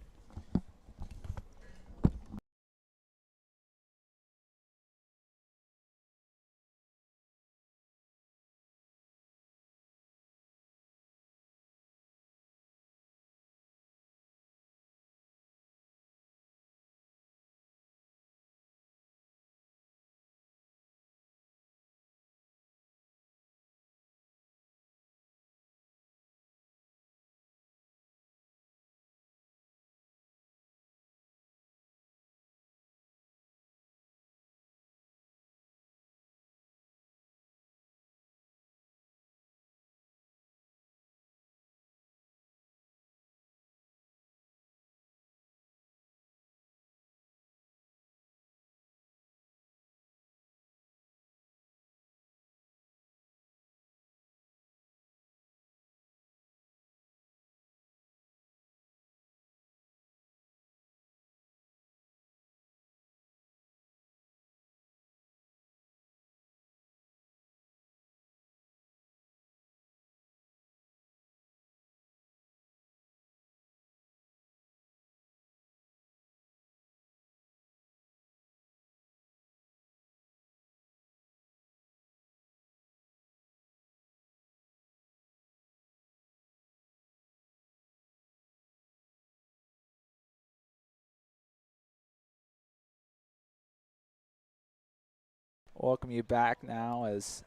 Welcome you back now as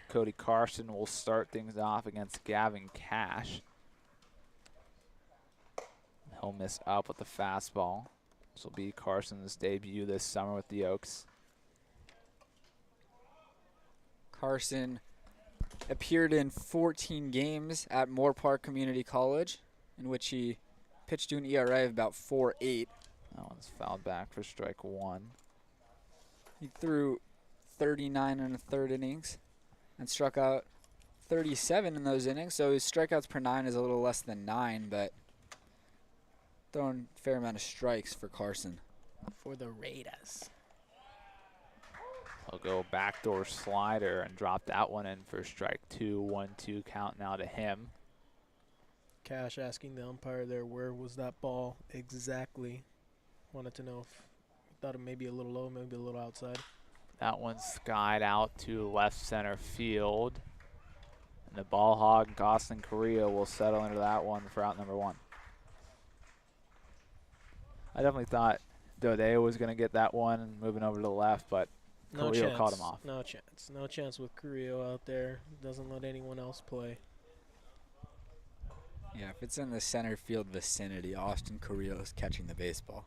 Cody Carson will start things off against Gavin Cash. He'll miss up with the fastball. This will be Carson's debut this summer with the Oaks. Carson appeared in 14 games at Moore Park Community College, in which he pitched to an ERA of about 4.8. That one's fouled back for strike 1. He threw 39 1/3 innings and struck out 37 in those innings, so his strikeouts per 9 is a little less than 9, but throwing a fair amount of strikes for Carson. For the Raiders. He'll go backdoor slider and drop that one in for strike 2. 1-2 count now to him. Cash asking the umpire there, where was that ball exactly? Wanted to know if thought it may be a little low, maybe a little outside. That one's skied out to left center field. And the ball hog, Austin Carillo, will settle into that one for out number 1. I definitely thought Daudet was going to get that one and moving over to the left, but No Carillo chance. caught him off. No chance. No chance with Carillo out there. Doesn't let anyone else play. Yeah, if it's in the center field vicinity, Austin Carillo is catching the baseball.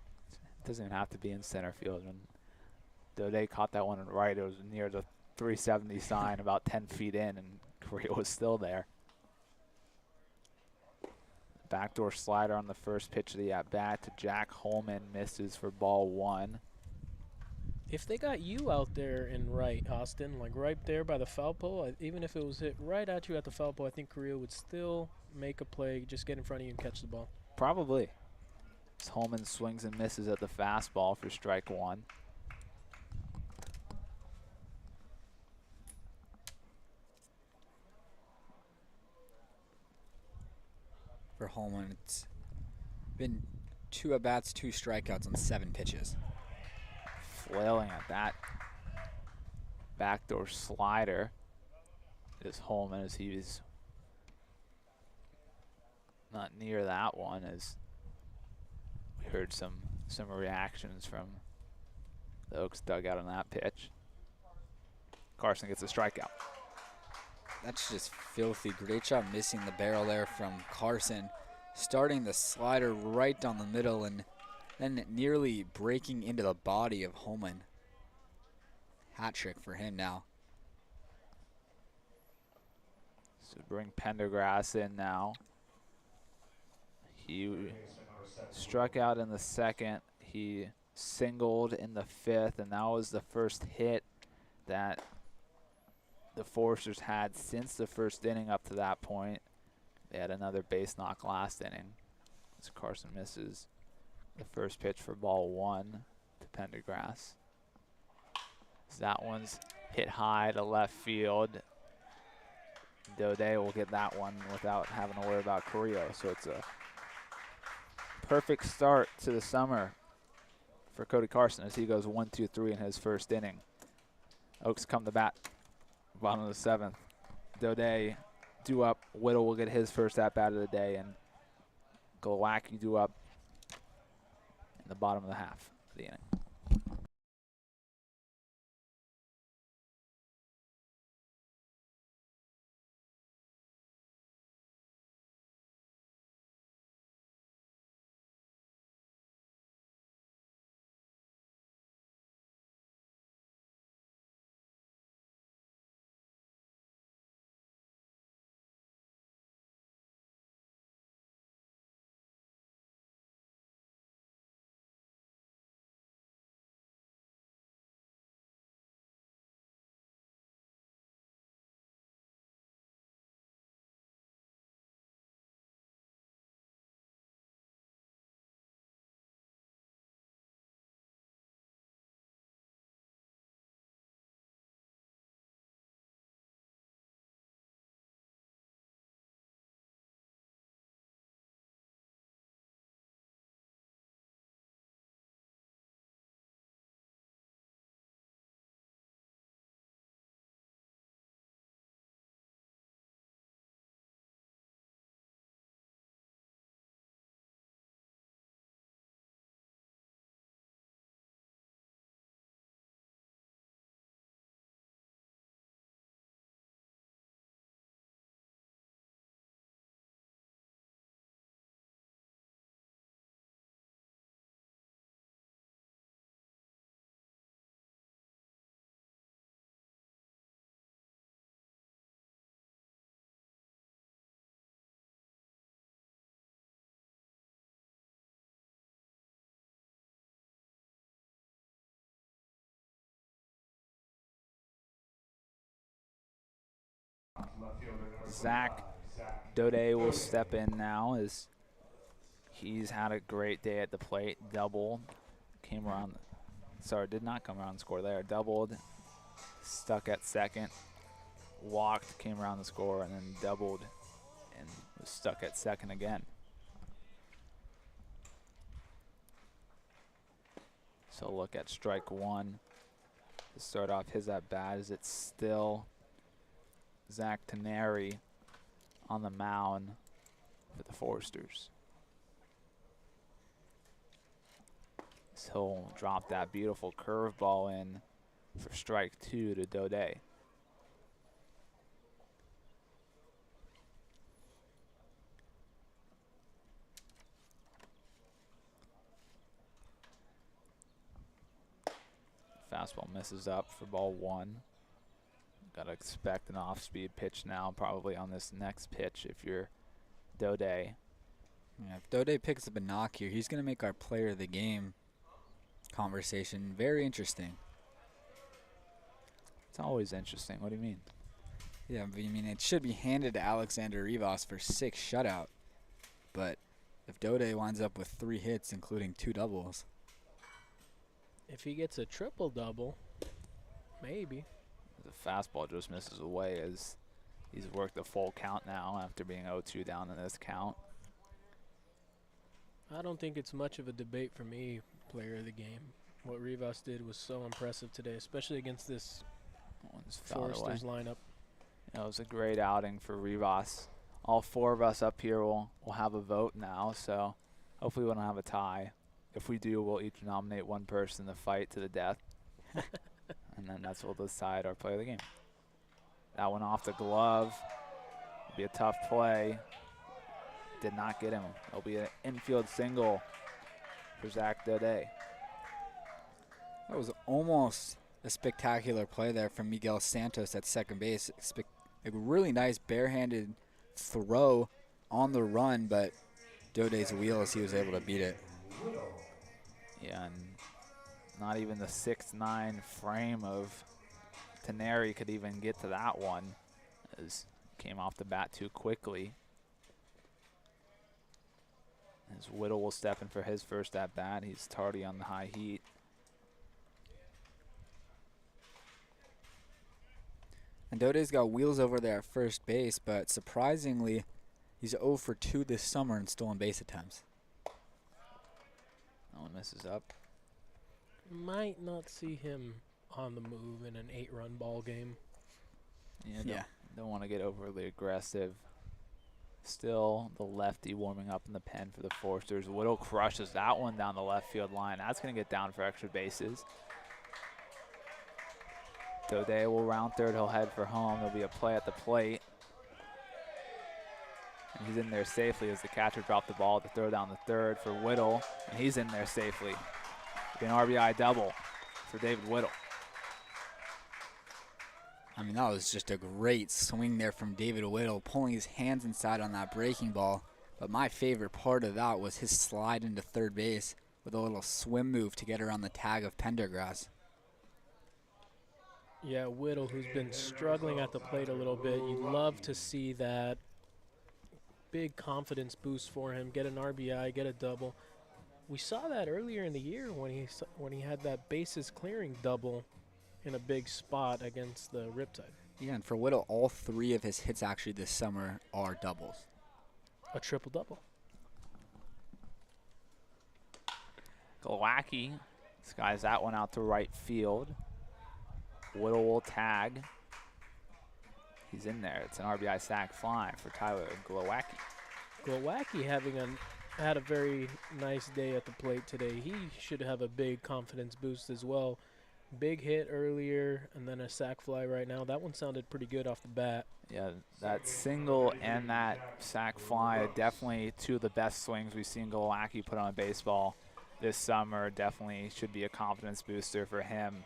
It doesn't even have to be in center field. When Daudet caught that one right, it was near the 370 sign, about 10 feet in, and Carillo was still there. Backdoor slider on the first pitch of the at-bat to Jack Holman, misses for ball 1. If they got you out there in right, Austin, like right there by the foul pole, even if it was hit right at you at the foul pole, I think Carillo would still make a play, just get in front of you and catch the ball. Probably. As Holman swings and misses at the fastball for strike 1. For Holman, it's been 2 at-bats, 2 strikeouts on 7 pitches. Flailing at that backdoor slider is Holman, as he was not near that one, as we heard some reactions from the Oaks dugout on that pitch. Carson gets a strikeout. That's just filthy. Great job missing the barrel there from Carson. Starting the slider right down the middle and then nearly breaking into the body of Holman. Hat trick for him now. So bring Pendergrass in now. He struck out in the second. He singled in the 5th, and that was the first hit that the Foresters had since the first inning up to that point. They had another base knock last inning as Carson misses the first pitch for ball 1 to Pendergrass. So that one's hit high to left field. Daudet will get that one without having to worry about Carillo. So it's a perfect start to the summer for Cody Carson as he goes 1-2-3 in his first inning. Oaks come to bat, bottom of the 7th. Daudet due up. Whittle will get his first at-bat of the day, and Glowacki due up in the bottom of the half of the inning. Zach Daudet will step in now as he's had a great day at the plate. Doubled, came around, sorry, did not come around and score there. Doubled, stuck at second, walked, came around the score, and then doubled and was stuck at second again. So look at strike 1 to start off his at-bat, as it's still Zach Teneri on the mound for the Foresters. So he'll drop that beautiful curveball in for strike 2 to Daudet. Fastball misses up for ball 1. Got to expect an off-speed pitch now, probably on this next pitch if you're Daudet. Yeah, if Daudet picks up a knock here, he's going to make our player of the game conversation very interesting. It's always interesting. What do you mean? Yeah, I mean, it should be handed to Alexander Rivas for 6 shutout. But if Daudet winds up with 3 hits, including 2 doubles. If he gets a triple-double, maybe. The fastball just misses away as he's worked the full count now after being 0-2 down in this count. I don't think it's much of a debate for me, player of the game. What Rivas did was so impressive today, especially against this One's fouled away. Foresters lineup. It was a great outing for Rivas. All 4 of us up here will have a vote now, so hopefully we don't have a tie. If we do, we'll each nominate one person to fight to the death. And then that's what will decide our player of the game. That one off the glove. It'll be a tough play. Did not get him. It'll be an infield single for Zach Daudet. That was almost a spectacular play there from Miguel Santos at second base. A really nice barehanded throw on the run, but Daudet's wheels, he was able to beat it. Yeah, and not even the 6'9" frame of Teneri could even get to that one, as came off the bat too quickly. As Whittle will step in for his first at bat. He's tardy on the high heat. And Daudet's got wheels over there at first base, but surprisingly, he's 0 for 2 this summer in stolen base attempts. That one misses up. Might not see him on the move in an 8-run ball game. Yeah. Don't want to get overly aggressive. Still the lefty warming up in the pen for the Foresters. Whittle crushes that one down the left field line. That's going to get down for extra bases. Daudet will round third. He'll head for home. There'll be a play at the plate. And he's in there safely as the catcher dropped the ball to throw down the third for Whittle. And he's in there safely. It'll be an RBI double for David Whittle. I mean, that was just a great swing there from David Whittle, pulling his hands inside on that breaking ball. But my favorite part of that was his slide into third base with a little swim move to get around the tag of Pendergrass. Yeah, Whittle, who's been struggling at the plate a little bit. You love to see that big confidence boost for him. Get an RBI, get a double. We saw that earlier in the year when he had that bases clearing double in a big spot against the Riptide. Yeah, and for Whittle, all 3 of his hits actually this summer are doubles. A triple-double. Glowacki skies that one out to right field. Whittle will tag. He's in there. It's an RBI sac fly for Tyler Glowacki. Glowacki had a very nice day at the plate today. He should have a big confidence boost as well. Big hit earlier and then a sac fly right now. That one sounded pretty good off the bat. Yeah, that single and that sac fly are definitely 2 of the best swings we've seen Glowacki put on a baseball this summer. Definitely should be a confidence booster for him,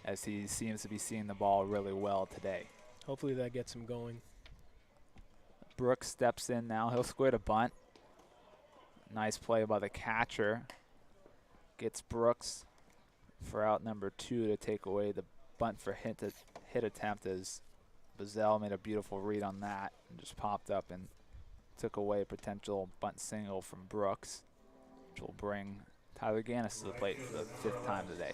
as he seems to be seeing the ball really well today. Hopefully that gets him going. Brooks steps in now. He'll square to bunt. Nice play by the catcher. Gets Brooks for out number 2 to take away the bunt for hit attempt, as Bazell made a beautiful read on that and just popped up and took away a potential bunt single from Brooks, which will bring Tyler Ganus to the plate for the 5th time today.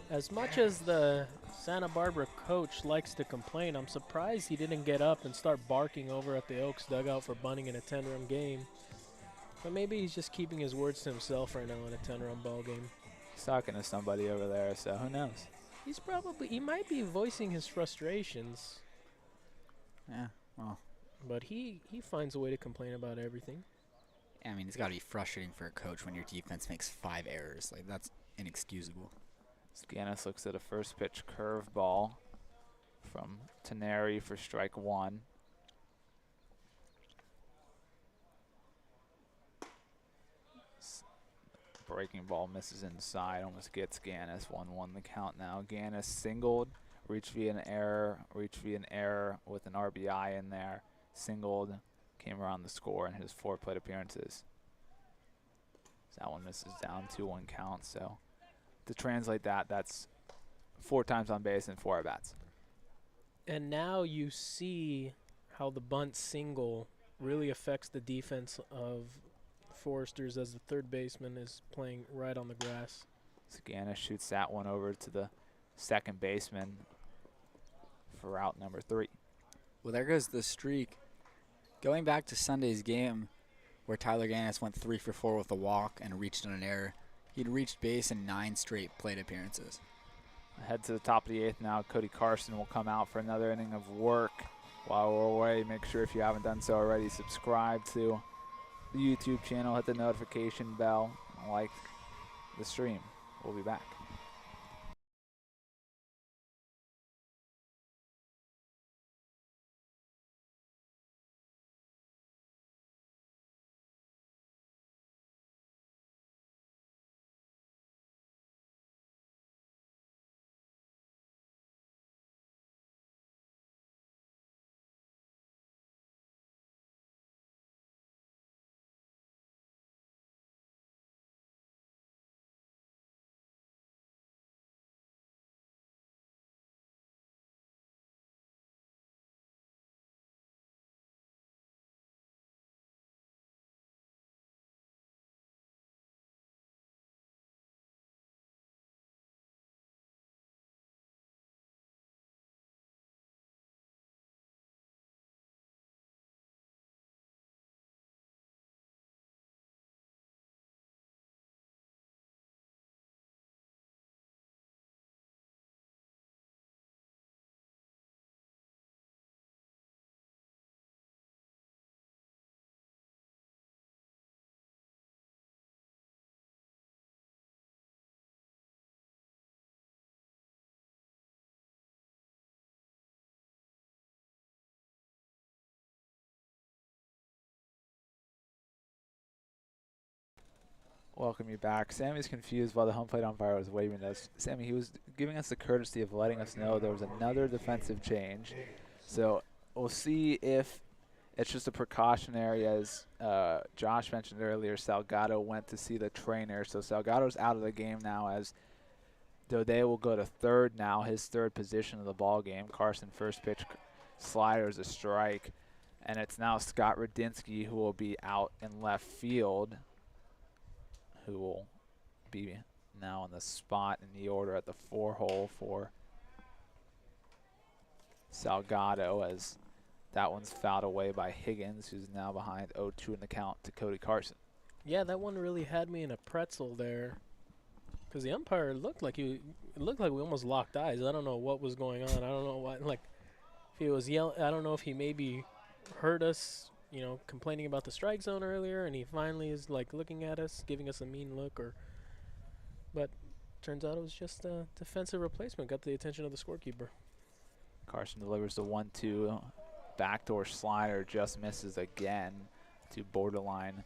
As much as the Santa Barbara coach likes to complain, I'm surprised he didn't get up and start barking over at the Oaks dugout for bunting in a 10-run game. But maybe he's just keeping his words to himself right now in a 10-run ball game. He's talking to somebody over there, so who knows? He might be voicing his frustrations, Yeah, well, but he finds a way to complain about everything. I mean, it's got to be frustrating for a coach when your defense makes 5 errors. Like, that's inexcusable. Ganus looks at a first pitch curveball from Teneri for strike 1. Breaking ball misses inside, almost gets Ganus. 1-1 the count now. Ganus singled, reached via an error with an RBI in there. Singled, came around the score in his 4 plate appearances. So that one misses down 2-1 count. So to translate that, that's 4 times on base and 4 at-bats. And now you see how the bunt single really affects the defense of Foresters as the third baseman is playing right on the grass. So Ganus shoots that one over to the second baseman for out number 3. Well, there goes the streak. Going back to Sunday's game where Tyler Ganus went 3 for 4 with a walk and reached on an error, he'd reached base in 9 straight plate appearances. Head to the top of the 8th now. Cody Carson will come out for another inning of work. While we're away, make sure if you haven't done so already, subscribe to the YouTube channel, hit the notification bell, and like the stream. We'll be back. Welcome you back. Sammy's confused while the home plate umpire was waving at us. Sammy, he was giving us the courtesy of letting us know there was another defensive change. So we'll see if it's just a precautionary, as Josh mentioned earlier. Salgado went to see the trainer. So Salgado's out of the game now, as Daudet will go to third now, his third position of the ball game. Carson first pitch slider is a strike. And it's now Scott Radinsky who will be out in left field, who will be now on the spot in the order at the 4-hole for Salgado, as that one's fouled away by Higgins, who's now behind 0-2 in the count to Cody Carson. Yeah, that one really had me in a pretzel there, because the umpire looked like we almost locked eyes. I don't know what was going on. I don't know what, like, if he was yelling. I don't know if he maybe heard us, you know, complaining about the strike zone earlier, and he finally is like looking at us, giving us a mean look, but turns out it was just a defensive replacement. Got the attention of the scorekeeper. Carson delivers the 1-2 backdoor slider, just misses again. 2 borderline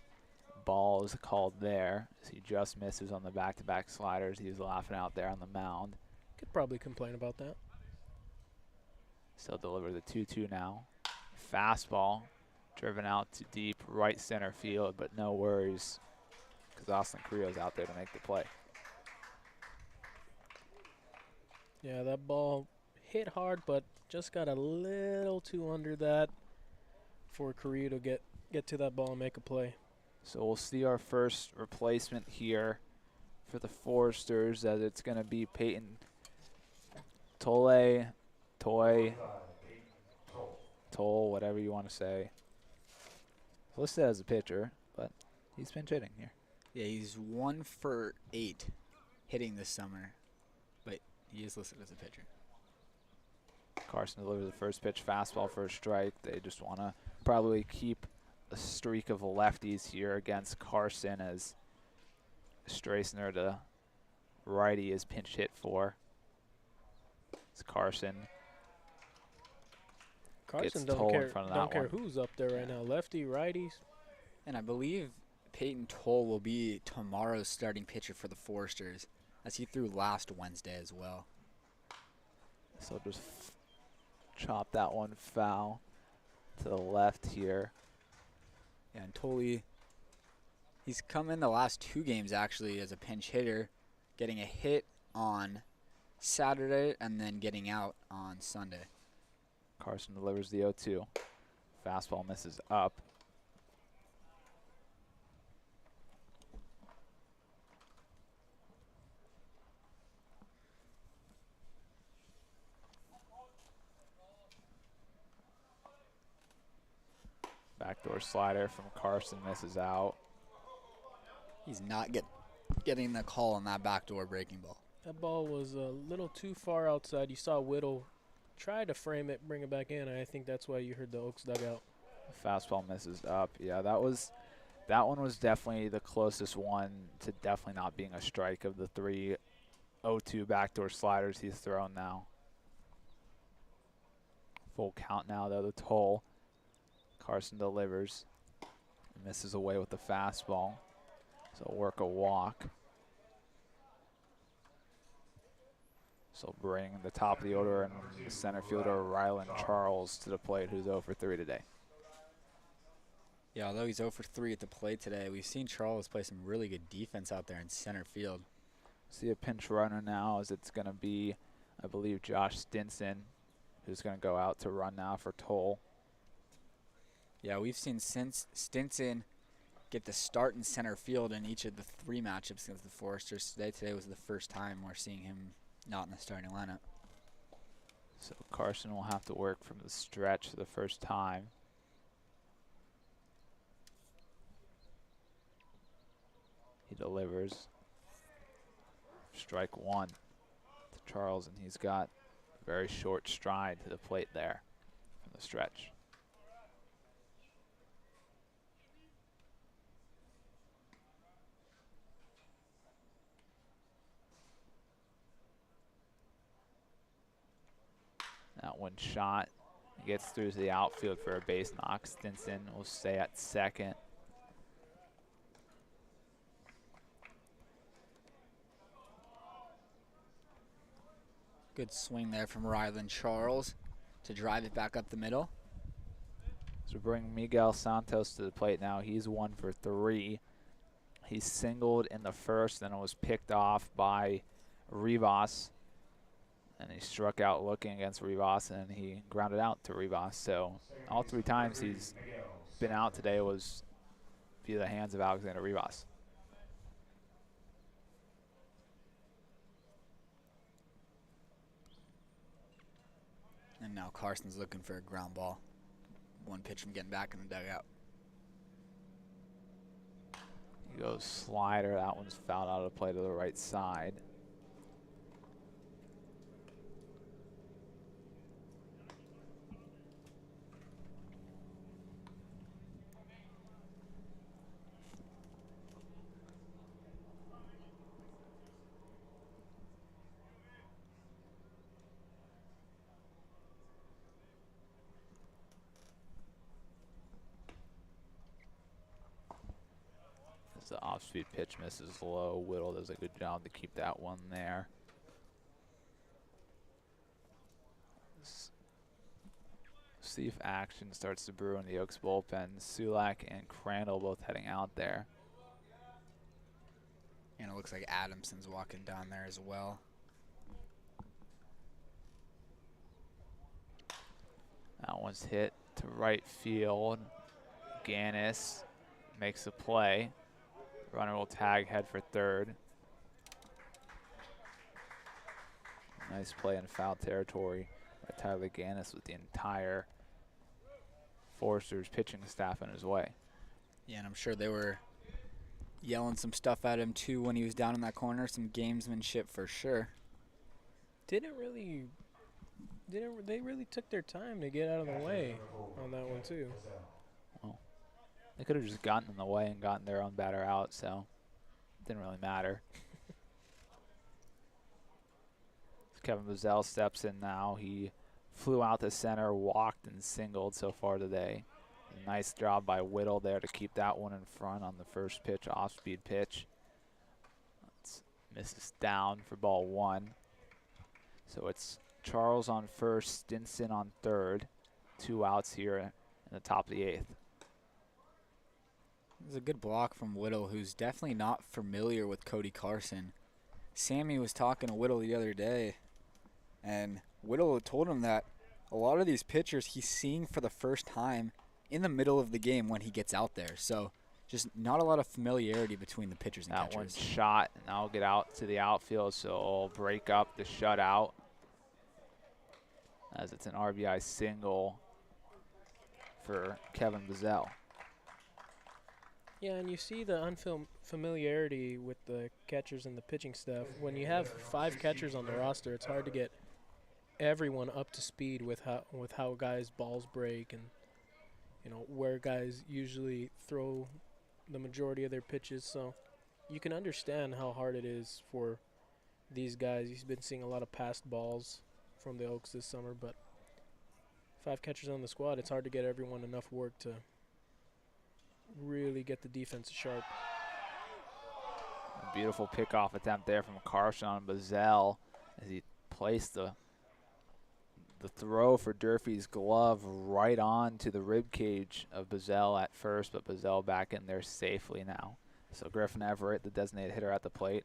balls called there. So he just misses on the back-to-back sliders. He was laughing out there on the mound. Could probably complain about that. So deliver the 2-2 now. Fastball driven out to deep right center field, but no worries, because Austin Carrillo's out there to make the play. Yeah, that ball hit hard, but just got a little too under that for Carillo to get to that ball and make a play. So we'll see our first replacement here for the Foresters, as it's going to be Peyton Toll, whatever you want to say. Listed as a pitcher, but he's been hitting here. Yeah, he's 1 for 8 hitting this summer, but he is listed as a pitcher. Carson delivers the first pitch fastball for a strike. They just want to probably keep a streak of lefties here against Carson, as Strassner, the righty, is pinch hit for. It's Carson gets Toll in front of that one. Don't care who's up there right now, lefty, righties. And I believe Peyton Toll will be tomorrow's starting pitcher for the Foresters, as he threw last Wednesday as well. So just chop that one foul to the left here. Yeah, and Tolley, He's come in the last 2 games actually as a pinch hitter, getting a hit on Saturday and then getting out on Sunday. Carson delivers the 0-2. Fastball misses up. Backdoor slider from Carson misses out. He's not getting the call on that backdoor breaking ball. That ball was a little too far outside. You saw Whittle try to frame it, bring it back in, and I think that's why you heard the Oaks dugout. Fastball misses up. Yeah, that one was definitely the closest one to definitely not being a strike of the 3 0-2 backdoor sliders he's thrown now. Full count now though, the toll. Carson delivers. Misses away with the fastball. So work a walk. So bring the top of the order and center fielder Rylan Charles to the plate, who's 0 for 3 today. Yeah, although he's 0 for 3 at the plate today, we've seen Charles play some really good defense out there in center field. See a pinch runner now, as it's going to be, I believe, Josh Stinson, who's going to go out to run now for Toll. Yeah, we've seen Stinson get the start in center field in each of the 3 matchups against the Foresters. Today was the first time we're seeing him not in the starting lineup. So Carson will have to work from the stretch for the first time. He delivers. Strike 1 to Charles, and he's got a very short stride to the plate there from the stretch. That one shot. He gets through to the outfield for a base knock. Stinson will stay at second. Good swing there from Rylan Charles to drive it back up the middle. So bring Miguel Santos to the plate now. He's 1 for 3. He singled in the first, then it was picked off by Rivas. And he struck out looking against Rivas, and he grounded out to Rivas. So all 3 times he's been out today was via the hands of Alexander Rivas. And now Carson's looking for a ground ball. 1 pitch from getting back in the dugout. He goes slider. That one's fouled out of play to the right side. The off-speed pitch misses low. Whittle does a good job to keep that one there. See if action starts to brew in the Oaks bullpen. Sulak and Crandall both heading out there. And it looks like Adamson's walking down there as well. That one's hit to right field. Ganus makes a play. Runner will tag, head for third. Nice play in foul territory by Tyler Ganus with the entire Foresters pitching staff in his way. Yeah, and I'm sure they were yelling some stuff at him too when he was down in that corner. Some gamesmanship for sure. They really took their time to get out of the way on that one too. Well, they could have just gotten in the way and gotten their own batter out, so it didn't really matter. Kevin Buzzell steps in now. He flew out to center, walked and singled so far today. Nice job by Whittle there to keep that one in front on the first pitch, off-speed pitch. Misses down for ball 1. So it's Charles on first, Stinson on third. 2 outs here in the top of the 8th. It was a good block from Whittle, who's definitely not familiar with Cody Carson. Sammy was talking to Whittle the other day, and Whittle told him that a lot of these pitchers he's seeing for the first time in the middle of the game when he gets out there. So just not a lot of familiarity between the pitchers and That catchers. one shot, and that'll get out to the outfield, so it'll break up the shutout as it's an RBI single for Kevin Bazell. Yeah, and you see the unfamiliarity with the catchers and the pitching staff. When you have 5 catchers on the roster, it's hard to get everyone up to speed with how guys' balls break and where guys usually throw the majority of their pitches. So you can understand how hard it is for these guys. He's been seeing a lot of passed balls from the Oaks this summer, but 5 catchers on the squad, it's hard to get everyone enough work to really get the defense sharp. A beautiful pickoff attempt there from Carson on Bazell as he placed the throw for Durfee's glove right on to the rib cage of Bazell at first, but Bazell back in there safely now. So Griffin Everett, the designated hitter at the plate,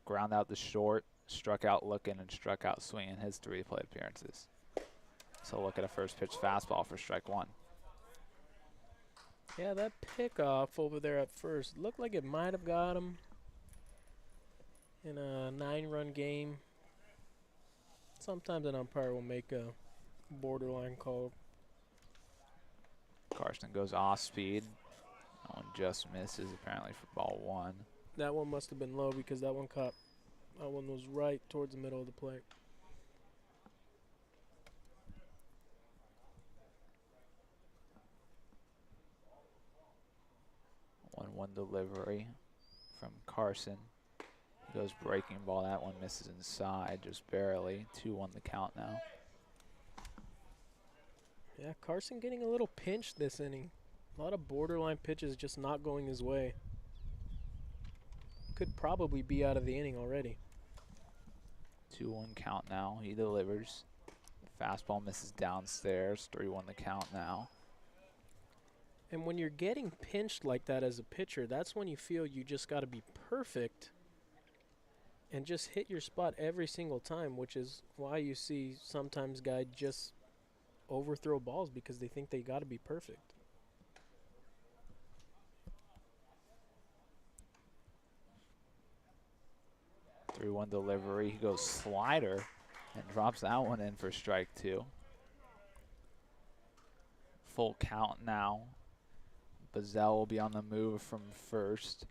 ground out the short, struck out looking, and struck out swinging his 3 plate appearances. So look at a first pitch fastball for strike 1. Yeah, that pickoff over there at first looked like it might have got him in a 9-run game. Sometimes an umpire will make a borderline call. Carson goes off speed. That one just misses apparently for ball 1. That one must have been low because that one was right towards the middle of the plate. 1-1 delivery from Carson. He goes breaking ball. That one misses inside just barely. 2-1 the count now. Yeah, Carson getting a little pinched this inning. A lot of borderline pitches just not going his way. Could probably be out of the inning already. 2-1 count now. He delivers. Fastball misses downstairs. 3-1 the count now. And when you're getting pinched like that as a pitcher, that's when you feel you just got to be perfect and just hit your spot every single time, which is why you see sometimes guys just overthrow balls because they think they got to be perfect. Three 3-1 delivery. He goes slider and drops that one in for strike 2. Full count now. Bazell will be on the move from first.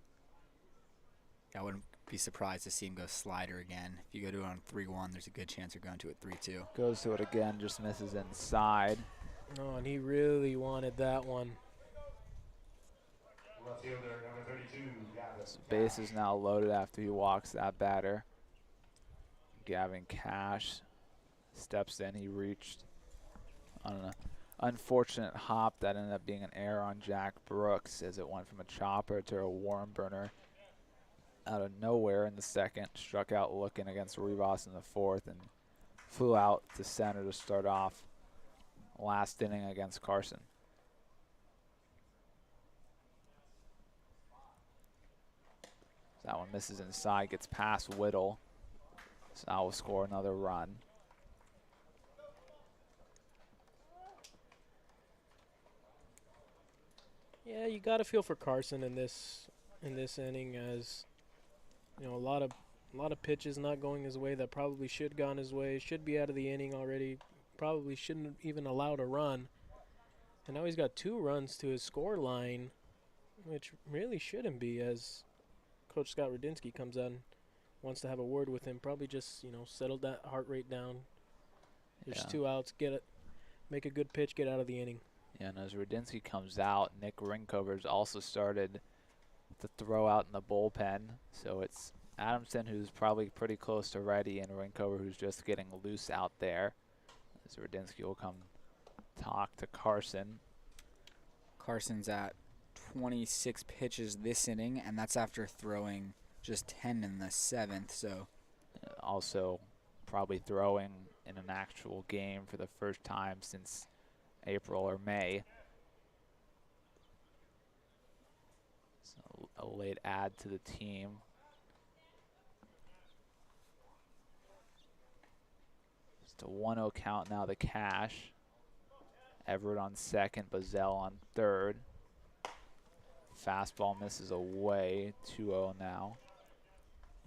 I wouldn't be surprised to see him go slider again. If you go to it on 3-1, there's a good chance you're going to it 3-2. Goes to it again, just misses inside. Oh, and he really wanted that one. Left fielder, number 32, Gavin. Base is now loaded after he walks that batter. Gavin Cash steps in. He reached on an unfortunate hop that ended up being an error on Jack Brooks as it went from a chopper to a warm burner out of nowhere in the second. Struck out looking against Rivas in the 4th and flew out to center to start off last inning against Carson. That one misses inside, gets past Whittle. So now we'll score another run. Yeah, you got to feel for Carson in this inning, as you know, a lot of pitches not going his way that probably should gone his way, should be out of the inning already, probably shouldn't have even allowed a run. And now he's got 2 runs to his score line, which really shouldn't be, as Coach Scott Rudinsky comes out and wants to have a word with him. Probably just, settle that heart rate down. There's 2 outs. Make a good pitch, get out of the inning. Yeah, and as Rudinsky comes out, Nick Rinkover's also started to throw out in the bullpen. So it's Adamson, who's probably pretty close to ready, and Rinkover, who's just getting loose out there. As Rudinsky will come talk to Carson. Carson's at 26 pitches this inning, and that's after throwing just 10 in the 7th. So also probably throwing in an actual game for the first time since April or May. a late add to the team. Just a 1-0 count now, the Cash. Everett on second, Bazell on third. Fastball misses away, 2-0 now.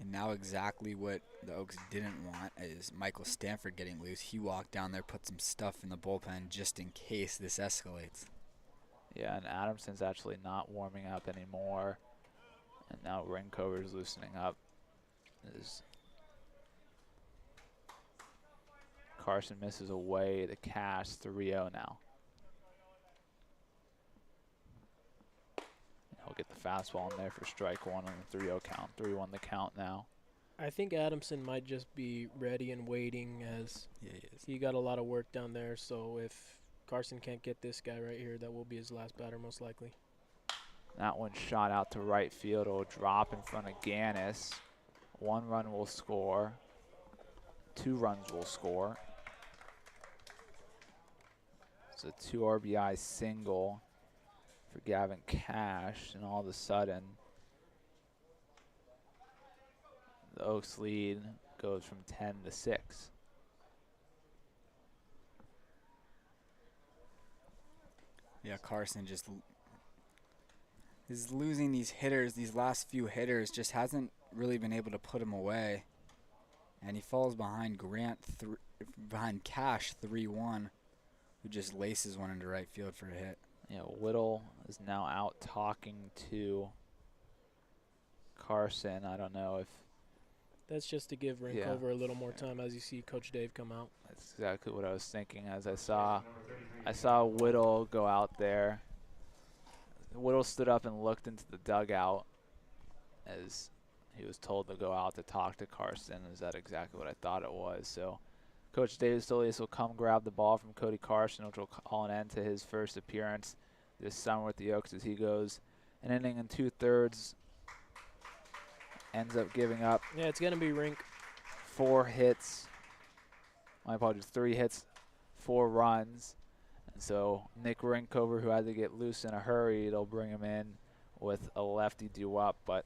And now exactly what the Oaks didn't want is Michael Stanford getting loose. He walked down there, put some stuff in the bullpen just in case this escalates. Yeah, and Adamson's actually not warming up anymore. And now Rinkover's loosening up. Carson misses away, the Cash, 3-0 now. He'll get the fastball in there for strike one on the 3-0 count. 3-1 the count now. I think Adamson might just be ready and waiting, as he got a lot of work down there. So if Carson can't get this guy right here, that will be his last batter most likely. That one shot out to right field. It'll drop in front of Ganus. 1 run will score. 2 runs will score. It's a 2 RBI single for Gavin Cash, and all of a sudden the Oaks lead goes from 10 to 6. Yeah, Carson just is losing these hitters. These last few hitters just hasn't really been able to put him away, and he falls behind behind Cash 3-1, who just laces one into right field for a hit. Yeah, Whittle is now out talking to Carson. I don't know if That's just to give Rinkover a little more time as you see Coach Dave come out. that's exactly what I was thinking as I saw Whittle go out there. Whittle stood up and looked into the dugout as he was told to go out to talk to Carson. Is that exactly what I thought it was? So Coach David Stolias will come grab the ball from Cody Carson, which will call an end to his first appearance this summer with the Oaks as he goes an inning and 2/3. Ends up giving up Yeah, it's going to be Rink. 4 hits. My apologies, 3 hits, 4 runs. And so Nick Rinkover, who had to get loose in a hurry, they'll bring him in with a lefty due up, but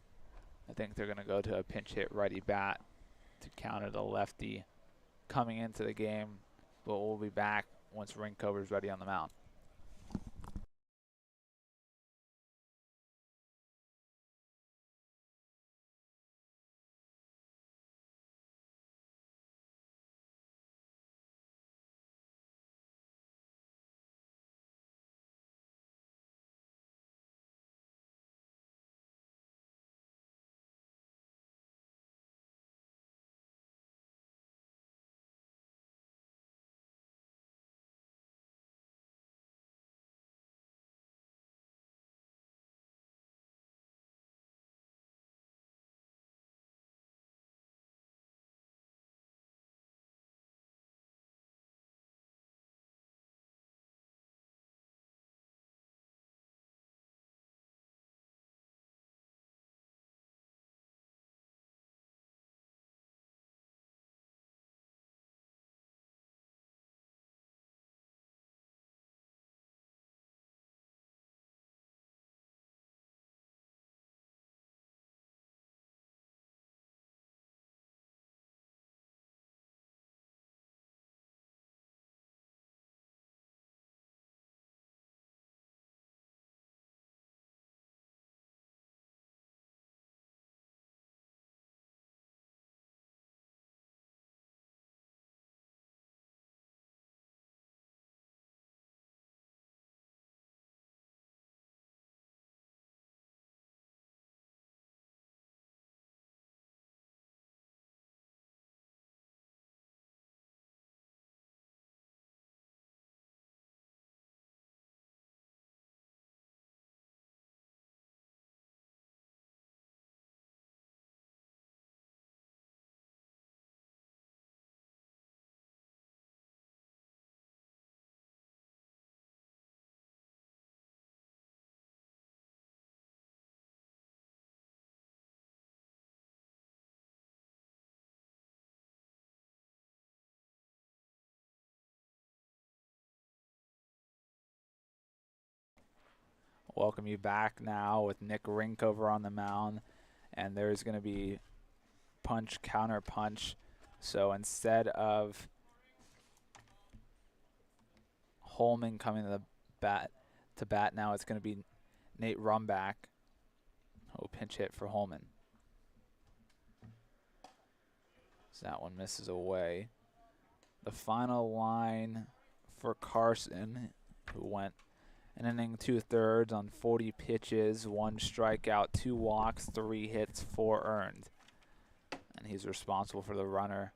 I think they're going to go to a pinch hit righty bat to counter the lefty coming into the game, but we'll be back once Rinkover's ready on the mound. Welcome you back now with Nick Rinkover on the mound. And there's going to be punch, counter punch. So instead of Holman coming to the bat now, it's going to be Nate Rumbach. Oh, pinch hit for Holman. So that one misses away. The final line for Carson, who went an inning 2/3 on 40 pitches, 1 strikeout, 2 walks, 3 hits, 4 earned. And he's responsible for the runner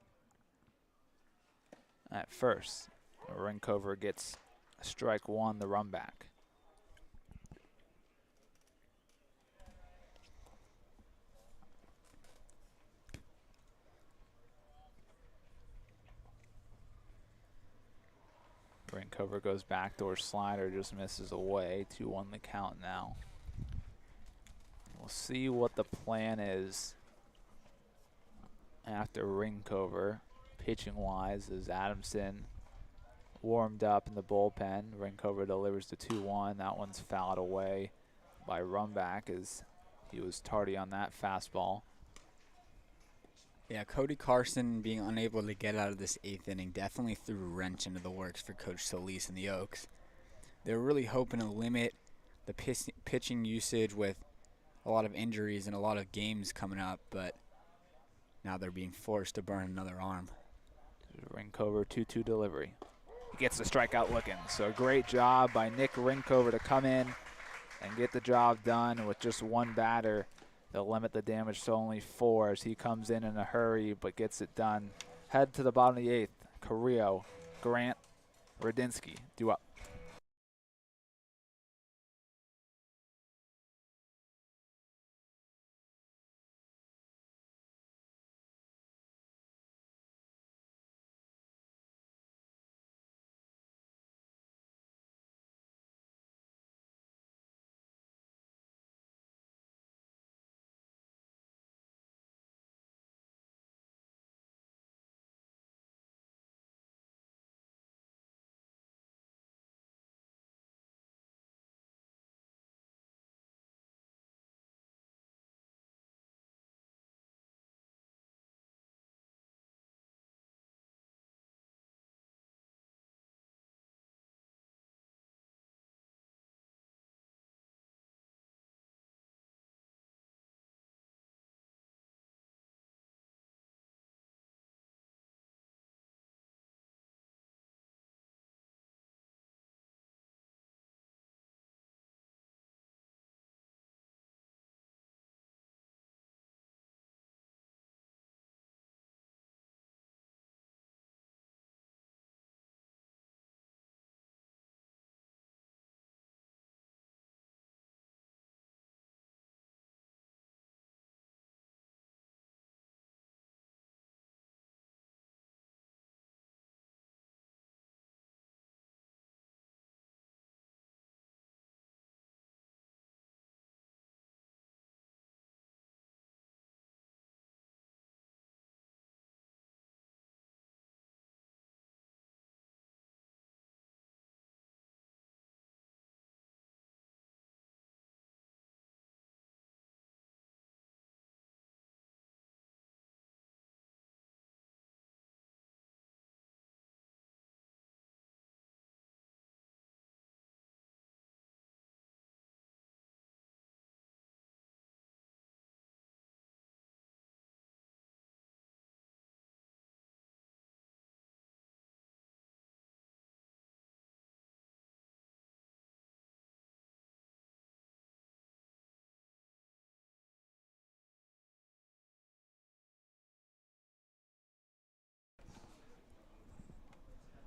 at first. Rinkover gets strike 1, the run back. Rinkover goes backdoor slider, just misses away. 2-1 the count now. We'll see what the plan is after Rinkover, pitching wise, as Adamson warmed up in the bullpen. Rinkover delivers the 2-1. That one's fouled away by Rumbach as he was tardy on that fastball. Yeah, Cody Carson being unable to get out of this 8th inning definitely threw a wrench into the works for Coach Solis and the Oaks. They were really hoping to limit the pitching usage with a lot of injuries and a lot of games coming up, but now they're being forced to burn another arm. Rinkover 2-2 delivery. He gets the strikeout looking. So great job by Nick Rinkover to come in and get the job done with just 1 batter. They'll limit the damage to only 4 as he comes in a hurry but gets it done. Head to the bottom of the 8th. Carillo, Grant, Radinsky due up.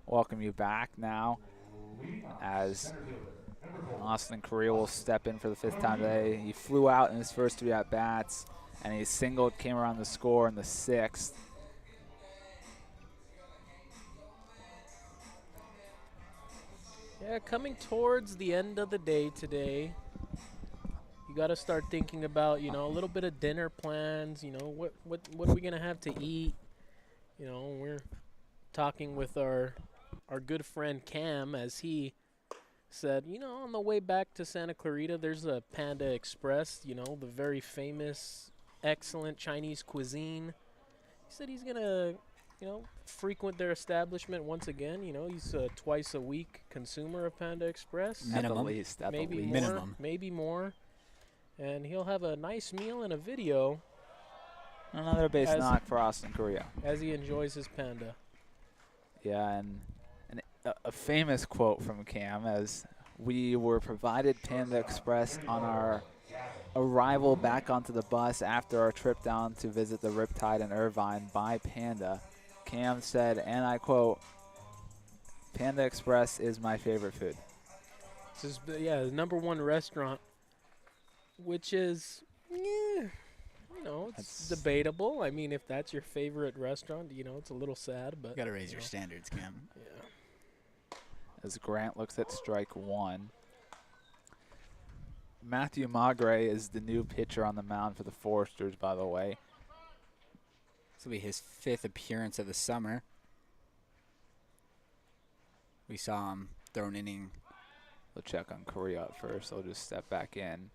Welcome you back now as Austin Carillo will step in for the 5th time today. He flew out in his first 3 at-bats, and he singled, came around the score in the 6th. Yeah, coming towards the end of the day today, you got to start thinking about, you know, a little bit of dinner plans. You know, what are we gonna have to eat? You know, we're talking with our good friend Cam as he said, you know, on the way back to Santa Clarita, there's a Panda Express, you know, the very famous, excellent Chinese cuisine. He said he's going to, you know, frequent their establishment once again. You know, he's a twice-a-week consumer of Panda Express. At the least. Maybe more. Minimum. Maybe more. And he'll have a nice meal and a video Another base knock for Austin Carrillo. as he enjoys his Panda. Yeah, and a famous quote from Cam as we were provided Panda Express on our arrival back onto the bus after our trip down to visit the Riptide in Irvine by Panda. Cam said, and I quote, "Panda Express is my favorite food." This is, yeah, the #1 restaurant, which is, you know, it's debatable. I mean, if that's your favorite restaurant, you know, it's a little sad, but. You got to raise your standards, Cam. Yeah. As Grant looks at strike one. Matthew Magre is the new pitcher on the mound for the Foresters, by the way. This will be his 5th appearance of the summer. We saw him throw an inning. We'll check on Korea at first. I'll just step back in.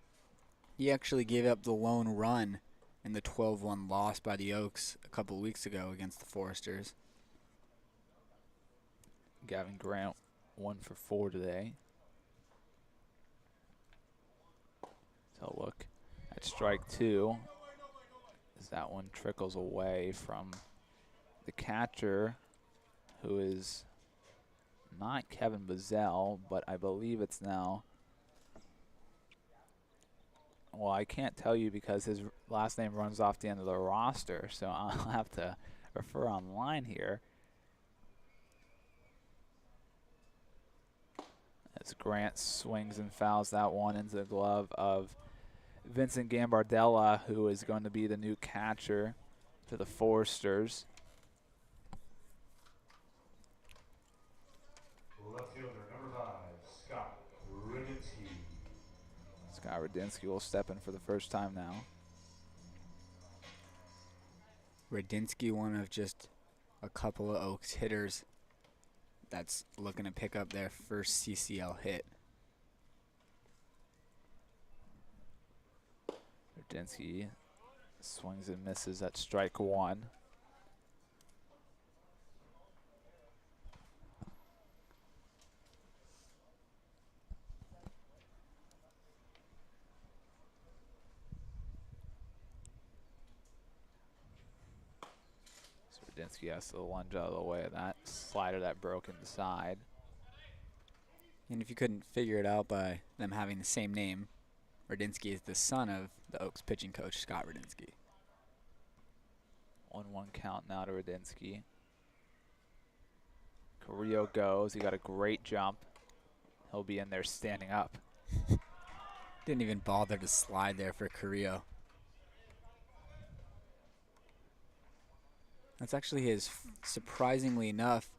He actually gave up the lone run in the 12-1 loss by the Oaks a couple of weeks ago against the Foresters. Gavin Grant, 1 for 4 today. So look at strike two as that one trickles away from the catcher, who is not Kevin Bazell, but I believe it's now. Well, I can't tell you because his last name runs off the end of the roster, so I'll have to refer online here. As Grant swings and fouls that one into the glove of Vincent Gambardella, who is going to be the new catcher for the Foresters. Left fielder number 5, Scott Radinsky. Scott Radinsky will step in for the first time now. Radinsky, one of just a couple of Oaks hitters that's looking to pick up their first CCL hit. Radinsky swings and misses at strike one. So Radinsky has to lunge out of the way of that slider that broke inside. And if you couldn't figure it out by them having the same name, Radinsky is the son of the Oaks pitching coach, Scott Radinsky. 1-1 count now to Radinsky. Carrillo goes. He got a great jump. He'll be in there standing up. Didn't even bother to slide there for Carrillo. That's actually his, surprisingly enough,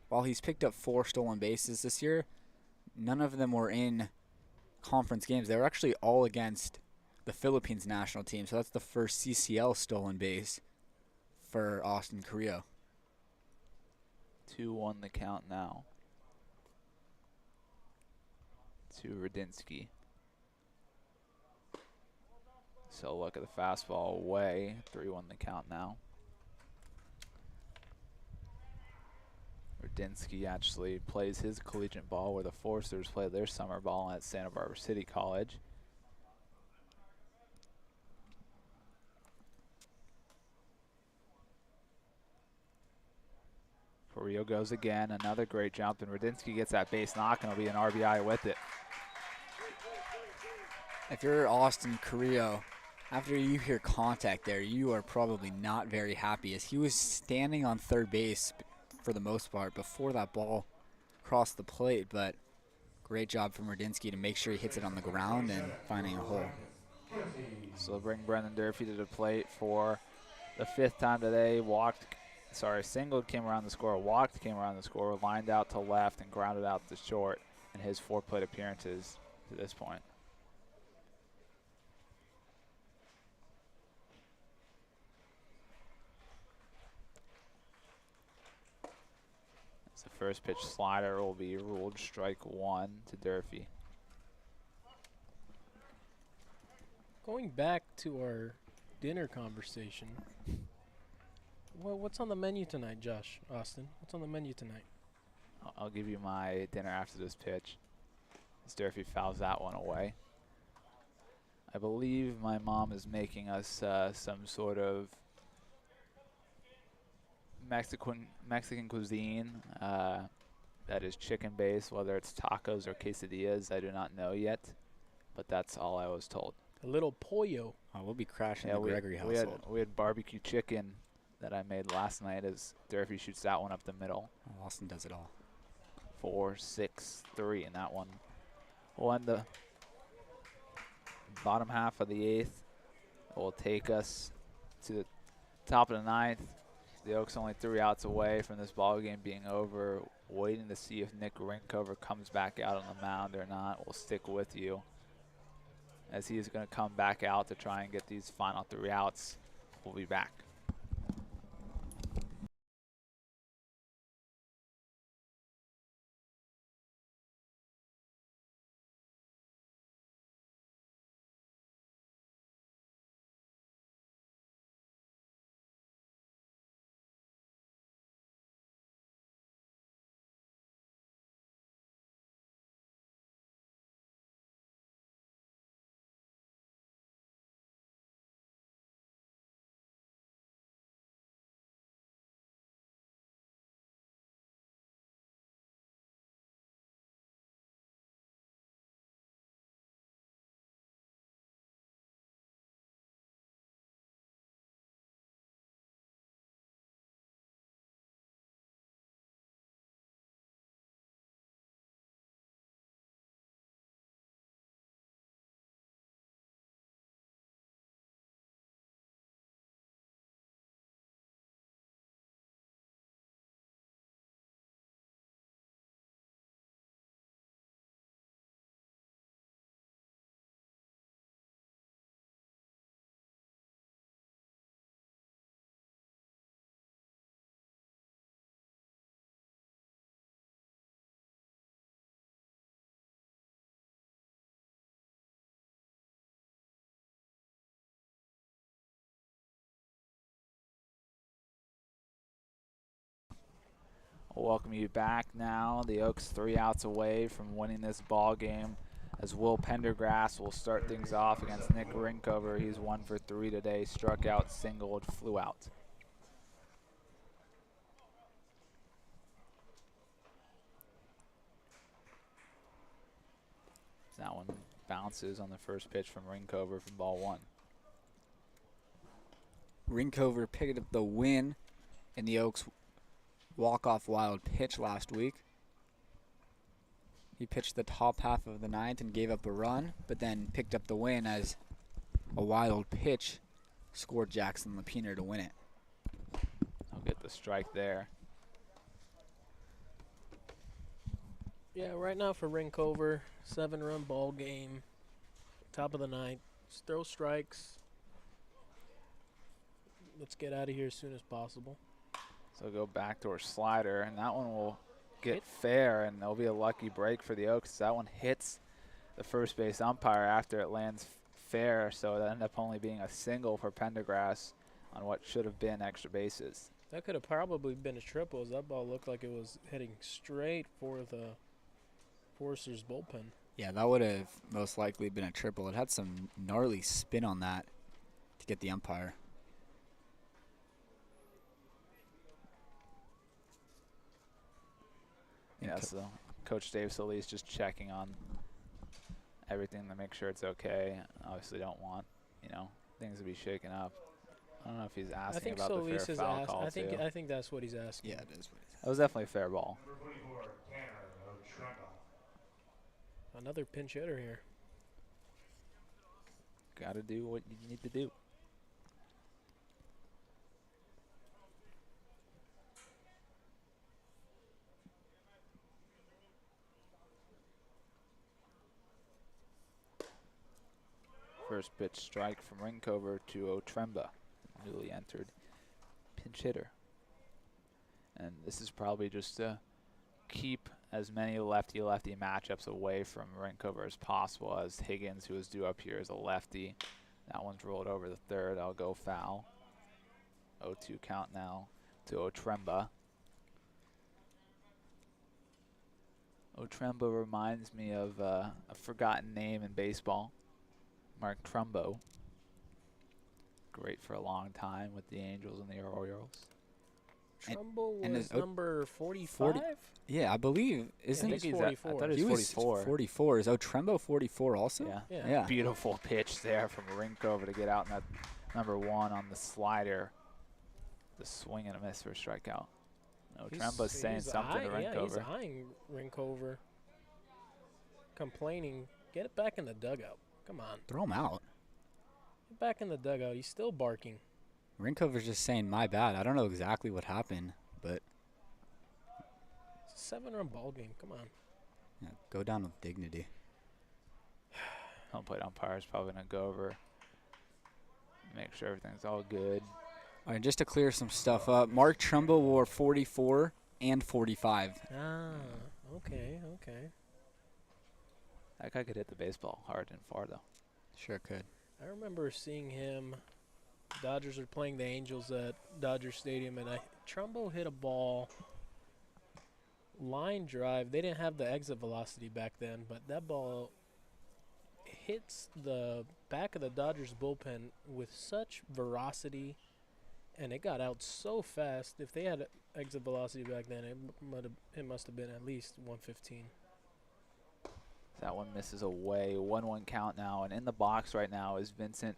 while he's picked up 4 stolen bases this year, none of them were in conference games. They were actually all against the Philippines national team, so that's the first CCL stolen base for Austin Carrillo. 2-1 the count now to Radinsky. So look at the fastball away. 3-1 the count now. Radinsky actually plays his collegiate ball where the Foresters play their summer ball at Santa Barbara City College. Carrillo goes again, another great jump, and Radinsky gets that base knock, and it'll be an RBI with it. If you're Austin Carrillo, after you hear contact there, you are probably not very happy, as he was standing on third base for the most part before that ball crossed the plate, but great job from Radinsky to make sure he hits it on the ground and finding a hole. So they'll bring Brendan Durfee to the plate for the 5th time today. Singled, came around the score, walked, came around the score, lined out to left, and grounded out to short in his 4 plate appearances to this point. It's a first pitch slider will be ruled strike one to Durfee. Going back to our dinner conversation, what's on the menu tonight, Josh Austin? What's on the menu tonight? I'll give you my dinner after this pitch, as Durfee fouls that one away. I believe my mom is making us some sort of Mexican cuisine that is chicken based, whether it's tacos or quesadillas. I do not know yet, but that's all I was told. A little pollo. Oh, we'll be crashing the Gregory we household. we had barbecue chicken that I made last night as Durfee shoots that one up the middle. Oh, Austin does it all. 4-6-3, and that one will end the bottom half of the 8th. It will take us to the top of the 9th. The Oaks only 3 outs away from this ball game being over. Waiting to see if Nick Rinkover comes back out on the mound or not. We'll stick with you, as he is going to come back out to try and get these final 3 outs. We'll be back. We'll welcome you back now. The Oaks 3 outs away from winning this ball game, as Will Pendergrass will start things off against Nick Rinkover. He's 1 for 3 today, struck out, singled, flew out. That one bounces on the first pitch from Rinkover for ball 1. Rinkover picked up the win in the Oaks walk-off wild pitch last week. He pitched the top half of the 9th and gave up a run, but then picked up the win as a wild pitch scored Jackson Lapiner to win it. I'll get the strike there. Yeah, right now for Rinkover, 7-run ball game, top of the 9th. Just throw strikes. Let's get out of here as soon as possible. So go backdoor slider, and that one will get fair, and there'll be a lucky break for the Oaks. That one hits the first base umpire after it lands fair, so it ended up only being a single for Pendergrass on what should have been extra bases. That could have probably been a triple, as that ball looked like it was heading straight for the Foresters bullpen. Yeah, that would have most likely been a triple. It had some gnarly spin on that to get the umpire. Yeah, so Coach Dave Solis just checking on everything to make sure it's okay. Obviously don't want, things to be shaken up. I don't know if he's asking about the fair foul call I think that's what he's asking. Yeah, it is what he's asking. That was definitely a fair ball. Another pinch hitter here. Got to do what you need to do. First pitch strike from Rinkover to Otremba, newly entered pinch hitter. And this is probably just a keep as many lefty-lefty matchups away from Rinkover as possible, as Higgins, who is due up here, is a lefty. That one's rolled over the third. I'll go foul. 0-2 count now to Otremba. Otremba reminds me of a forgotten name in baseball, Mark Trumbo. Great for a long time with the Angels and the Orioles. Trumbull and was is number 45? Yeah, I believe. Isn't he's it? 44. I thought He he was was 44. 44. Is Otrembo 44 also? Yeah. Yeah. Yeah. Beautiful pitch there from Rinkover to get out in that number 1 on the slider. The swing and a miss for a strikeout. Otremba's saying He's something to Yeah, he's Rinkover. eyeing Rinkover. Complaining. Get it back in the dugout. Come on. Throw him out. Get back in the dugout. He's still barking. Rinkover's just saying, my bad. I don't know exactly what happened, but It's a 7-run ball game. Come on. yeah, go down with dignity. Home plate umpire is probably going to go over, make sure everything's all good. All right, just to clear some stuff up, Mark Trumbo wore 44 and 45. Ah, okay. That guy could hit the baseball hard and far, though. Sure could. I remember seeing him. Dodgers were playing the Angels at Dodger Stadium, and Trumbo hit a ball line drive. They didn't have the exit velocity back then, but that ball hits the back of the Dodgers bullpen with such veracity, and it got out so fast. If they had exit velocity back then, it must have been at least 115. That one misses away. 1-1 count now, and in the box right now is Vincent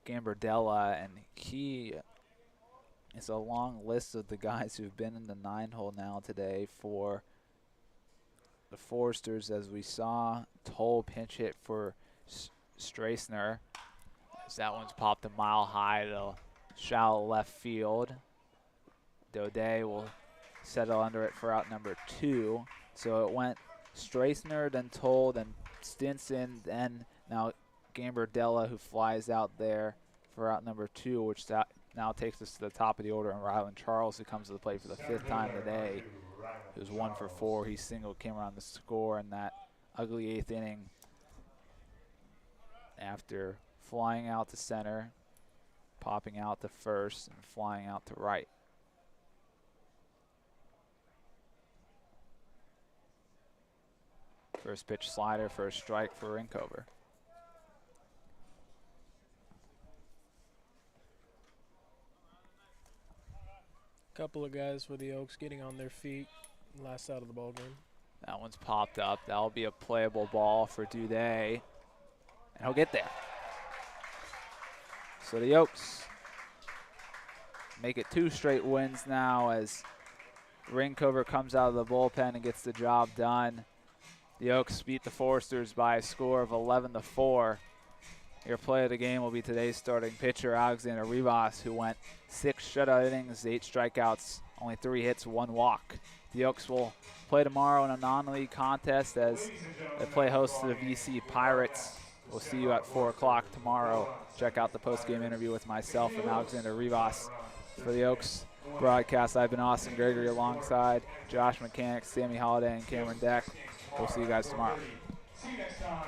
Gambardella, and he is a long list of the guys who've been in the 9-hole now today for the Foresters, as we saw Toll pinch hit for Strassner. As that one's popped a mile high to shallow left field. Daudet will settle under it for out number 2. So it went Strassner, then Toll, then Stinson, then now Gambardella, who flies out there for out number 2, which now takes us to the top of the order, and Rylan Charles, who comes to the plate for the 5th time today, who's 1 for 4. He single came around the score in that ugly 8th inning after flying out to center, popping out to first, and flying out to right. First pitch slider for a strike for Rinkover. Couple of guys for the Oaks getting on their feet last out of the ball game. That one's popped up. That'll be a playable ball for Daudet, and he'll get there. So the Oaks make it 2 straight wins now as Rinkover comes out of the bullpen and gets the job done. The Oaks beat the Foresters by a score of 11-4. Your play of the game will be today's starting pitcher, Alexander Rivas, who went 6 shutout innings, 8 strikeouts, only 3 hits, 1 walk. The Oaks will play tomorrow in a non-league contest as they play host to the VC Pirates. We'll see you at 4 o'clock tomorrow. Check out the post-game interview with myself and Alexander Rivas. For the Oaks broadcast, I've been Austin Gregory alongside Josh Mechanick, Sammy Holladay, and Cameron Deck. We'll see you guys tomorrow. See you next time.